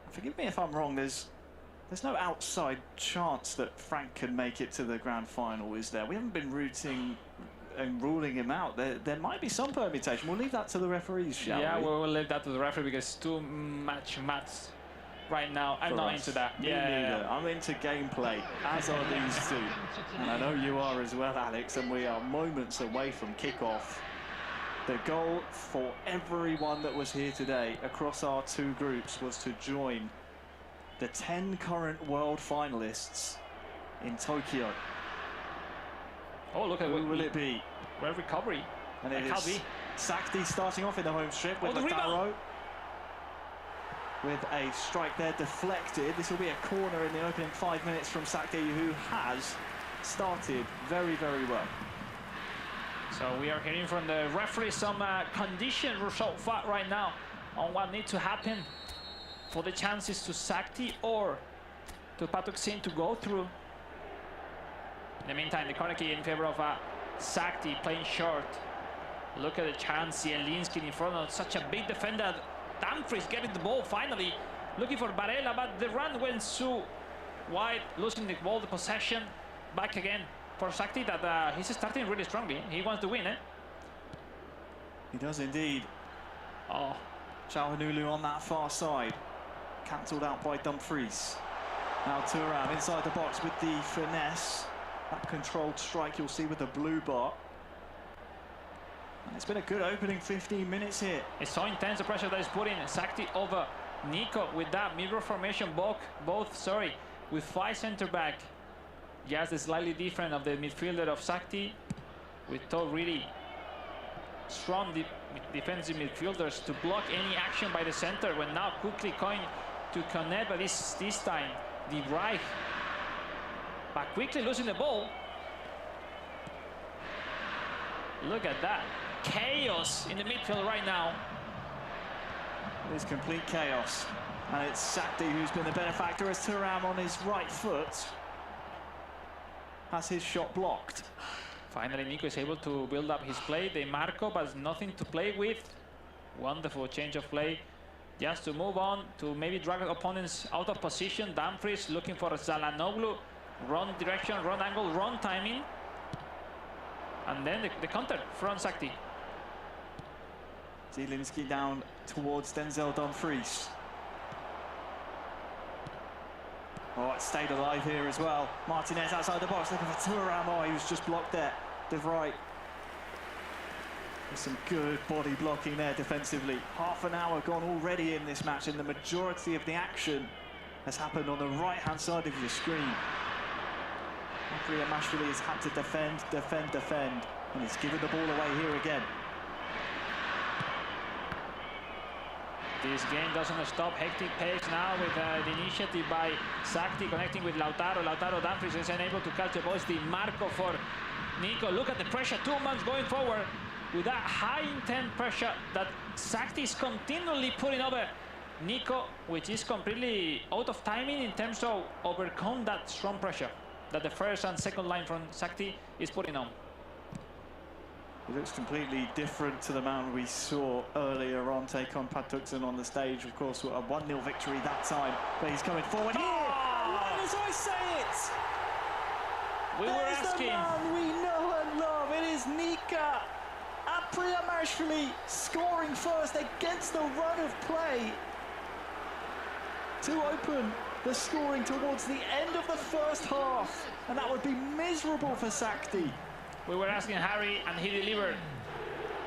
Speaker 1: Forgive me if I'm wrong, there's no outside chance that Frank can make it to the grand final, is there? We haven't been rooting and ruling him out. There might be some permutation. We'll leave that to the referees, shall we?
Speaker 5: Yeah, we'll leave that to the referee because it's too much maths right now. I'm not into that.
Speaker 1: Me neither. I'm into gameplay, as are these two. And I know you are as well, Alex, and we are moments away from kickoff. The goal for everyone that was here today across our two groups was to join the 10 current world finalists in Tokyo.
Speaker 5: Oh, look at
Speaker 1: who will it be?
Speaker 5: Well, recovery.
Speaker 1: And it is Sakti starting off in the home strip with Lautaro. With a strike there deflected. This will be a corner in the opening 5 minutes from Sakti, who has started very, very well.
Speaker 5: So we are hearing from the referee some condition result far right now on what needs to happen for the chances to Sakti or to Patuksen to go through. In the meantime, the corner kick in favor of Sakti playing short. Look at the chance, Zielinski in front of such a big defender. Dumfries getting the ball finally, looking for Barella, but the run went so wide, losing the ball, the possession. Back again for Sakti that he's starting really strongly. He wants to win, eh?
Speaker 1: He does indeed.
Speaker 5: Oh,
Speaker 1: Çalhanoğlu on that far side. Cancelled out by Dumfries. Now Thuram inside the box with the finesse. That controlled strike you'll see with the blue bar. And it's been a good opening 15 minutes here.
Speaker 5: It's so intense the pressure that is putting Sakti over Nico with that mirror formation, both with 5 center back. Just slightly different of the midfielder of Sakti, with two really strong defensive midfielders to block any action by the center. When now quickly going to connect, but this time the right but quickly losing the ball. Look at that. Chaos in the midfield right now.
Speaker 1: There's complete chaos. And it's Sakti who's been the benefactor as Thuram on his right foot has his shot blocked.
Speaker 5: Finally, Nico is able to build up his play. De Marco, but nothing to play with. Wonderful change of play. Just to move on to maybe drag opponents out of position. Dumfries looking for Çalhanoğlu. Wrong direction, wrong angle, wrong timing. And then the counter from Sakti.
Speaker 1: Zielinski down towards Denzel Dumfries. Oh, it stayed alive here as well. Martinez outside the box looking for Thuram. Oh, he was just blocked there. De Vrij. There's some good body blocking there defensively. Half an hour gone already in this match, and the majority of the action has happened on the right-hand side of your screen. Aprimashvili has had to defend, and he's given the ball away here again.
Speaker 5: This game doesn't stop. Hectic pace now with the initiative by Sakti connecting with Lautaro. Lautaro Dumfries is unable to catch the ball. It's Di Marco for Nico. Look at the pressure. 2 months going forward. with that high intent pressure that Sakti is continually putting over Nico, which is completely out of timing in terms of overcome that strong pressure that the first and second line from Sakti is putting on.
Speaker 1: It looks completely different to the man we saw earlier on take on Patuksen on the stage. Of course, a 1-0 victory that time, but he's coming forward here. And right as I say it,
Speaker 5: we were asking.
Speaker 1: The man we know and love. It is Nika Apriamashvili scoring first against the run of play to open the scoring towards the end of the first half, and that would be miserable for Sakti.
Speaker 5: We were asking Harry, and he delivered.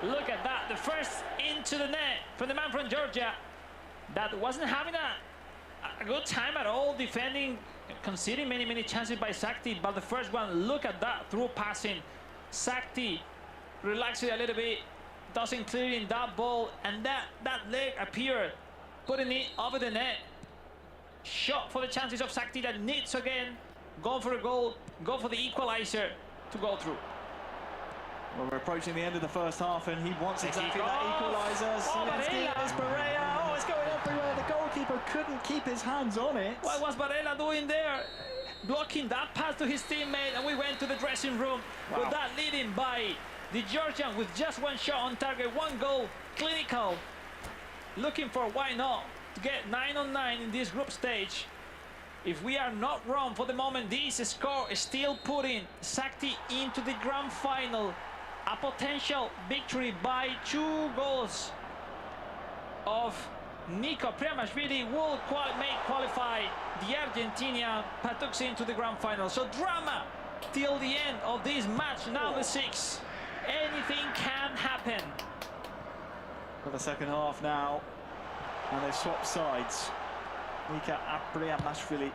Speaker 5: Look at that, the first into the net from the man from Georgia that wasn't having a good time at all defending, conceding many chances by Sakti, but the first one, look at that, through passing. Sakti relaxing a little bit, doesn't clear in that ball, and that leg appeared, putting it over the net. Shot for the chances of Sakti that needs again go for a goal, go for the equalizer to go through.
Speaker 1: Well, we're approaching the end of the first half, and he wants exactly that equaliser. Barea. Oh, it's going everywhere. The goalkeeper couldn't keep his hands on it.
Speaker 5: What was Barella doing there? Blocking that pass to his teammate, and we went to the dressing room with that leading by the Georgian with just one shot on target, one goal, clinical. Looking for why not to get 9-on-9 in this group stage. If we are not wrong for the moment, this score is still putting Sakti into the grand final. A potential victory by 2 goals of Nico Apriamashvili will qualify the Argentinian Patuksen to the grand final. So drama till the end of this match, now the 6th. Anything can happen.
Speaker 1: For the second half now, and they've swapped sides. Nika Apriamashvili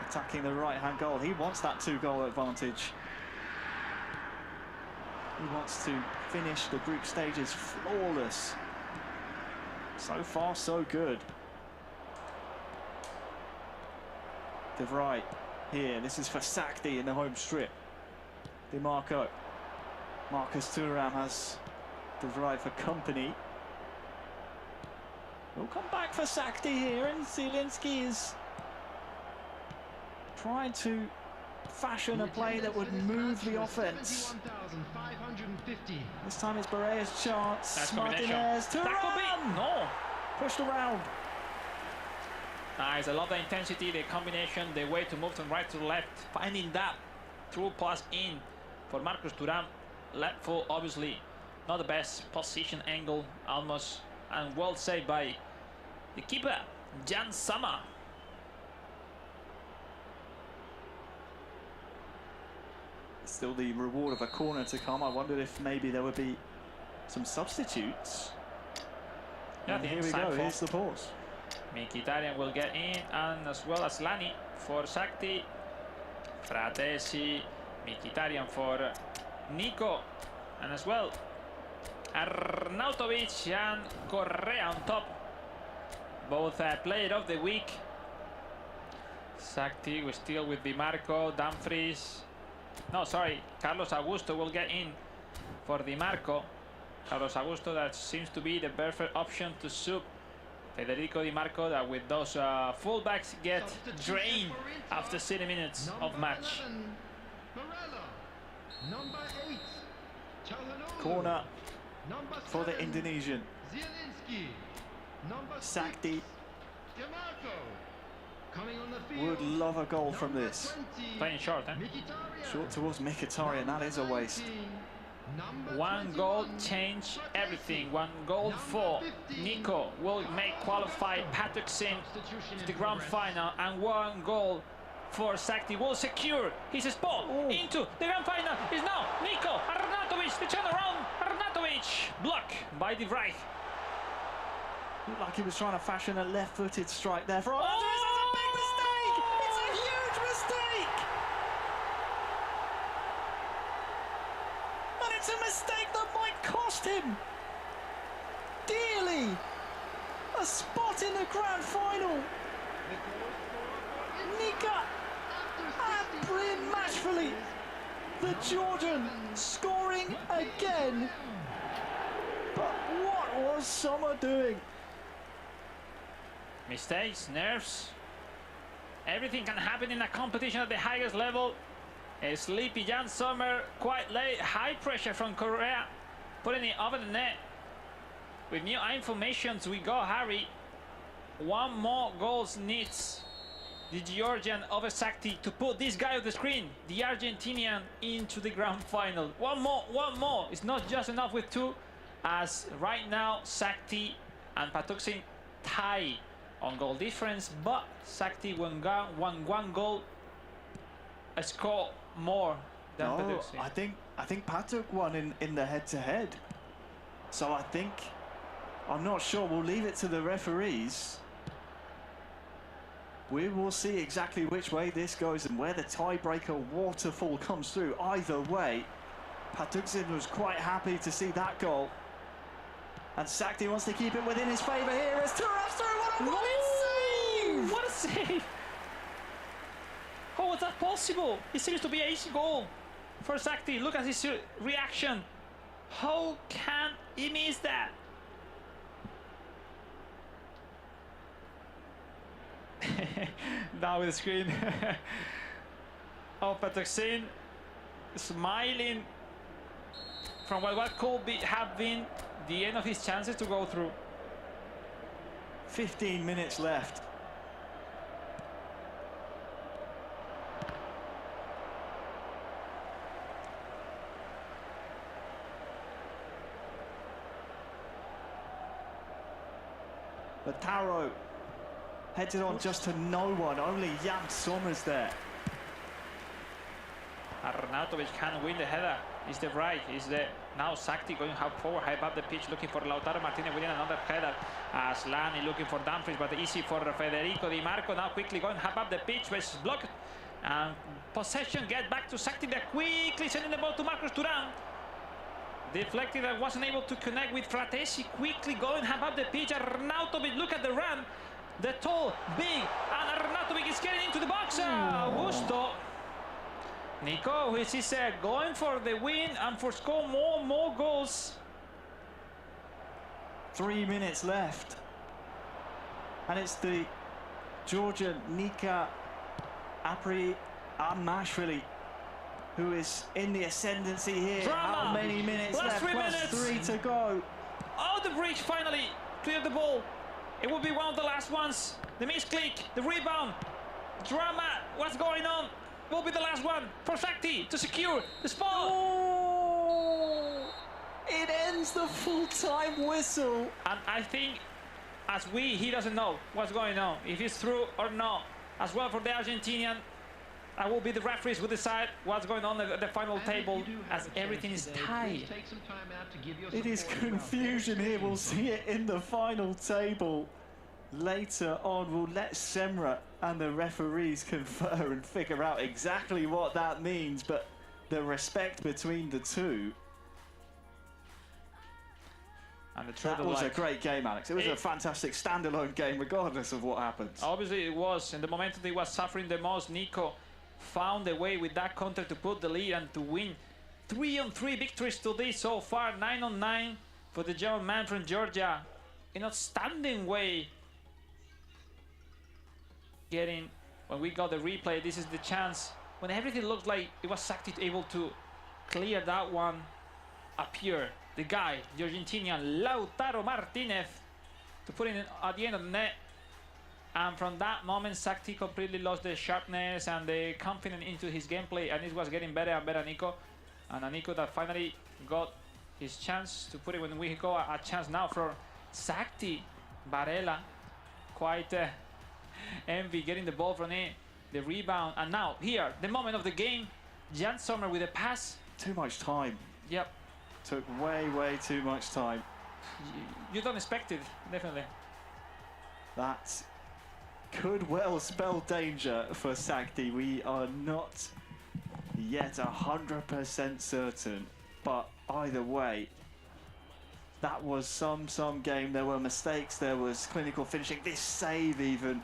Speaker 1: attacking the right-hand goal. He wants that 2-goal advantage. He wants to finish the group stages flawless. So far, so good. De Vrij here. This is for Sakti in the home strip. Di Marco. Marcus Thuram has De Vrij for company. We'll come back for Sakti here, and Zielinski is trying to fashion a play that would move the offense. This time it's Barea's chance. Martinez,
Speaker 5: that could be no.
Speaker 1: Pushed around.
Speaker 5: Nice, I love the intensity, the combination, the way to move from right to left, finding that through pass in for Marcus Thuram. Left foot, obviously, not the best position angle, almost, and well saved by the keeper, Jan Sama.
Speaker 1: Still the reward of a corner to come. I wondered if maybe there would be some substitutes.
Speaker 5: Yeah,
Speaker 1: here we go, here's the pause.
Speaker 5: Mkhitaryan will get in, and as well as Lani for Sakti. Fratesi, Mkhitaryan for Nico, and as well Arnautovic and Correa on top. Both player of the week. Sakti was still with Di Marco, Dumfries. No, sorry, Carlos Augusto will get in for Di Marco. Carlos Augusto, that seems to be the perfect option to sub Federico Di Marco, that with those fullbacks get drained after 60 minutes of match.
Speaker 1: Corner for the Indonesian. Sakti would love a goal from this.
Speaker 5: Playing short, eh?
Speaker 1: Short towards Mkhitaryan, that is a waste.
Speaker 5: One goal change everything. One goal for Nico will make qualify Patuksen to the grand final, and one goal for Sakti will secure his spot into the grand final. Is now Nico Arnautovic, the turnaround. Arnautovic blocked by De Vrij.
Speaker 1: Looked like he was trying to fashion a left-footed strike there for Arnautovic. That's a big mistake! It's a huge mistake! And it's a mistake that might cost him dearly a spot in the grand final. Nika Apriamashvili The Georgian scoring again. But what was Sommer doing?
Speaker 5: Mistakes, nerves. Everything can happen in a competition at the highest level. A sleepy Jan Sommer, quite late, high pressure from Korea, putting it over the net. With new informations, we go, Harry. One more goal needs the Georgian over Sakti to put this guy on the screen, the Argentinian, into the grand final. One more. It's not just enough with two, as right now Sakti and Patuksin tie on goal difference, but Sakti one goal score more than Patuksin.
Speaker 1: I think Patuk won in the head-to-head. So I'm not sure. We'll leave it to the referees. We will see exactly which way this goes and where the tiebreaker waterfall comes through. Either way, Patuksin was quite happy to see that goal. And Sakti wants to keep it within his favour here as Turav's through. What a save!
Speaker 5: What a save! How was that possible? It seems to be an easy goal for Sakti. Look at his reaction. How can he miss that? Now with the screen of Patuksin smiling from what could have been the end of his chances to go through.
Speaker 1: 15 minutes left. But Taro heads it on just to no one. Only Jan Sommer's there.
Speaker 5: Arnautovic can win the header. Is the right? Is the now Sakti going forward, high up the pitch, looking for Lautaro Martinez winning another header. As Lani looking for Dumfries, but easy for Federico Di Marco. Now quickly going high up the pitch, but it's blocked. And possession get back to Sakti. They're quickly sending the ball to Marcus Thuram. Deflected and wasn't able to connect with Fratesi. Quickly going high up the pitch. Arnautovic, look at the run. The tall, big, and Arnautovic is getting into the box. Augusto. Nico, which is going for the win and for score more goals.
Speaker 1: 3 minutes left. And it's the Georgian Nika Amashvili who is in the ascendancy here.
Speaker 5: Drama.
Speaker 1: How many minutes left?
Speaker 5: 3 minutes.
Speaker 1: 3 to go.
Speaker 5: Oh, the bridge finally cleared the ball. It will be one of the last ones. The misclick, the rebound, drama. What's going on? Will be the last one for Sakti to secure the spot.
Speaker 1: Oh, it ends the full-time whistle.
Speaker 5: And I think, he doesn't know what's going on, if it's through or not. As well for the Argentinian, I will be the referees who decide what's going on at the final table, as everything is tied.
Speaker 1: It is confusion here. We'll see it in the final table later on. We'll let Semra and the referees confer and figure out exactly what that means, but the respect between the two.
Speaker 5: And
Speaker 1: that was a great game, Alex. It was a fantastic standalone game, regardless of what happens.
Speaker 5: Obviously it was. In the momentum he was suffering the most, Nico found a way with that counter to put the lead and to win. 3-on-3 victories today so far, 9-on-9 for the German man from Georgia. In outstanding way. When we got the replay, this is the chance. When everything looked like it was Sakti able to clear that one, appear the guy, the Argentinian Lautaro Martinez, to put it at the end of the net. And from that moment, Sakti completely lost the sharpness and the confidence into his gameplay, and it was getting better and better, Nico. And Nico that finally got his chance to put it when we go a chance now for Sakti. Varela, quite envy getting the ball from it, the rebound, and now here, the moment of the game, Jan Sommer with a pass.
Speaker 1: Too much time.
Speaker 5: Yep.
Speaker 1: Took way too much time.
Speaker 5: You don't expect it, definitely.
Speaker 1: That could well spell danger for Sakti. We are not yet 100% certain, but either way, that was some game. There were mistakes, there was clinical finishing. This save even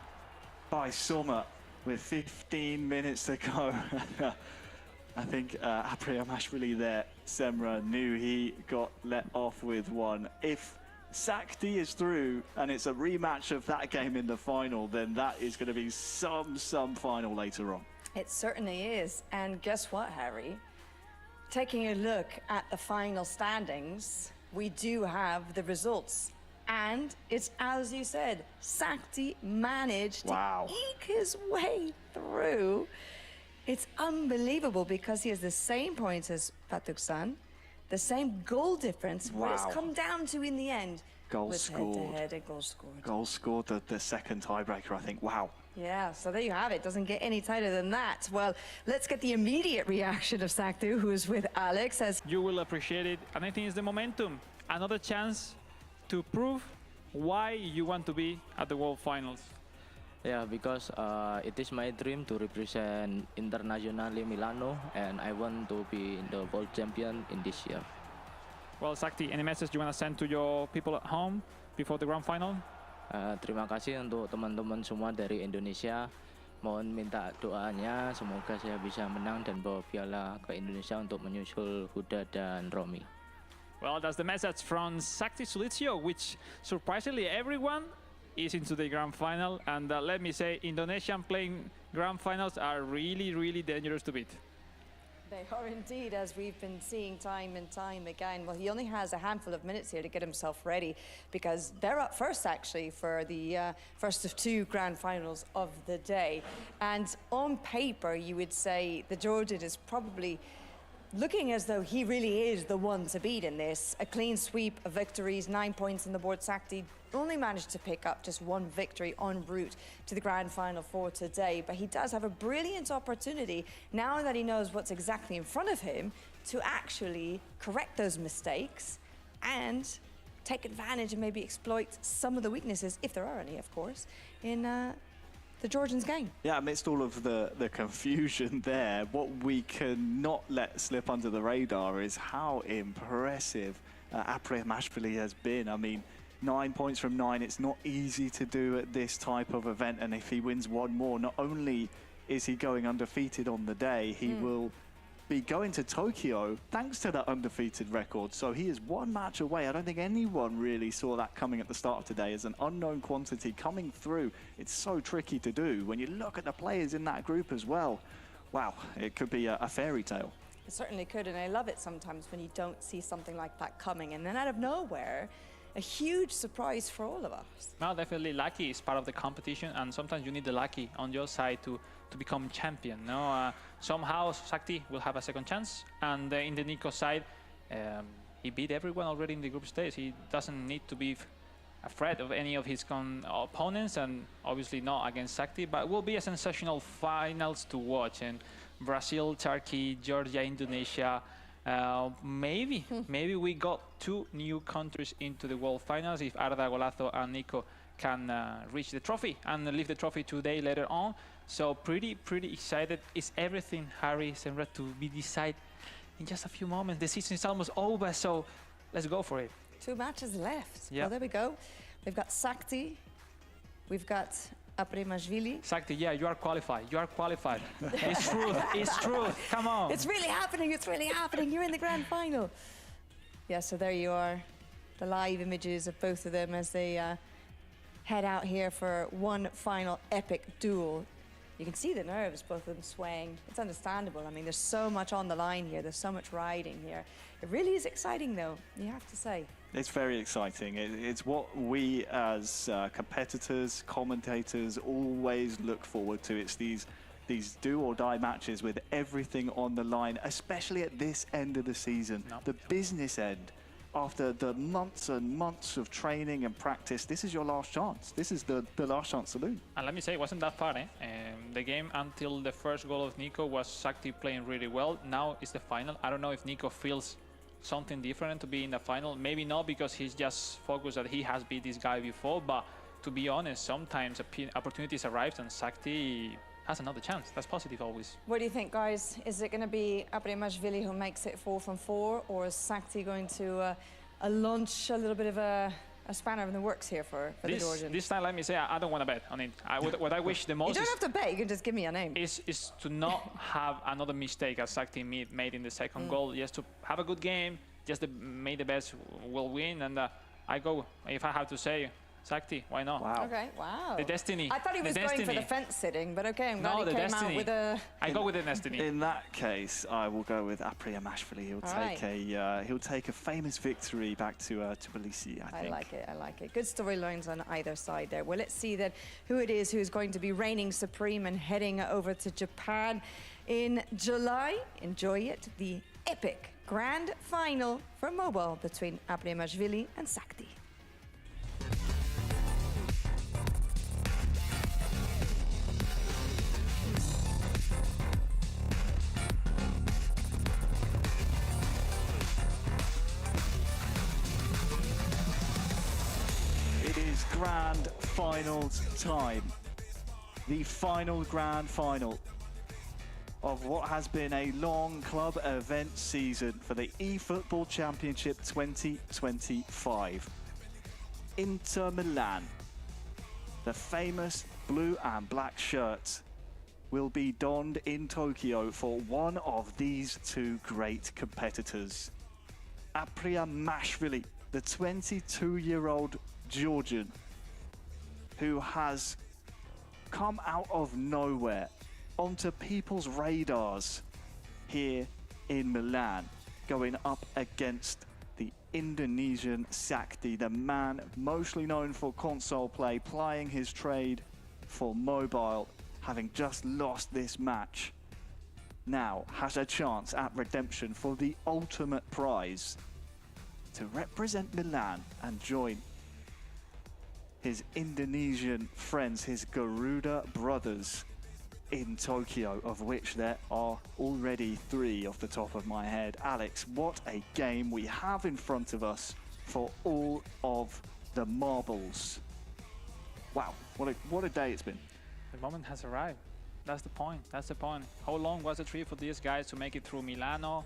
Speaker 1: by Sommer with 15 minutes to go. I think Apriamashvili there, Semra, knew he got let off with one. If Sakti is through and it's a rematch of that game in the final, then that is going to be some final later on.
Speaker 2: It certainly is. And guess what, Harry? Taking a look at the final standings, we do have the results. And it's as you said, Sakti managed to eke his way through. It's unbelievable because he has the same points as Patuksan, the same goal difference. What it's come down to in the end was head-to-head and goals scored.
Speaker 1: Goals scored, the second tiebreaker, I think. Wow.
Speaker 2: Yeah, so there you have it. Doesn't get any tighter than that. Well, let's get the immediate reaction of Sakti, who is with Alex. As
Speaker 5: you will appreciate it, and I think it's the momentum. Another chance to prove why you want to be at the World Finals.
Speaker 15: Yeah, because it is my dream to represent internationally Milano, and I want to be the world champion in this year.
Speaker 5: Well, Sakti, any message you want to send to your people at home before the grand final?
Speaker 15: Terima kasih untuk teman-teman semua dari Indonesia. Mohon minta doanya, semoga saya bisa menang dan bawa piala ke Indonesia untuk menyusul Huda dan Romi.
Speaker 5: Well, that's the message from Sakti Sulistyo, which surprisingly everyone is into the grand final. And let me say, Indonesian playing grand finals are really dangerous to beat.
Speaker 2: they are indeed, as we've been seeing time and time again. Well, he only has a handful of minutes here to get himself ready because they're up first, actually, for the first of two grand finals of the day. And on paper, you would say the Georgian is probably looking as though he really is the one to beat in this. A clean sweep of victories, 9 points on the board. Sakti only managed to pick up just one victory en route to the grand final for today. But he does have a brilliant opportunity, now that he knows what's exactly in front of him, to actually correct those mistakes and take advantage and maybe exploit some of the weaknesses, if there are any, of course, in the Georgians' game.
Speaker 1: Yeah, amidst all of the confusion there, what we cannot let slip under the radar is how impressive Apriamashvili has been. I mean, 9 points from 9, it's not easy to do at this type of event, and if he wins one more, not only is he going undefeated on the day, he will be going to Tokyo thanks to that undefeated record. So he is one match away. I don't think anyone really saw that coming at the start of today as an unknown quantity coming through. It's so tricky to do. When you look at the players in that group as well, wow, it could be a fairy tale.
Speaker 2: It certainly could, and I love it sometimes when you don't see something like that coming, and then out of nowhere, a huge surprise for all of us.
Speaker 5: No, definitely lucky is part of the competition, and sometimes you need the lucky on your side to become champion. No, somehow Sakti will have a second chance, and in the Nico side, he beat everyone already in the group stage. He doesn't need to be afraid of any of his opponents, and obviously not against Sakti, but it will be a sensational finals to watch. And Brazil, Turkey, Georgia, Indonesia, maybe we got 2 new countries into the world finals if Arda, Golazo and Nico can reach the trophy and leave the trophy today later on. So pretty excited. Is everything, Harry, Semra, to be decided in just a few moments? The season is almost over, so let's go for it.
Speaker 2: 2 matches left.
Speaker 5: Yeah.
Speaker 2: Well, there we go. We've got Sakti, we've got Apriamashvili.
Speaker 5: Sakti, yeah, you are qualified. You are qualified. It's truth. It's truth. Come on.
Speaker 2: It's really happening. It's really happening. You're in the grand final. Yeah, so there you are. The live images of both of them as they head out here for one final epic duel. You can see the nerves, both of them swaying. It's understandable. I mean, there's so much on the line here. There's so much riding here. It really is exciting, though, you have to say.
Speaker 1: It's very exciting. It's what we as competitors, commentators always look forward to. It's these do or die matches with everything on the line, especially at this end of the season, the business end. After the months and months of training and practice, this is your last chance. This is the last chance saloon.
Speaker 5: And let me say, it wasn't that far. The game until the first goal of Nico was Sakti playing really well. Now it's the final. I don't know if Nico feels something different to be in the final. Maybe not, because he's just focused that he has beat this guy before. But to be honest, sometimes opportunities arrive and Sakti has another chance. That's positive always.
Speaker 2: What do you think, guys? Is it going to be Apriamashvili who makes it 4 from 4, or is Sakti going to launch a little bit of a a spanner in the works here for the Georgian.
Speaker 5: This time, let me say, I don't want to bet on it. What I wish the most
Speaker 2: you don't have to bet, you can just give me a name.
Speaker 5: Is to not have another mistake as Sakti made in the second goal. Just to have a good game, just made the best will win. And I go, if I have to say, Sakti, why not?
Speaker 1: Wow.
Speaker 2: Okay, wow.
Speaker 5: The destiny.
Speaker 2: I thought he was going for the fence sitting, but okay, I'm glad he came out with a...
Speaker 5: I go with the destiny.
Speaker 1: In that case, I will go with Apriamashvili. He'll take a famous victory back to Tbilisi, I think.
Speaker 2: I like it. Good storylines on either side there. Well, let's see then who it is who's going to be reigning supreme and heading over to Japan in July. Enjoy it. The epic grand final for mobile between Apriamashvili and Sakti.
Speaker 1: Grand finals time. The final grand final of what has been a long club event season for the eFootball Championship 2025. Inter Milan, the famous blue and black shirts, will be donned in Tokyo for one of these two great competitors. Apriamashvili, the 22-year-old Georgian, who has come out of nowhere onto people's radars here in Milan, going up against the Indonesian Sakti, the man mostly known for console play, plying his trade for mobile, having just lost this match, now has a chance at redemption for the ultimate prize to represent Milan and join his Indonesian friends, his Garuda brothers in Tokyo, of which there are already 3 off the top of my head. Alex, what a game we have in front of us for all of the marbles. Wow, what a day it's been.
Speaker 5: The moment has arrived. That's the point. That's the point. How long was the trip for these guys to make it through Milano?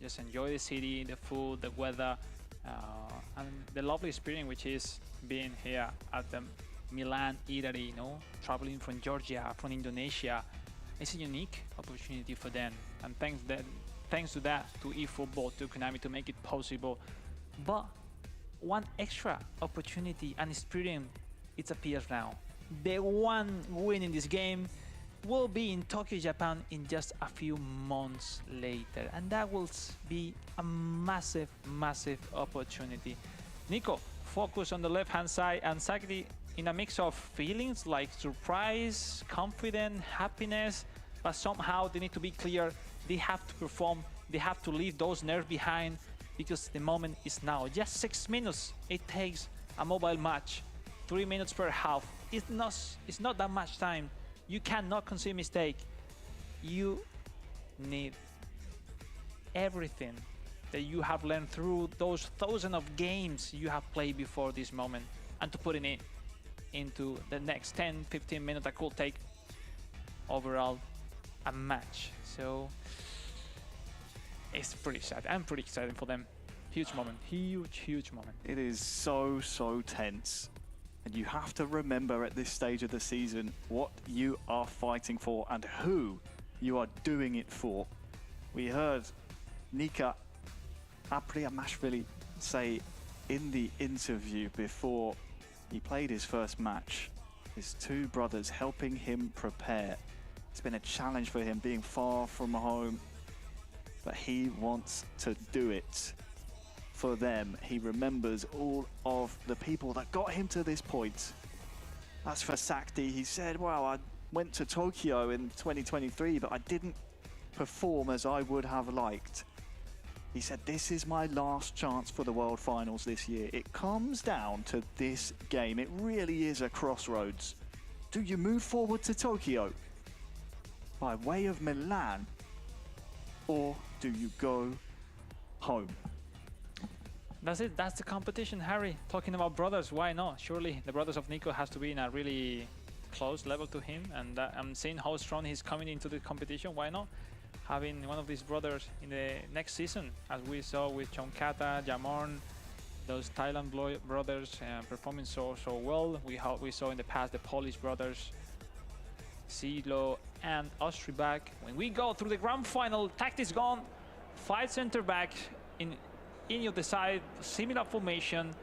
Speaker 5: Just enjoy the city, the food, the weather, and the lovely experience which is being here at the Milan Eatery, you know, traveling from Georgia, from Indonesia. It's a unique opportunity for them, and thanks to that, to eFootball, to Konami, to make it possible. But one extra opportunity and experience, it appears now. The one win in this game will be in Tokyo, Japan in just a few months later, and that will be a massive, massive opportunity. Nico, focus on the left-hand side, and Sakti in a mix of feelings like surprise, confidence, happiness, but somehow they need to be clear. They have to perform. They have to leave those nerves behind, because the moment is now. Just 6 minutes it takes a mobile match, 3 minutes per half. It's not that much time. You cannot concede mistake. You need everything that you have learned through those thousands of games you have played before this moment, and to put it into the next 10-15 minutes that could take overall a match. So it's pretty sad. I'm pretty excited for them. Huge moment. Huge moment.
Speaker 1: It is so tense. And you have to remember at this stage of the season what you are fighting for and who you are doing it for. We heard Nika Apriamashvili say in the interview before he played his first match, his 2 brothers helping him prepare. It's been a challenge for him being far from home, but he wants to do it for them. He remembers all of the people that got him to this point. As for Sakti, he said, well, I went to Tokyo in 2023, but I didn't perform as I would have liked. He said, this is my last chance for the World Finals this year. It comes down to this game. It really is a crossroads. Do you move forward to Tokyo by way of Milan, or do you go home?
Speaker 5: That's it. That's the competition, Harry. Talking about brothers, why not? Surely the brothers of Nico has to be in a really close level to him, and I'm seeing how strong he's coming into the competition. Why not having one of these brothers in the next season, as we saw with Chonkata, Jamon, Those Thailand brothers performing so well. We saw in the past the Polish brothers, Silo and Ostribak. When we go through the grand final, tactics gone. 5 center back in any of the side, similar formation.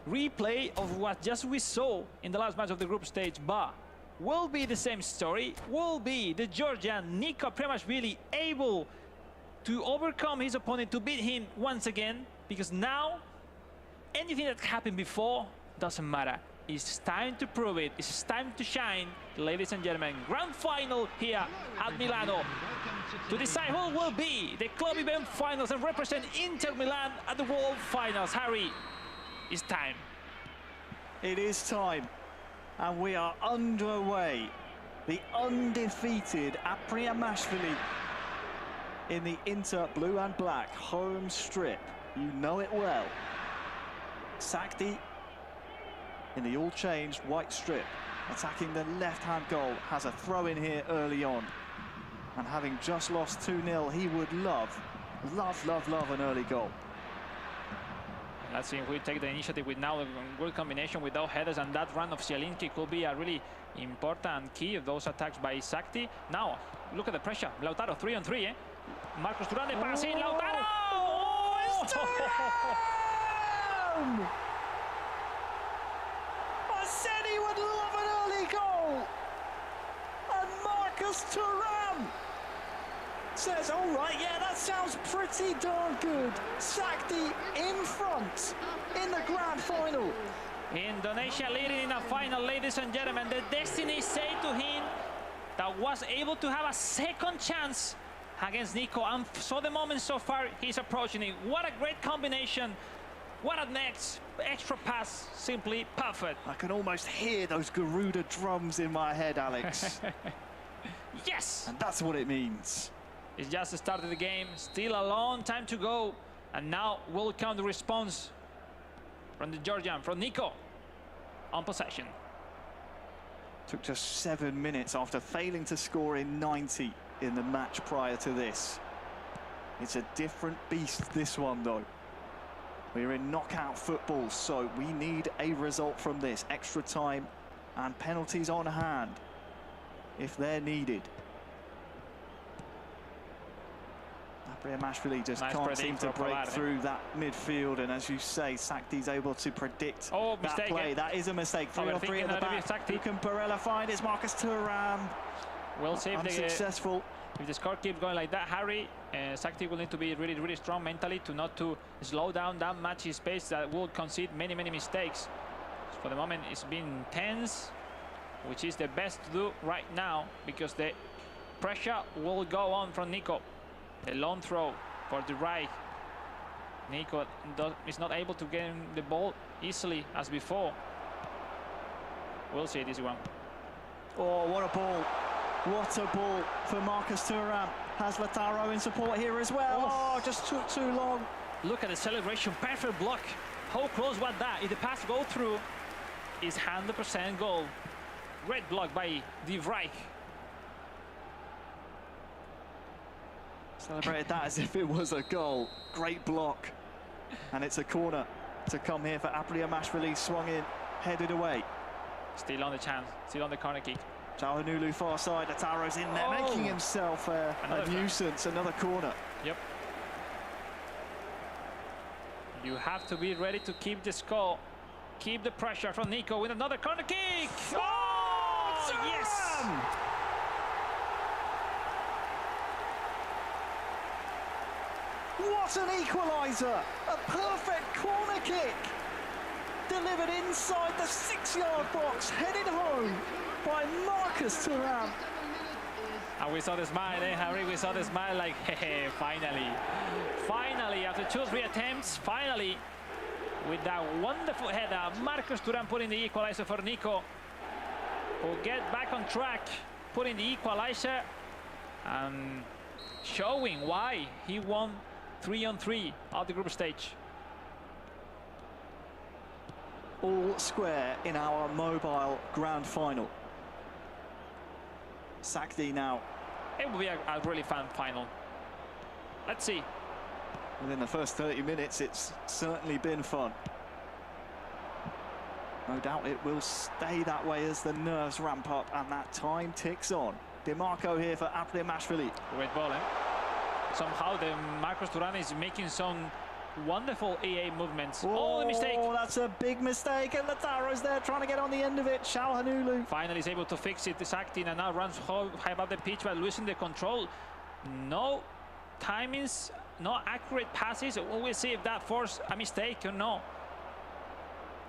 Speaker 5: Replay of what just we saw in the last match of the group stage, but will be the same story. Will be the Georgian Niko Premashvili able to overcome his opponent, to beat him once again? Because now anything that happened before doesn't matter. It's time to prove it. It's time to shine, ladies and gentlemen. Grand final here at Milano to decide who will be the club event finals and represent Inter Milan at the World Finals. Harry, it's time.
Speaker 1: It is time, and we are underway. The undefeated Apriamashvili in the Inter blue and black home strip. You know it well. Sakti in the all-changed white strip, attacking the left-hand goal, has a throw in here early on. And having just lost 2-0, he would love an early goal.
Speaker 5: Let's see if we take the initiative with now a good combination with those headers, and that run of Zielinski could be a really important key of those attacks by Sakti. Now, look at the pressure. Lautaro 3-on-3, eh? Marcos Thuram de pase, Lautaro! Oh, it's
Speaker 1: Thuram! I said he would love an early goal! And Marcus Thuram says, all right, yeah, that sounds pretty darn good. Sakti in front in the grand final.
Speaker 5: Indonesia leading in a final, ladies and gentlemen. The destiny said to him that was able to have a second chance against Niko, and so the moment so far he's approaching it. What a great combination. What a next extra pass, simply perfect.
Speaker 1: I can almost hear those Garuda drums in my head, Alex.
Speaker 5: Yes!
Speaker 1: And that's what it means.
Speaker 5: It's just the start of the game, still a long time to go. And now will come the response from the Georgian, from Niko, on possession.
Speaker 1: Took just 7 minutes after failing to score in 90 in the match prior to this. It's a different beast, this one, though. We're in knockout football, so we need a result from this. Extra time and penalties on hand if they're needed. Apriamashvili just can't seem to break through that midfield, and as you say, Sakti's able to predict that play. That is a mistake. 3-on-3 at the back. Who can Barella find? It's Marcus Thuram.
Speaker 5: We'll see if
Speaker 1: unsuccessful.
Speaker 5: If the score keeps going like that, Harry, Sakti will need to be really strong mentally to not to slow down that much his pace that will concede many mistakes. So for the moment, it's been tense, which is the best to do right now because the pressure will go on from Niko. The long throw for the right. Niko is not able to get the ball easily as before. We'll see this one.
Speaker 1: Oh, what a ball. What a ball for Marcus Thuram. Has Lautaro in support here as well. Oh, just took too long.
Speaker 5: Look at the celebration. Perfect block. How close was that? If the pass go through, it's 100% goal. Great block by De Vrij.
Speaker 1: Celebrated that as if it was a goal. Great block. And it's a corner to come here for Apriamashvili. Swung in, headed away.
Speaker 5: Still on the chance. Still on the corner kick.
Speaker 1: Çalhanoğlu far side. Lautaro's in there, making himself a nuisance. Another corner.
Speaker 5: Yep. You have to be ready to keep the score. Keep the pressure from Niko with another corner kick. Oh, yes!
Speaker 1: What an equaliser! A perfect corner kick! Delivered inside the 6-yard box, headed home by Marcus Thuram.
Speaker 5: And we saw the smile, Harry? We saw the smile like, hey, finally. Finally, after 2 or 3 attempts, finally, with that wonderful header, Marcus Thuram putting the equaliser for Niko, who get back on track, putting the equaliser and showing why he won 3-on-3 at the group stage.
Speaker 1: All square in our mobile grand final. Sakti now.
Speaker 5: It will be a really fun final. Let's see.
Speaker 1: Within the first 30 minutes, it's certainly been fun. No doubt it will stay that way as the nerves ramp up and that time ticks on. DeMarco here for Apriamashvili.
Speaker 5: Great ball, eh? Somehow the Marcos Thuram is making some wonderful EA movements. Oh, the mistake.
Speaker 1: Oh, that's a big mistake, and Lataro's there trying to get on the end of it. Shalhanulu
Speaker 5: finally is able to fix it. Sakti and now runs high above the pitch but losing the control. No timings, no accurate passes. We'll see if that forced a mistake or no.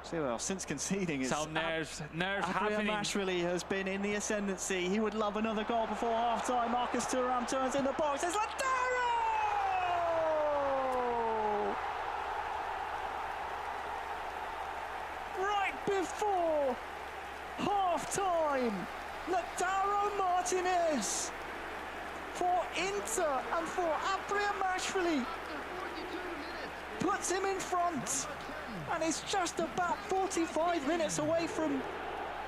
Speaker 1: See, well, since conceding, it's
Speaker 5: nerves happening.
Speaker 1: Apriamashvili has been in the ascendancy. He would love another goal before half-time. Marcus Thuram turns in the box. It's Lataro! Right before half-time, Lataro Martinez for Inter and for Apriamashvili puts him in front. And it's just about 45 minutes away from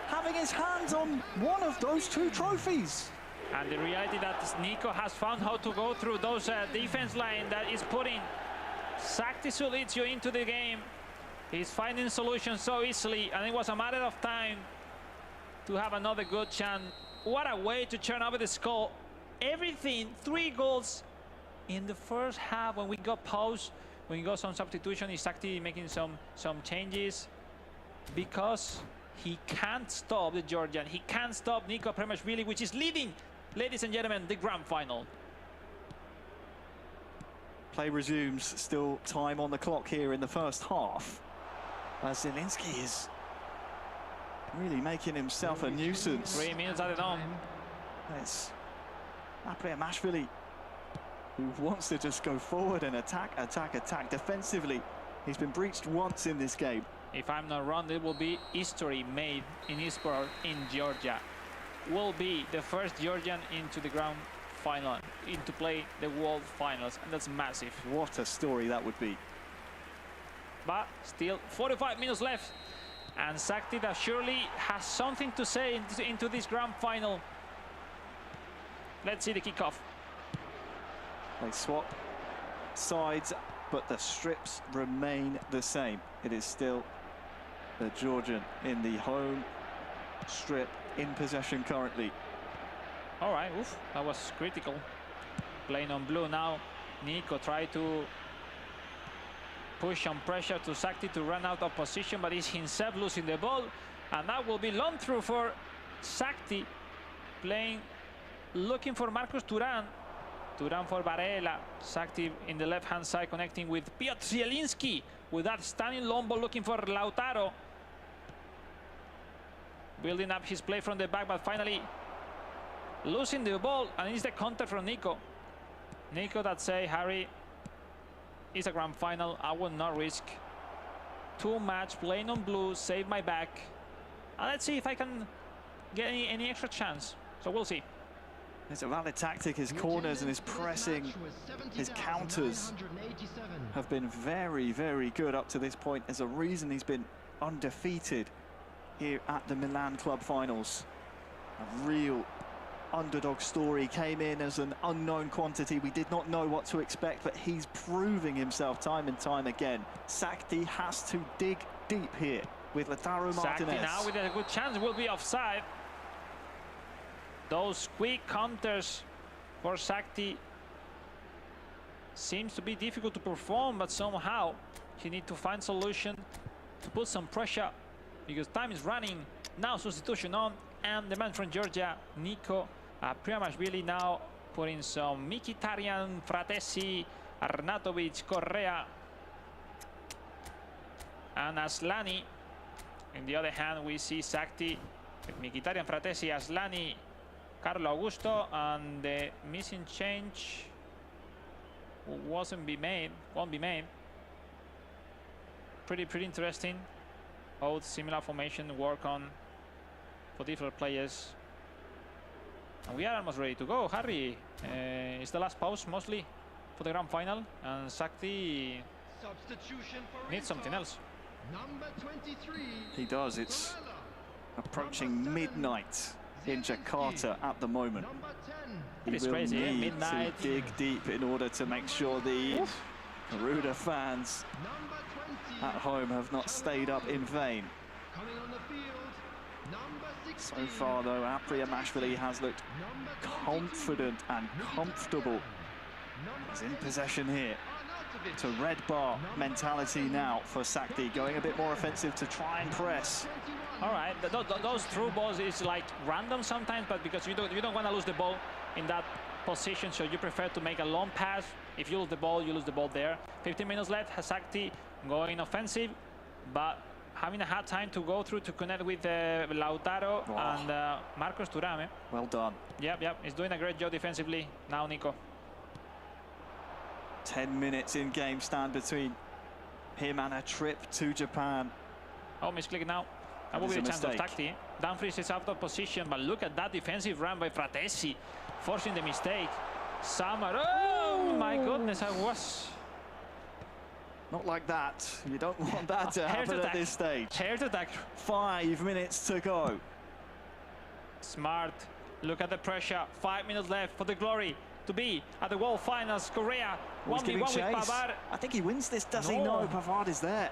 Speaker 1: having his hands on one of those two trophies.
Speaker 5: And the reality that Nico has found how to go through those defense line that is putting Sakti Sulitio into the game. He's finding solutions so easily, and it was a matter of time to have another good chance. What a way to turn over the score. Everything, 3 goals in the first half when we got paused. When you got some substitution, is Sakti making some changes because he can't stop the Georgian. He can't stop Nico Apriamashvili, which is leading, ladies and gentlemen, the grand final.
Speaker 1: Play resumes. Still time on the clock here in the first half. Zielinski is really making himself a nuisance.
Speaker 5: 3 minutes added on.
Speaker 1: It's Apriamashvili who wants to just go forward and attack defensively. He's been breached once in this game.
Speaker 5: If I'm not wrong, there will be history made in e-sport in Georgia. Will be the first Georgian into the grand final, into play the world finals, and that's massive.
Speaker 1: What a story that would be.
Speaker 5: But still 45 minutes left, and Sakti that surely has something to say into this grand final. Let's see the kickoff.
Speaker 1: They swap sides, but the strips remain the same. It is still the Georgian in the home strip in possession currently.
Speaker 5: All right, oof, that was critical. Playing on blue now. Nico tried to push some pressure to Sakti to run out of position, but he's himself losing the ball. And that will be long through for Sakti. Playing, looking for Marcus Thuram. Thuram for Varela. Sakti in the left-hand side connecting with Piotr Zielinski. With that stunning long ball looking for Lautaro. Building up his play from the back, but finally losing the ball, and it's the counter from Nico. Nico that say, Harry, it's a grand final. I will not risk too much. Playing on blue, save my back. And let's see if I can get any extra chance. So we'll see.
Speaker 1: It's a valid tactic. His corners and his pressing, his counters have been very, very good up to this point. There's a reason he's been undefeated here at the Milan club finals. A real underdog story. Came in as an unknown quantity. We did not know what to expect, but he's proving himself time and time again. Sakti has to dig deep here with Lautaro Martinez.
Speaker 5: Sakti now with a good chance will be offside. Those quick counters for Sakti seems to be difficult to perform, but somehow he needs to find solution to put some pressure because time is running. Now substitution on, and the man from Georgia, Nico Apriamashvili, now putting some Mkhitaryan, Fratesi, Arnautovic, Correa, and Aslani. On the other hand, we see Sakti with Mkhitaryan, Fratesi, Aslani, Carlo Augusto, and the missing change won't be made. Pretty interesting. Both similar formation work on for different players. And we are almost ready to go. Harry, it's the last pause mostly for the grand final, and Sakti needs something else.
Speaker 11: Number 23.
Speaker 1: He does. It's approaching midnight in Jakarta at the moment.
Speaker 5: It is crazy, midnight.
Speaker 1: To dig deep in order to make sure the Ruda fans at home have not stayed up in vain. So far, though, Apriamashvili has looked confident and comfortable. He's in possession here. To red bar mentality now for Sakti, going a bit more offensive to try and press.
Speaker 5: All right, those through balls is like random sometimes, but because you don't want to lose the ball in that position, so you prefer to make a long pass. If you lose the ball, you lose the ball there. 15 minutes left, Sakti going offensive, but having a hard time to go through to connect with Lautaro and Marcos Thuram.
Speaker 1: Well done.
Speaker 5: Yep, he's doing a great job defensively now, Nico.
Speaker 1: 10 minutes in game stand between him and a trip to Japan.
Speaker 5: Oh, misclick now. That will be a chance of Sakti. Dumfries is out of position, but look at that defensive run by Fratesi, forcing the mistake. Samar, oh my goodness, I was...
Speaker 1: Not like that. You don't want that to happen at this stage.
Speaker 5: Heart attack.
Speaker 1: 5 minutes to go.
Speaker 5: Smart. Look at the pressure. 5 minutes left for the glory to be at the World Finals. Korea 1v1 with Pavard.
Speaker 1: I think he wins this, does he? No, Pavard is there.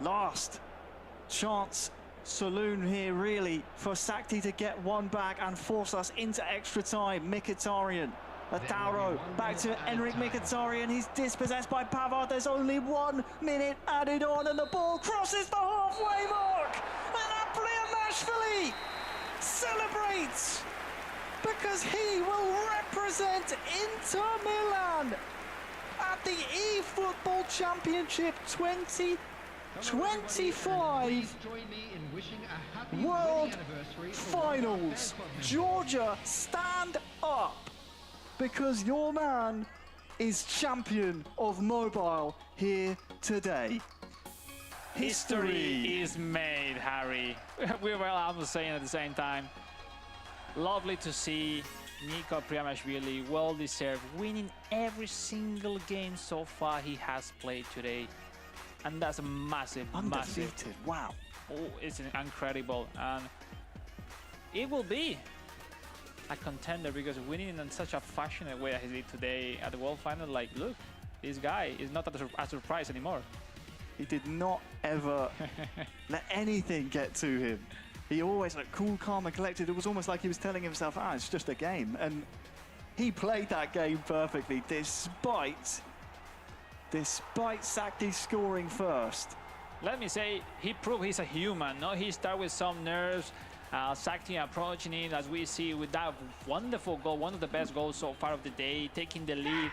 Speaker 1: Last chance saloon here, really, for Sakti to get one back and force us into extra time. Mkhitaryan. Lautaro back to Enric Mkhitaryan. He's dispossessed by Pavard. There's only 1 minute added on, and the ball crosses the halfway mark. And Apriamashvili celebrates because he will represent Inter Milan at the eFootball Championship 2025 World Finals. Georgia, stand up, because your man is champion of mobile here today.
Speaker 5: History is made, Harry. We were almost saying at the same time. Lovely to see Nico Apriamashvili, well deserved, winning every single game so far he has played today. And that's a massive,
Speaker 1: undefeated. Wow.
Speaker 5: Oh, it's incredible. And it will be a contender because winning in such a passionate way as he did today at the World Final, like, look, this guy is not a surprise anymore.
Speaker 1: He did not ever let anything get to him. He always looked cool, calm and collected. It was almost like he was telling himself, it's just a game. And he played that game perfectly, despite Sakti scoring first.
Speaker 5: Let me say, he proved he's a human. No, he started with some nerves. Sakti approaching it, as we see, with that wonderful goal, one of the best goals so far of the day, taking the lead.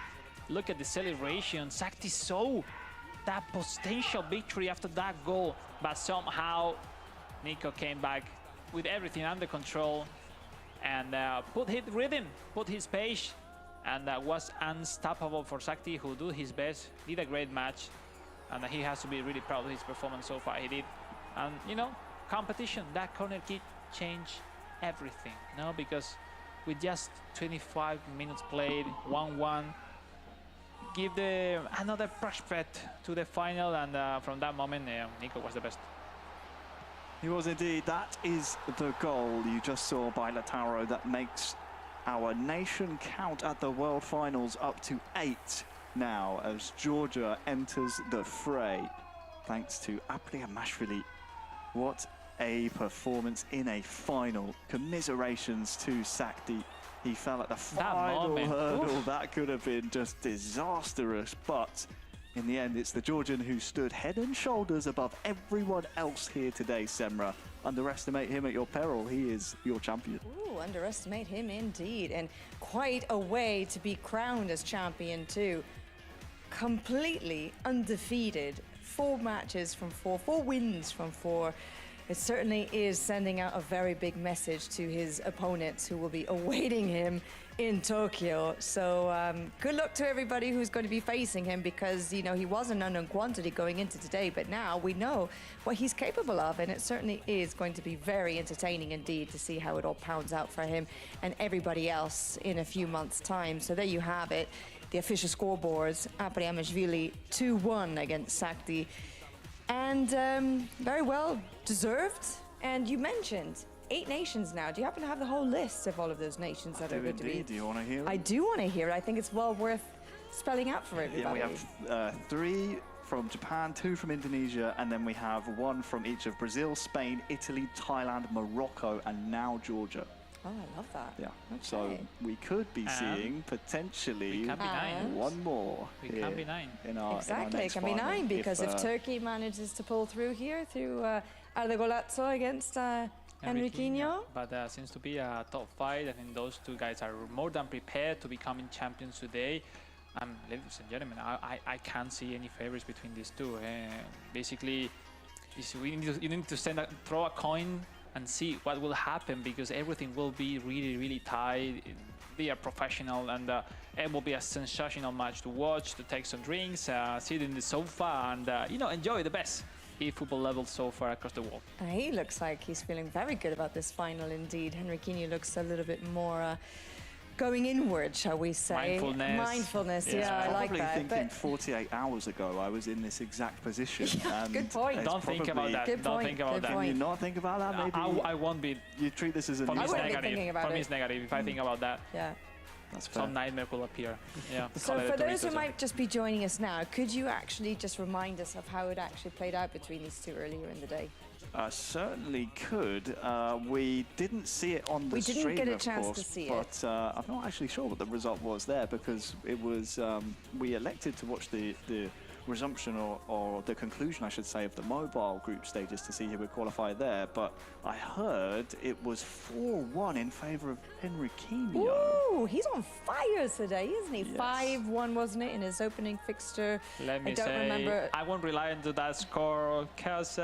Speaker 5: Look at the celebration. Sakti saw that potential victory after that goal, but somehow Nico came back with everything under control and put his rhythm, put his pace, and was unstoppable for Sakti, who did his best, did a great match, and he has to be really proud of his performance so far. He did, and you know, competition, that corner kick changed everything, no? Because with just 25 minutes played, 1-1, give another prospect to the final, and from that moment, Nico was the best.
Speaker 1: He was indeed. That is the goal you just saw by Lautaro that makes our nation count at the World Finals up to 8 now as Georgia enters the fray. Thanks to Apriamashvili. What a performance in a final. Commiserations to Sakti. He fell at the final hurdle. That could have been just disastrous, but in the end, it's the Georgian who stood head and shoulders above everyone else here today, Semra. Underestimate him at your peril. He is your champion.
Speaker 2: Ooh, underestimate him indeed. And quite a way to be crowned as champion too. Completely undefeated. 4 matches from 4, 4 wins from 4. It certainly is sending out a very big message to his opponents who will be awaiting him in Tokyo. So good luck to everybody who's going to be facing him, because, you know, he was an unknown quantity going into today, but now we know what he's capable of, and it certainly is going to be very entertaining indeed to see how it all pounds out for him and everybody else in a few months' time. So there you have it, the official scoreboards. Apriamashvili 2-1 against Sakti. And very well deserved. And you mentioned 8 nations now. Do you happen to have the whole list of all of those nations that are going to be?
Speaker 1: Do you want to hear it?
Speaker 2: I do want to hear it. I think it's well worth spelling out for everybody?
Speaker 1: Yeah, we have 3 from Japan, 2 from Indonesia, and then we have 1 from each of Brazil, Spain, Italy, Thailand, Morocco, and now Georgia.
Speaker 2: Oh, I love that.
Speaker 1: Yeah.
Speaker 2: Okay.
Speaker 1: So we could be seeing potentially
Speaker 5: We can be 9.
Speaker 1: 1 more.
Speaker 5: We can be 9.
Speaker 1: In our,
Speaker 2: Exactly,
Speaker 1: next
Speaker 2: it can be
Speaker 1: final
Speaker 2: 9 because if
Speaker 1: uh,
Speaker 2: Turkey manages to pull through here through Arda Golazzo against Henriquinho.
Speaker 5: But seems to be a top fight. I think those 2 guys are more than prepared to becoming champions today. Ladies and gentlemen, I can't see any favorites between these 2. Basically, you need to throw a coin and see what will happen, because everything will be really, really tight. They are professional, and it will be a sensational match to watch, to take some drinks, sit in the sofa, and enjoy the best e-football level so far across the world.
Speaker 2: He looks like he's feeling very good about this final indeed. Henriquinho looks a little bit more going inward, shall we say. Mindfulness, yeah, I like that.
Speaker 1: Probably thinking 48 hours ago I was in this exact position.
Speaker 2: Yeah, good point.
Speaker 5: Don't think about that. Don't think about that.
Speaker 1: Can you not think about that? Maybe
Speaker 5: I won't be.
Speaker 1: You treat this as a
Speaker 5: For me, it's
Speaker 2: wouldn't be
Speaker 5: negative.
Speaker 2: thinking about
Speaker 5: For me,
Speaker 2: it.
Speaker 5: it's negative. If I think about that,
Speaker 2: Yeah.
Speaker 1: That's fair.
Speaker 5: some nightmare will appear. Yeah.
Speaker 2: So for those who might just be joining us now, could you actually just remind us of how it actually played out between these 2 earlier in the day?
Speaker 1: Certainly could. We didn't see it on the stream,
Speaker 2: We didn't get a
Speaker 1: of
Speaker 2: chance
Speaker 1: course,
Speaker 2: to see
Speaker 1: but I'm not actually sure what the result was there, because it was we elected to watch the resumption or the conclusion, I should say, of the mobile group stages to see who would qualify there. But I heard it was 4-1 in favour of Henriquinho.
Speaker 2: Ooh, he's on fire today, isn't he?
Speaker 1: Yes.
Speaker 2: 5-1, wasn't it, in his opening fixture?
Speaker 5: Let me
Speaker 2: I don't
Speaker 5: say,
Speaker 2: remember.
Speaker 5: I won't rely on that score, because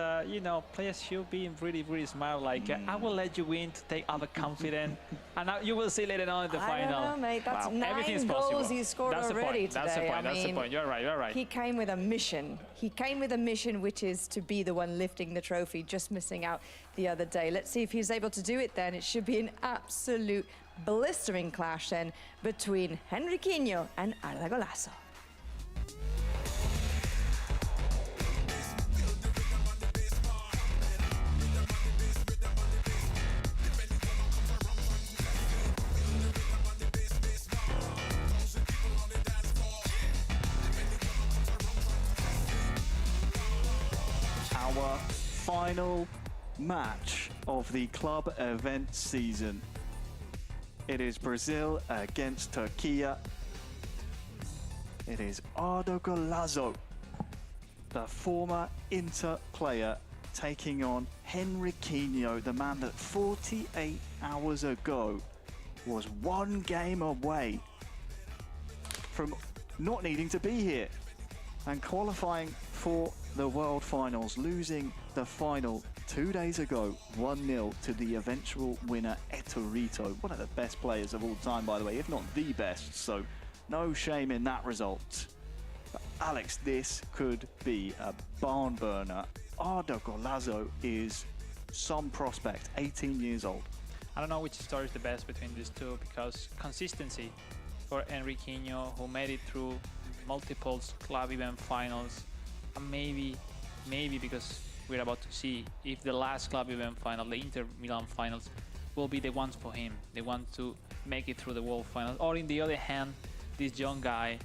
Speaker 5: players should be really, really smart. Like, I will let you win to take other confidence, and now you will see later on in the final.
Speaker 2: I don't know, mate. That's 9
Speaker 5: Everything's
Speaker 2: goals
Speaker 5: possible.
Speaker 2: he scored
Speaker 5: That's
Speaker 2: already
Speaker 5: the point.
Speaker 2: today.
Speaker 5: That's the point.
Speaker 2: I
Speaker 5: That's the
Speaker 2: mean,
Speaker 5: point. You're right. You're right.
Speaker 2: He came with a mission. He came with a mission, which is to be the one lifting the trophy, just missing out the other day. Let's see if he's able to do it then. It should be an absolute blistering clash then between Henriquinho and Arda Golazzo.
Speaker 1: Our final match of the club event season. It is Brazil against Turkey. It is Arda Golazzo, the former Inter player, taking on Henriquinho, the man that 48 hours ago was 1 game away from not needing to be here and qualifying for the World Finals, losing the final 2 days ago, 1-0 to the eventual winner, Etorito. One of the best players of all time, by the way, if not the best, so no shame in that result. But Alex, this could be a barn burner. Arda Golazzo is some prospect, 18 years old.
Speaker 5: I don't know which story is the best between these 2, because consistency for Henriquinho, who made it through multiple club event finals, and maybe because we're about to see if the last club event final, the Inter Milan finals, will be the ones for him, the ones to make it through the World Finals. Or in the other hand, this young guy,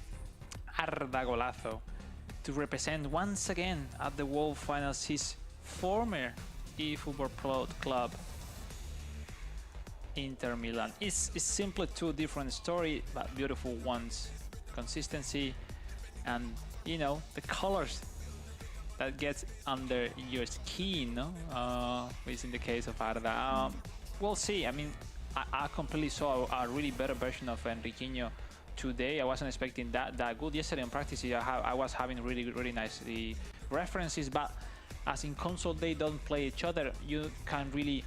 Speaker 5: Arda Golazzo, to represent once again at the World Finals his former eFootball club, Inter Milan. It's simply 2 different stories, but beautiful ones. Consistency and, the colors that gets under your skin, which in the case of Arda. We'll see. I mean, I completely saw a really better version of Henriquinho today. I wasn't expecting that good. Yesterday in practice, I was having really nice references, but as in console they don't play each other, you can really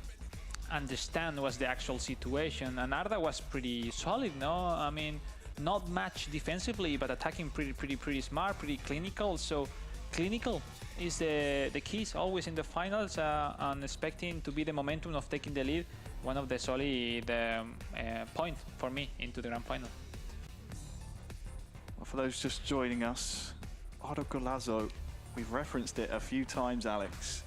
Speaker 5: understand what's the actual situation. And Arda was pretty solid, no? I mean, not much defensively, but attacking pretty smart, pretty clinical. So clinical is the keys always in the finals, and expecting to be the momentum of taking the lead, one of the solid point for me into the grand final.
Speaker 1: Well, for those just joining us, Arda Golazzo, we've referenced it a few times, Alex.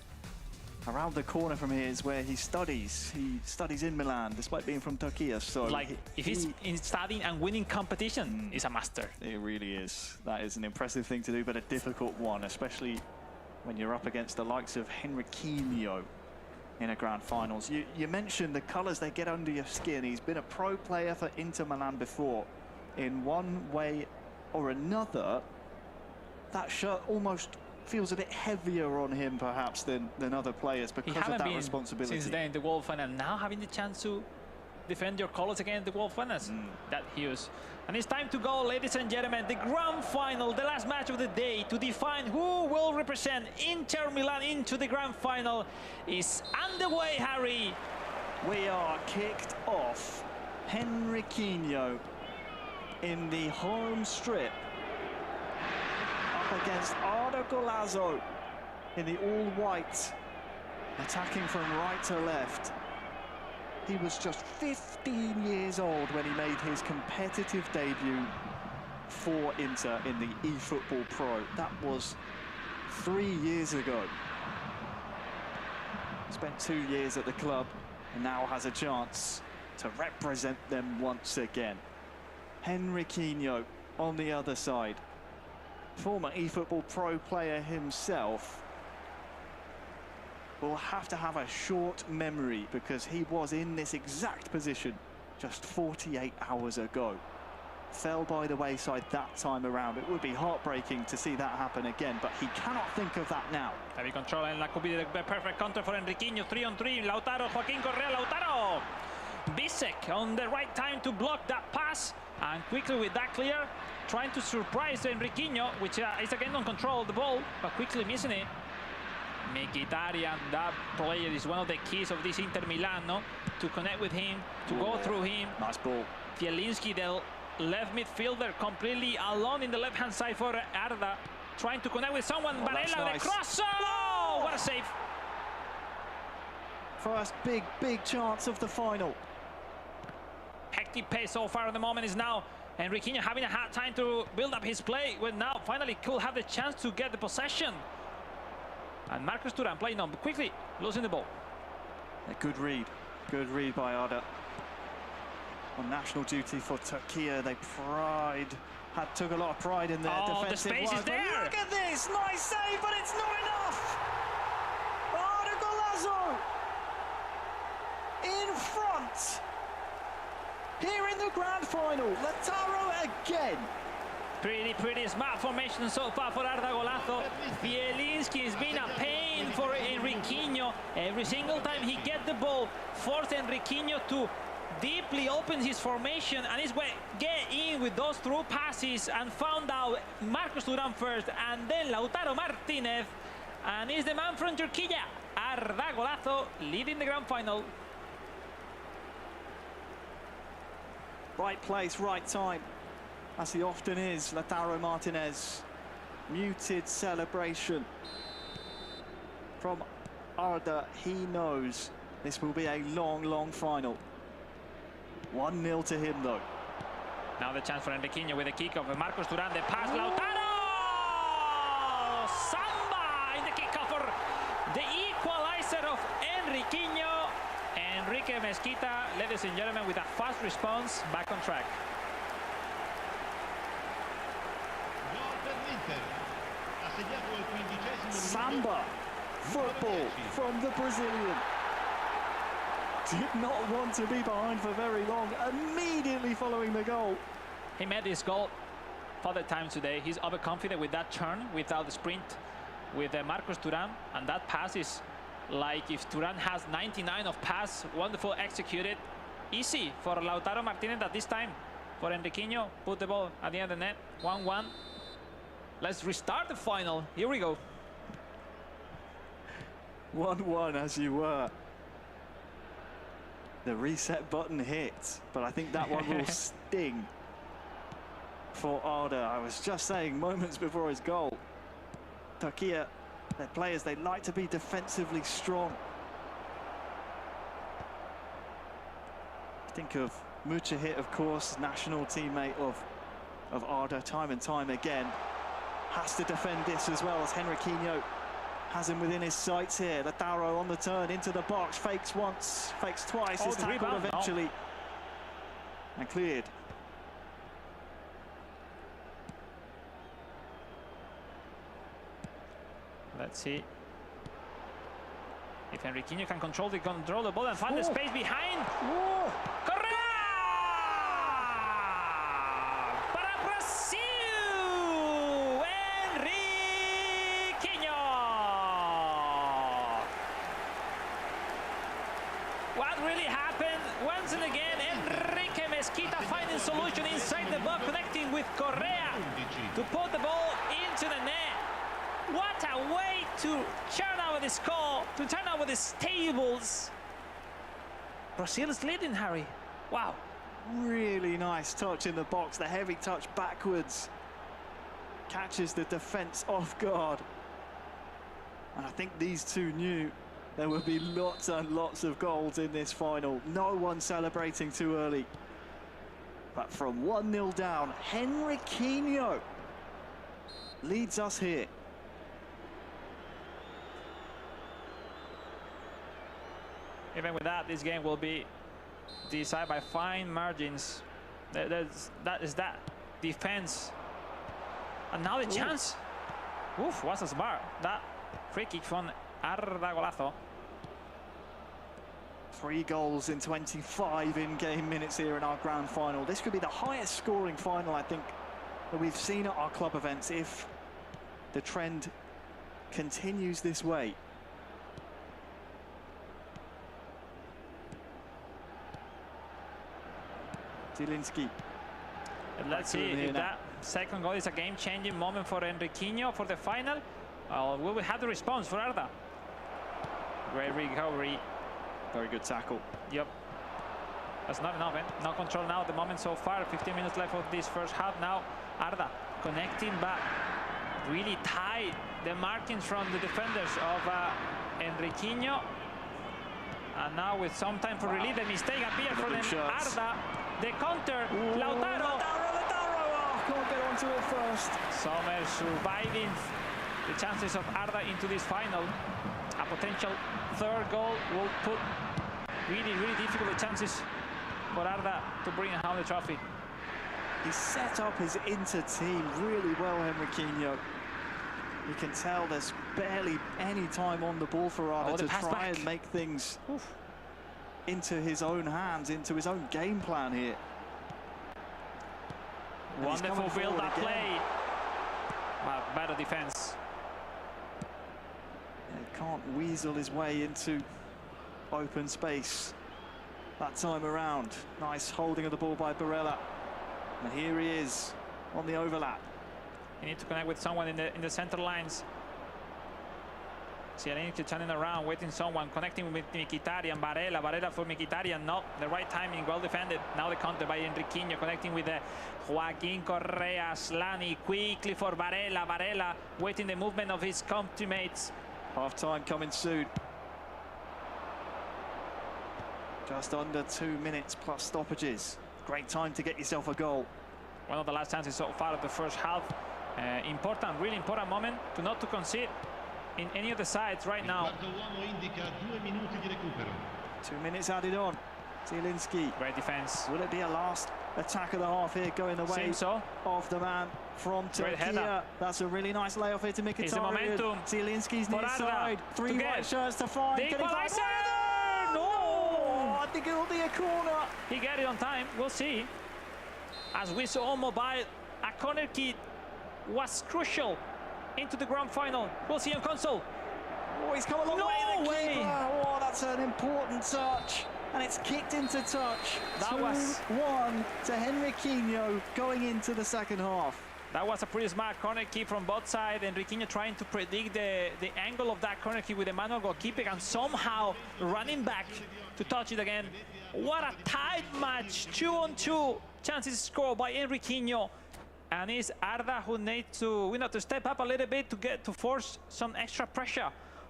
Speaker 1: Around the corner from here is where he studies. He studies in Milan, despite being from Turkey. So,
Speaker 5: like, if he's in studying and winning competition, he's a master.
Speaker 1: It really is. That is an impressive thing to do, but a difficult one, especially when you're up against the likes of Henriquinho in a grand finals. You mentioned the colours, they get under your skin. He's been a pro player for Inter Milan before. In one way or another, that shirt almost feels a bit heavier on him perhaps than other players because of that responsibility.
Speaker 5: Since then in the World Final, now having the chance to defend your colours against the World Finals, that huge. And it's time to go, ladies and gentlemen, the grand final, the last match of the day to define who will represent Inter Milan into the grand final is underway, Harry.
Speaker 1: We are kicked off. Henriquinho in the home strip up against Arda Golazzo in the all-white, attacking from right to left. He was just 15 years old when he made his competitive debut for Inter in the eFootball Pro. That was 3 years ago. Spent 2 years at the club and now has a chance to represent them once again. Henriquinho on the other side. Former eFootball Pro player himself will have to have a short memory because he was in this exact position just 48 hours ago. Fell by the wayside that time around. It would be heartbreaking to see that happen again, but he cannot think of that now.
Speaker 5: Heavy control and that could be the perfect counter for Henriquinho. 3-on-3, Lautaro, Joaquin Correa, Lautaro! Bisek on the right time to block that pass, and quickly with that clear, trying to surprise Henriquinho, which is again on control of the ball, but quickly missing it. Mkhitaryan, that player is one of the keys of this Inter Milan, no? To connect with him, to go through him.
Speaker 1: Nice ball.
Speaker 5: Zielinski, the left midfielder, completely alone in the left-hand side for Arda, trying to connect with someone. Barella, nice. The cross. Oh, what a save!
Speaker 1: First big chance of the final.
Speaker 5: Hectic pace so far at the moment is now Henriquinho having a hard time to build up his play, when now finally could have the chance to get the possession. And Marcus Thuram playing on, but quickly losing the ball.
Speaker 1: A good read by Arda. On national duty for Turkey, they took a lot of pride in their defensive
Speaker 5: the space
Speaker 1: work.
Speaker 5: is there.
Speaker 1: Look at this, nice save, but it's not enough. Arda Golazzo in front. Here in the grand final, Lautaro again.
Speaker 5: Pretty smart formation so far for Arda Golazzo. Zielinski has been a pain for Henriquinho. Every single time he gets the ball, forced Henriquinho to deeply open his formation, and he's get in with those through passes and found out Marcus Thuram first and then Lautaro Martinez, and he's the man from Turkey, Arda Golazzo, leading the grand final.
Speaker 1: Right place, right time, as he often is. Lautaro Martinez, muted celebration from Arda. He knows this will be a long final. 1-0 to him though.
Speaker 5: Now the chance for Henriquinho with the kick of Marcus Thuram, the pass, Lautaro! Samba in the kickoff for the equalizer of Henriquinho. Enrique Mesquita, ladies and gentlemen, with a fast response, back on track.
Speaker 1: Samba football from the Brazilian. Did not want to be behind for very long, immediately following the goal.
Speaker 5: He made his goal for the time today. He's overconfident with that turn, without the sprint, with Marcus Thuram, and that pass is like if Thuram has 99 of pass, wonderful executed. Easy for Lautaro Martinez at this time. For Henriquinho, put the ball at the end of the net, 1-1. Let's restart the final, here we go.
Speaker 1: 1-1 as you were. The reset button hit, but I think that one will sting for Arda. I was just saying moments before his goal, Turkey, their players, they like to be defensively strong. Think of Mujahid, of course, national teammate of Arda, time and time again. Has to defend this as well as Henriquinho has him within his sights here. Lautaro on the turn into the box, fakes once, fakes twice, is tackled eventually and cleared.
Speaker 5: Let's see if Henriquinho can control the ball and find the space behind. Correa! Para Brazil! Henriquinho! What really happened? Once and again, Enrique Mesquita finding solution inside the box, connecting with Correa to put the ball into the net. What a way to turn over the score, to turn over the tables. Brazil is leading, Harry. Wow.
Speaker 1: Really nice touch in the box, the heavy touch backwards. Catches the defense off guard. And I think these two knew there would be lots and lots of goals in this final. No one celebrating too early. But from 1-0 down, Henriquinho leads us here.
Speaker 5: Even with that, this game will be decided by fine margins. That is that defense. And now the chance. Oof, what's a smart. That free kick from Arda golazo.
Speaker 1: 3 goals in 25 in-game minutes here in our grand final. This could be the highest scoring final, I think, that we've seen at our club events if the trend continues this way. Zielinski.
Speaker 5: Let's see if that second goal is a game-changing moment for Henriquinho for the final. We will have the response for Arda. Great recovery.
Speaker 1: Very good tackle.
Speaker 5: Yep. That's not enough, eh? No control now at the moment so far. 15 minutes left of this first half. Now Arda connecting back. Really tight. The markings from the defenders of Henriquinho. And now with some time for relief, the mistake appeared for them. Arda. The counter, Lautaro.
Speaker 1: Oh, can't get onto it first.
Speaker 5: Sommer surviving the chances of Arda into this final. A potential third goal will put really difficult chances for Arda to bring home the trophy.
Speaker 1: He set up his inter-team really well, Henriquinho. You can tell there's barely any time on the ball for Arda to try and make things into his own hands, into his own game plan here. And
Speaker 5: wonderful build-up play. Well, better defense.
Speaker 1: Yeah, he can't weasel his way into open space that time around. Nice holding of the ball by Barella. And here he is on the overlap.
Speaker 5: You need to connect with someone in the center lines. Zielinski turning around, waiting someone, connecting with Mkhitaryan, Varela for Mkhitaryan, not the right timing, well defended. Now the counter by Henriquinho, connecting with Joaquin Correa, Slani, quickly for Varela, waiting the movement of his countrymates.
Speaker 1: Half time coming soon. Just under 2 minutes plus stoppages. Great time to get yourself a goal.
Speaker 5: One of the last chances so far of the first half. Important, really important moment to not to concede in any of the sides right now.
Speaker 1: 2 minutes added on. Zielinski.
Speaker 5: Great defense.
Speaker 1: Will it be a last attack of the half here going the way of the man from Turkey? That's a really nice layoff here to Mkhitaryan. Zielinski's near side. 3 white shirts to find.
Speaker 5: The equalizer!
Speaker 1: No! I think it'll be a corner.
Speaker 5: He got it on time. We'll see. As we saw Mobile, a corner kick was crucial into the grand final. We'll see on console.
Speaker 1: Oh, he's come a long way. Oh, that's an important touch. And it's kicked into touch.
Speaker 5: That was
Speaker 1: 2-1 to Henriquinho going into the second half.
Speaker 5: That was a pretty smart corner kick from both sides. Henriquinho trying to predict the angle of that corner kick with the manual goalkeeper and somehow running back to touch it again. What a tight match. 2-on-2 chances scored by Henriquinho. And it's Arda who needs to, to step up a little bit to force some extra pressure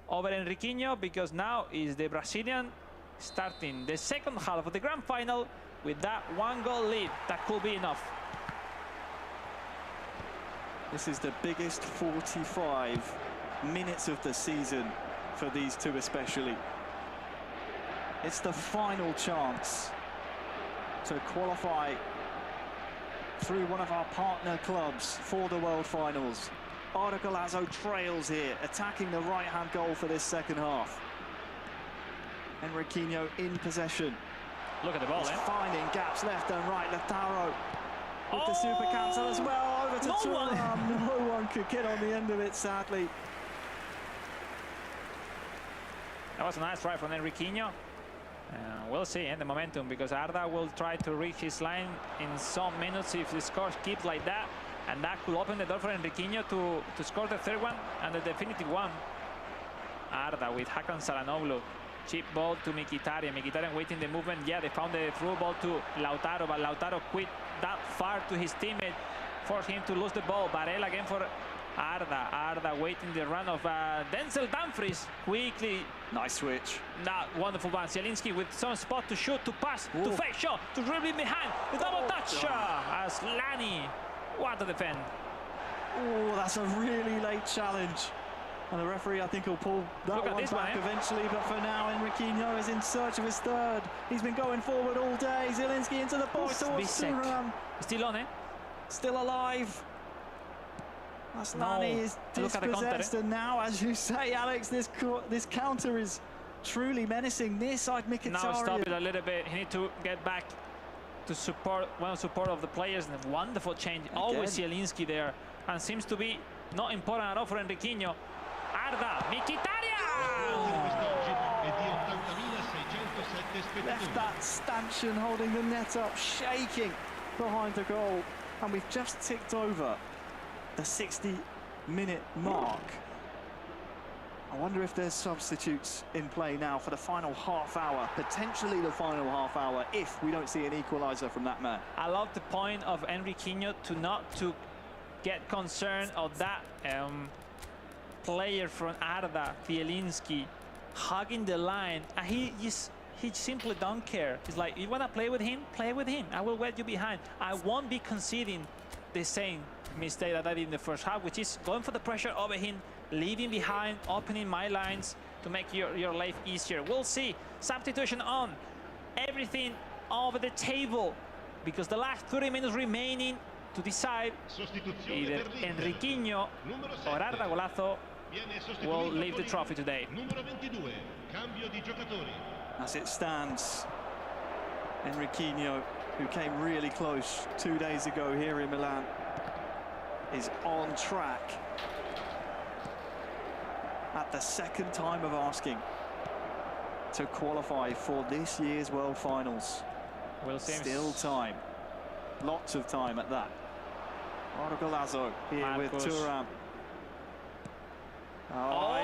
Speaker 5: over Henriquinho, because now is the Brazilian starting the second half of the grand final with that 1-goal lead. That could be enough.
Speaker 1: This is the biggest 45 minutes of the season for these two especially. It's the final chance to qualify through one of our partner clubs for the World Finals. Arda Galazzo trails here, attacking the right-hand goal for this second half. Henriquinho in possession.
Speaker 5: Look at the ball,
Speaker 1: He's finding gaps left and right. Lautaro with the super cancel as well. Over to Thuram. No one could get on the end of it, sadly.
Speaker 5: That was a nice try from Henriquinho. We'll see the momentum, because Arda will try to reach his line in some minutes if the score keeps like that, and that could open the door for Henriquinho to score the third one and the definitive one. Arda with Hakan Çalhanoğlu. Chip ball to Mkhitaryan. Mkhitaryan waiting the movement. Yeah, they found the through ball to Lautaro, but Lautaro quit that far to his teammate, forced him to lose the ball. Barella again for Arda. Arda waiting the run of Denzel Dumfries. Quickly.
Speaker 1: Nice switch.
Speaker 5: That wonderful one. Zielinski with some spot to shoot, to pass, to fake shot, to dribbling behind. The double touch as Lani. What a defend.
Speaker 1: Oh, that's a really late challenge. And the referee, I think, will pull that one back eventually. But for now, Henriquinho is in search of his third. He's been going forward all day. Zielinski into the box towards Thuram.
Speaker 5: Still on, eh?
Speaker 1: Still alive. Aslani is dispossessed, and now, as you say, Alex, this counter is truly menacing. Near side Mkhitaryan.
Speaker 5: Now stop it a little bit. He needs to get back to support of the players. And a wonderful change. Again. Always Zielinski there, and seems to be not important at all for Henriquinho. Arda, Mkhitaryan!
Speaker 1: Left that stanchion holding the net up, shaking behind the goal, and we've just ticked over the 60-minute mark. I wonder if there's substitutes in play now for the final half hour, potentially the final half hour, if we don't see an equaliser from that man.
Speaker 5: I love the point of Henriquinho to get concerned of that player from Arda, Zielinski, hugging the line, and he simply don't care. He's like, you want to play with him? Play with him. I will wait you behind. I won't be conceding the same mistake that I did in the first half, which is going for the pressure over him, leaving behind, opening my lines to make your life easier. We'll see. Substitution on. Everything over the table, because the last 30 minutes remaining to decide either Henriquinho or Arda Galazzo will leave the trophy today.
Speaker 1: As it stands, Henriquinho, who came really close 2 days ago here in Milan, is on track at the second time of asking to qualify for this year's World Finals.
Speaker 5: We'll see.
Speaker 1: Still time. Lots of time at that. Arda Galazzo here with Thuram.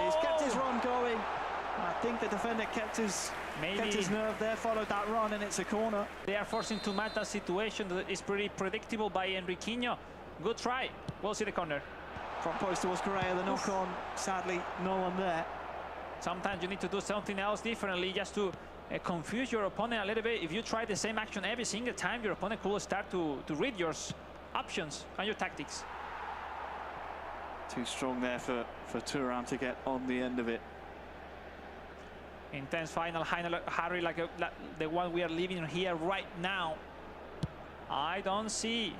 Speaker 1: He's kept his run going. I think the defender kept his nerve there, followed that run, and it's a corner.
Speaker 5: They are forcing too much that situation that is pretty predictable by Henriquinho. Good try. We'll see the corner.
Speaker 1: Front post towards Correa, the knock on. Sadly, no one there.
Speaker 5: Sometimes you need to do something else differently just to confuse your opponent a little bit. If you try the same action every single time, your opponent could start to read your options and your tactics.
Speaker 1: Too strong there for Thuram to get on the end of it.
Speaker 5: Intense final, Harry, like the one we are living here right now. I don't see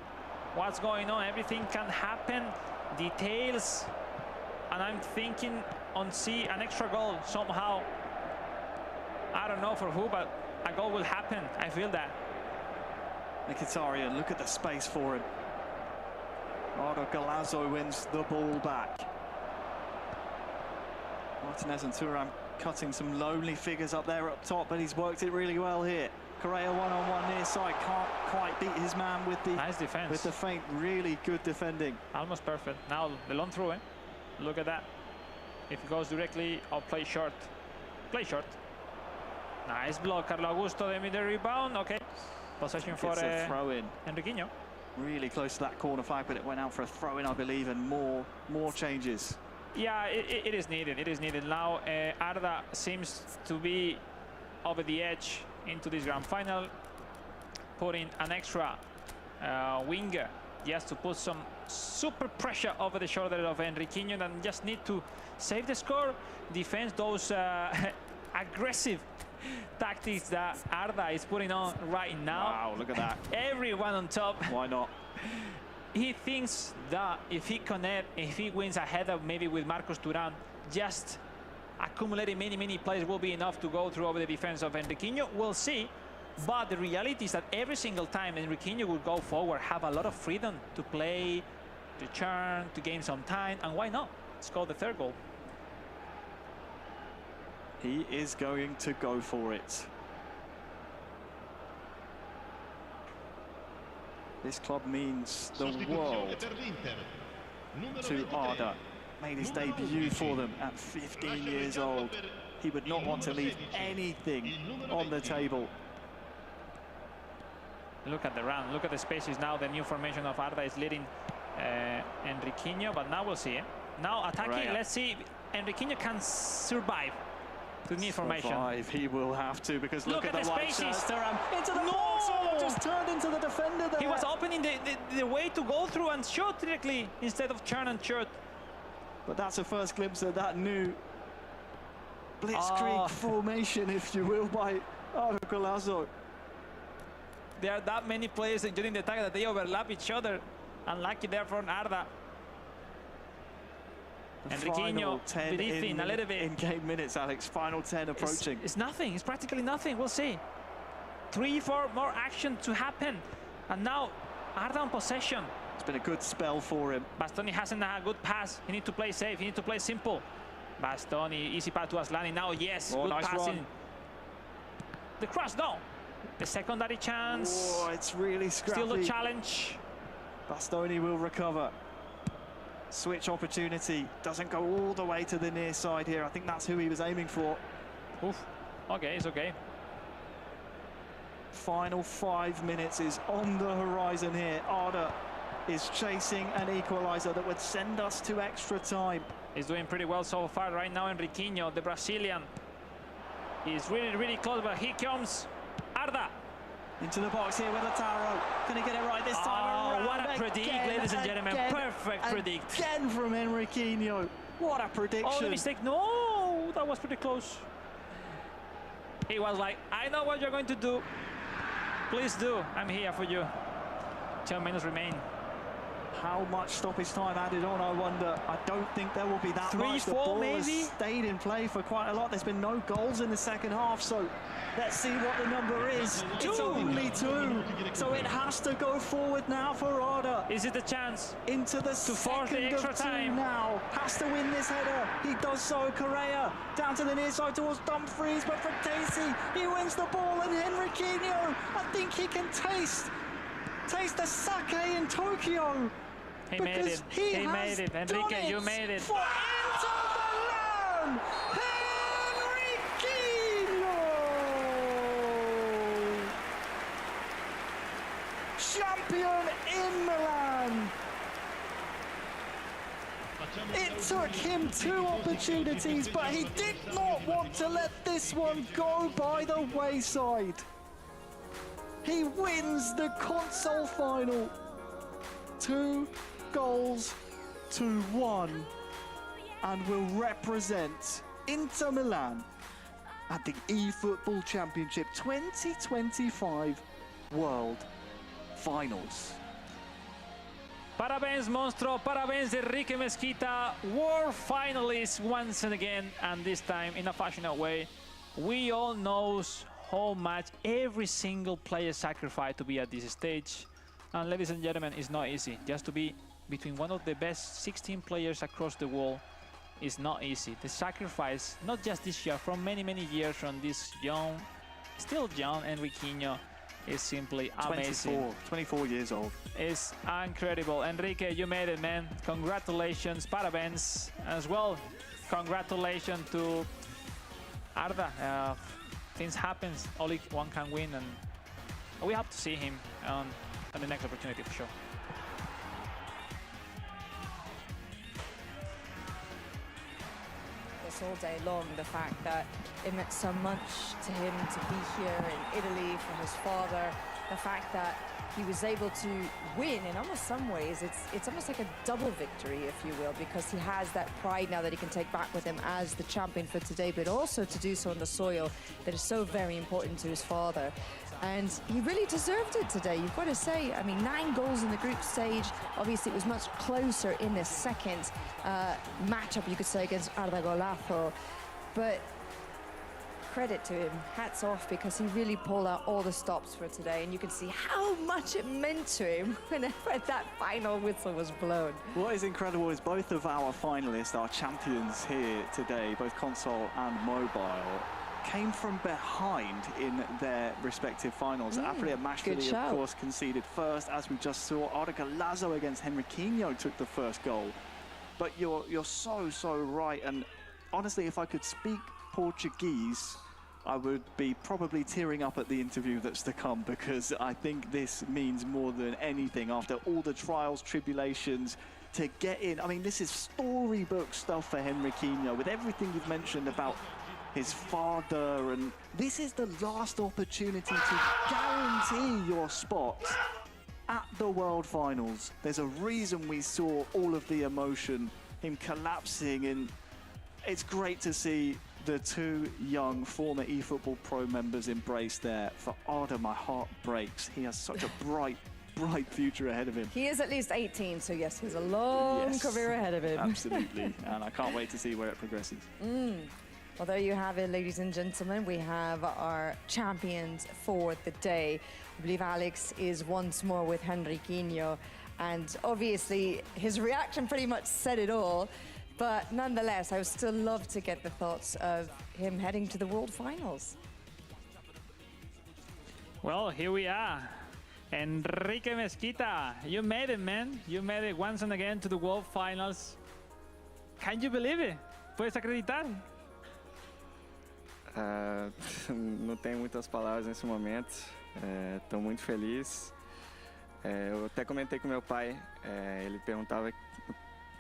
Speaker 5: what's going on. Everything can happen. Details. And I'm thinking on see an extra goal somehow. I don't know for who, but a goal will happen. I feel that.
Speaker 1: Mkhitaryan, look at the space for him. Arda Galazzo wins the ball back. Martinez and Thuram cutting some lonely figures up there up top, but he's worked it really well here. Correa one-on-one near side, can't quite beat his man with the
Speaker 5: nice defense.
Speaker 1: With the feint, really good defending.
Speaker 5: Almost perfect. Now the long through, Look at that. If it goes directly, I'll play short. Play short. Nice block, Carlo Augusto, the rebound. Okay. Possession for
Speaker 1: a throw-in.
Speaker 5: Henriquinho.
Speaker 1: Really close to that corner flag, but it went out for a throw-in, I believe, and more changes.
Speaker 5: Yeah, it is needed. It is needed. Now Arda seems to be over the edge into this grand final, putting an extra winger just to put some super pressure over the shoulder of Enriquinho, and just need to save the score, defend those aggressive tactics that Arda is putting on right now.
Speaker 1: Wow, look at that.
Speaker 5: Everyone on top.
Speaker 1: Why not?
Speaker 5: He thinks that if he wins ahead of maybe with Marcos Thuram, just accumulating many players will be enough to go through over the defense of Enriquinho. We'll see. But the reality is that every single time Enriquinho will go forward, have a lot of freedom to play, to churn, to gain some time, and why not? Score the third goal.
Speaker 1: He is going to go for it. This club means the world to Arda. Made his debut for them at 15 years old. He would not want to leave anything on the table.
Speaker 5: Look at the run, look at the spaces now. The new formation of Arda is leading Enriquinho, but now we'll see. Now attacking,
Speaker 1: Right.
Speaker 5: let's see if Enriquinho can survive to new formation.
Speaker 1: Survive, he will have to, because look at
Speaker 5: the
Speaker 1: the white
Speaker 5: spaces.
Speaker 1: shirt. Into the box, oh, just turned into the defender there.
Speaker 5: He was opening the way to go through and shoot directly instead of turn and shoot.
Speaker 1: But that's a first glimpse of that new blitzkrieg formation, if you will, by Arda Golazo.
Speaker 5: There are that many players during the attack that they overlap each other. Unlucky there from Arda. Enriquinho breathing a little bit.
Speaker 1: In game minutes, Alex. Final 10 approaching.
Speaker 5: It's nothing. It's practically nothing. We'll see. 3-4 more action to happen. And now Arda on possession.
Speaker 1: It's been a good spell for him.
Speaker 5: Bastoni hasn't had a good pass. He needs to play safe. He needs to play simple. Bastoni, easy pass to Aslani. Now, yes, good
Speaker 1: nice
Speaker 5: passing.
Speaker 1: run.
Speaker 5: The cross, no. The secondary chance.
Speaker 1: Oh, it's really scrappy.
Speaker 5: Still the challenge.
Speaker 1: Bastoni will recover. Switch opportunity. Doesn't go all the way to the near side here. I think that's who he was aiming for.
Speaker 5: Oof. Okay, it's okay.
Speaker 1: Final 5 minutes is on the horizon here. Arda is chasing an equaliser that would send us to extra time.
Speaker 5: He's doing pretty well so far right now. Enriquinho, the Brazilian, is really close, but here comes Arda.
Speaker 1: Into the box here with Lautaro. Can he get it right this time?
Speaker 5: Oh, what a predict, ladies and gentlemen. Perfect predict.
Speaker 1: Again from Enriquinho. What a prediction.
Speaker 5: Oh, the mistake. No, that was pretty close. He was like, I know what you're going to do. Please do. I'm here for you. 10 minutes remain.
Speaker 1: How much stoppage time added on, I wonder. I don't think there will be that much. The
Speaker 5: 3-4
Speaker 1: ball
Speaker 5: maybe?
Speaker 1: has stayed in play for quite a lot. There's been no goals in the second half, so let's see what the number is. It's only 2, so it has to go forward now for Arda.
Speaker 5: Is it the chance?
Speaker 1: Into the
Speaker 5: to force the
Speaker 1: second
Speaker 5: extra
Speaker 1: of 2
Speaker 5: time
Speaker 1: now. Has to win this header. He does so. Correa down to the near side towards Dumfries, but from Tacey, he wins the ball, and Enriquinho, I think he can taste the sake in Tokyo.
Speaker 5: He made it. He made it. Enrique, you made it.
Speaker 1: For Inter Milan, Enriquinho, champion in Milan. It took him 2 opportunities, but he did not want to let this one go by the wayside. He wins the console final. 2 goals to 1, and will represent Inter Milan at the eFootball Championship 2025 World Finals.
Speaker 5: Parabéns, monstro. Parabéns, Enrique Mesquita. World finalist once and again, and this time in a passionate way. We all know how much every single player sacrificed to be at this stage. And ladies and gentlemen, it's not easy. Just to be between one of the best 16 players across the world is not easy. The sacrifice, not just this year, from many years from this young, still young Enriquinho, is simply amazing.
Speaker 1: 24 years old.
Speaker 5: It's incredible. Enrique, you made it, man. Congratulations, parabéns. As well, congratulations to Arda. Things happen, only one can win, and we have to see him on the next opportunity for sure.
Speaker 2: This all day long, the fact that it meant so much to him to be here in Italy for his father, the fact that he was able to win in almost some ways. It's almost like a double victory, if you will, because he has that pride now that he can take back with him as the champion for today, but also to do so on the soil that is so very important to his father. And he really deserved it today, you've got to say. I mean, 9 goals in the group stage. Obviously, it was much closer in the second matchup, you could say, against Arda Golazo. But credit to him, hats off, because he really pulled out all the stops for today, and you can see how much it meant to him whenever that final whistle was blown.
Speaker 1: What is incredible is both of our finalists, our champions here today, both console and mobile, came from behind in their respective finals. Apria Mashvili, of course, conceded first, as we just saw. Arda Golazo against Henriquinho took the first goal. But you're so right, and honestly, if I could speak Portuguese, I would be probably tearing up at the interview that's to come, because I think this means more than anything after all the trials, tribulations to get in. I mean, this is storybook stuff for Henriquinho, with everything you've mentioned about his father, and this is the last opportunity to guarantee your spot at the World Finals. There's a reason we saw all of the emotion, him collapsing, and it's great to see the 2 young former eFootball Pro members embrace there. For Arda, my heart breaks. He has such a bright future ahead of him.
Speaker 2: He is at least 18, so yes, he has a long career ahead of him.
Speaker 1: Absolutely, and I can't wait to see where it progresses.
Speaker 2: Well, there you have it, ladies and gentlemen. We have our champions for the day. I believe Alex is once more with Henriquinho, and obviously his reaction pretty much said it all. But nonetheless, I would still love to get the thoughts of him heading to the World Finals.
Speaker 5: Well, here we are. Enrique Mezquita, you made it, man. You made it once and again to the World Finals. Can you believe it? ¿Puedes acreditar?
Speaker 9: Não tenho muitas palavras nesse momento. Estou muito feliz. Eu até comentei com meu pai. Ele perguntava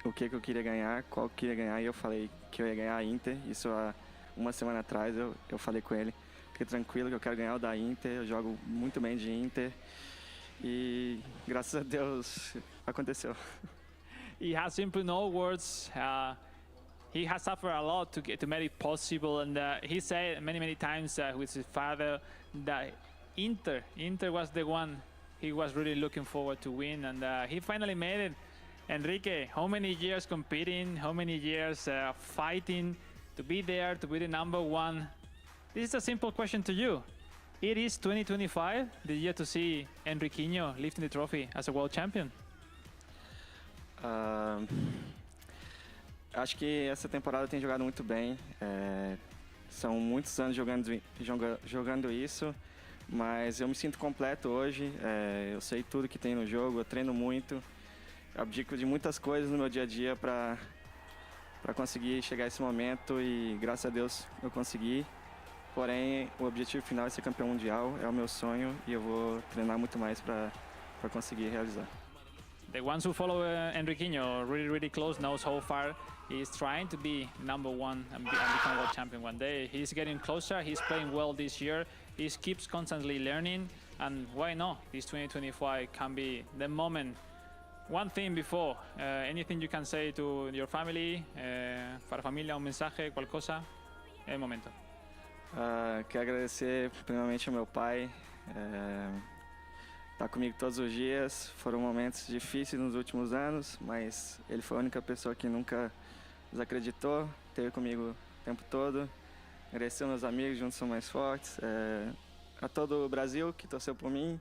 Speaker 9: o que eu queria ganhar, qual eu queria ganhar, e eu falei que eu ia ganhar a Inter. Isso há uma semana atrás eu falei com ele. Fique tranquilo que eu quero ganhar o da Inter. Eu jogo muito bem de Inter. E graças a Deus aconteceu.
Speaker 5: He has simply no words. He has suffered a lot to make it possible, and he said many times with his father that Inter was the one he was really looking forward to win, and he finally made it. Enrique, how many years competing, how many years fighting to be there, to be the #1? This is a simple question to you. It is 2025, the year to see Henriquinho lifting the trophy as a world champion.
Speaker 9: Acho que essa temporada tem jogado muito bem. São muitos anos jogando isso, mas eu me sinto completo hoje. Eu sei tudo que tem no jogo, eu treino muito, abdico de muitas coisas no meu dia a dia para conseguir chegar a esse momento, e graças a Deus eu consegui. Porém, o objetivo final é ser campeão mundial, é o meu sonho, e eu vou treinar muito mais para conseguir realizar.
Speaker 5: The ones who follow Henriquinho really close knows how far he is trying to be #1 and become world champion one day. He's getting closer, he's playing well this year, he keeps constantly learning, and why not? This 2025 can be the moment. One thing before, anything you can say to your family, para familia, un mensaje, cual cosa, es el momento.
Speaker 9: Quero agradecer primeiramente ao meu pai. Tá comigo todos os dias. Foram momentos difíceis nos últimos anos, mas ele foi a única pessoa que nunca desacreditou, esteve comigo o tempo todo. Agradecer aos meus amigos, juntos são mais fortes. A todo o Brasil que torceu por mim.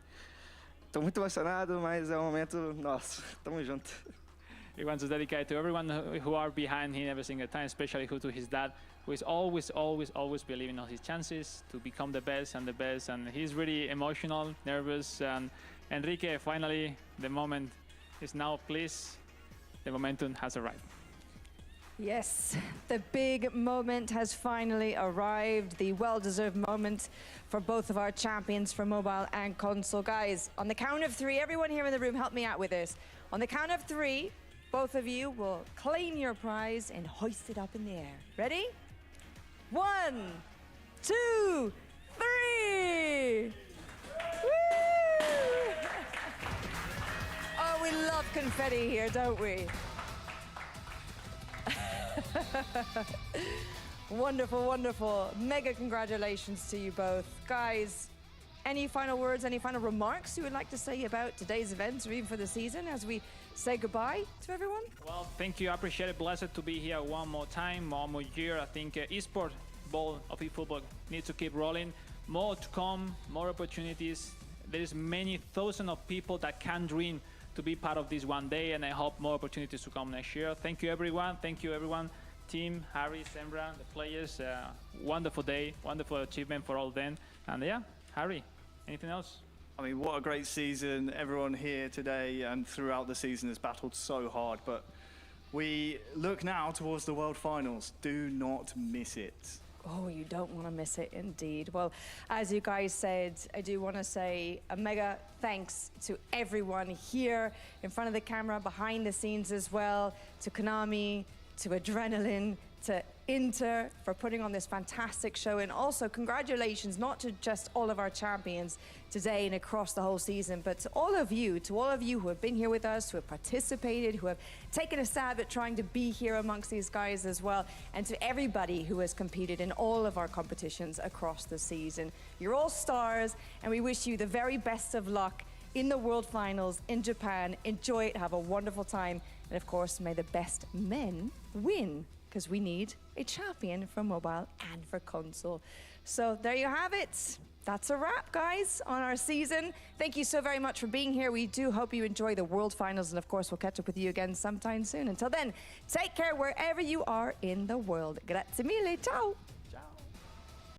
Speaker 9: Estou muito emocionado, mas é um momento nosso. Tamo junto.
Speaker 5: He wants to dedicate to everyone who are behind him every single time, especially to his dad, who is always believing on his chances to become the best, and he's really emotional, nervous, and Enrique, finally, the moment is now. Please, the momentum has arrived.
Speaker 2: Yes, the big moment has finally arrived, the well-deserved moment for both of our champions for mobile and console. Guys, on the count of 3, everyone here in the room, help me out with this. On the count of 3, both of you will claim your prize and hoist it up in the air. Ready? 1, 2, 3! Woo! confetti here, don't we? Wonderful, wonderful. Mega congratulations to you both. Guys, any final words, any final remarks you would like to say about today's events or even for the season as we say goodbye to everyone?
Speaker 5: Well, thank you. I appreciate it. Blessed to be here one more time, one more year. I think esport ball of eFootball needs to keep rolling. More to come, more opportunities. There's many thousands of people that can dream to be part of this one day, and I hope more opportunities to come next year. Thank you, everyone. Thank you, everyone. Team, Harry, Sembra, the players. Wonderful day, wonderful achievement for all of them. And yeah, Harry, anything else?
Speaker 1: I mean, what a great season. Everyone here today and throughout the season has battled so hard, but we look now towards the World Finals. Do not miss it.
Speaker 2: Oh, you don't want to miss it indeed. Well, as you guys said, I do want to say a mega thanks to everyone here in front of the camera, behind the scenes as well, to Konami, to Adrenaline, to Inter for putting on this fantastic show. And also congratulations, not to just all of our champions today and across the whole season, but to all of you who have been here with us, who have participated, who have taken a stab at trying to be here amongst these guys as well, and to everybody who has competed in all of our competitions across the season. You're all stars, and we wish you the very best of luck in the World Finals in Japan. Enjoy it, have a wonderful time, and of course, may the best men win, because we need a champion for mobile and for console. So there you have it. That's a wrap, guys, on our season. Thank you so very much for being here. We do hope you enjoy the World Finals, and of course, we'll catch up with you again sometime soon. Until then, take care wherever you are in the world. Grazie mille, ciao!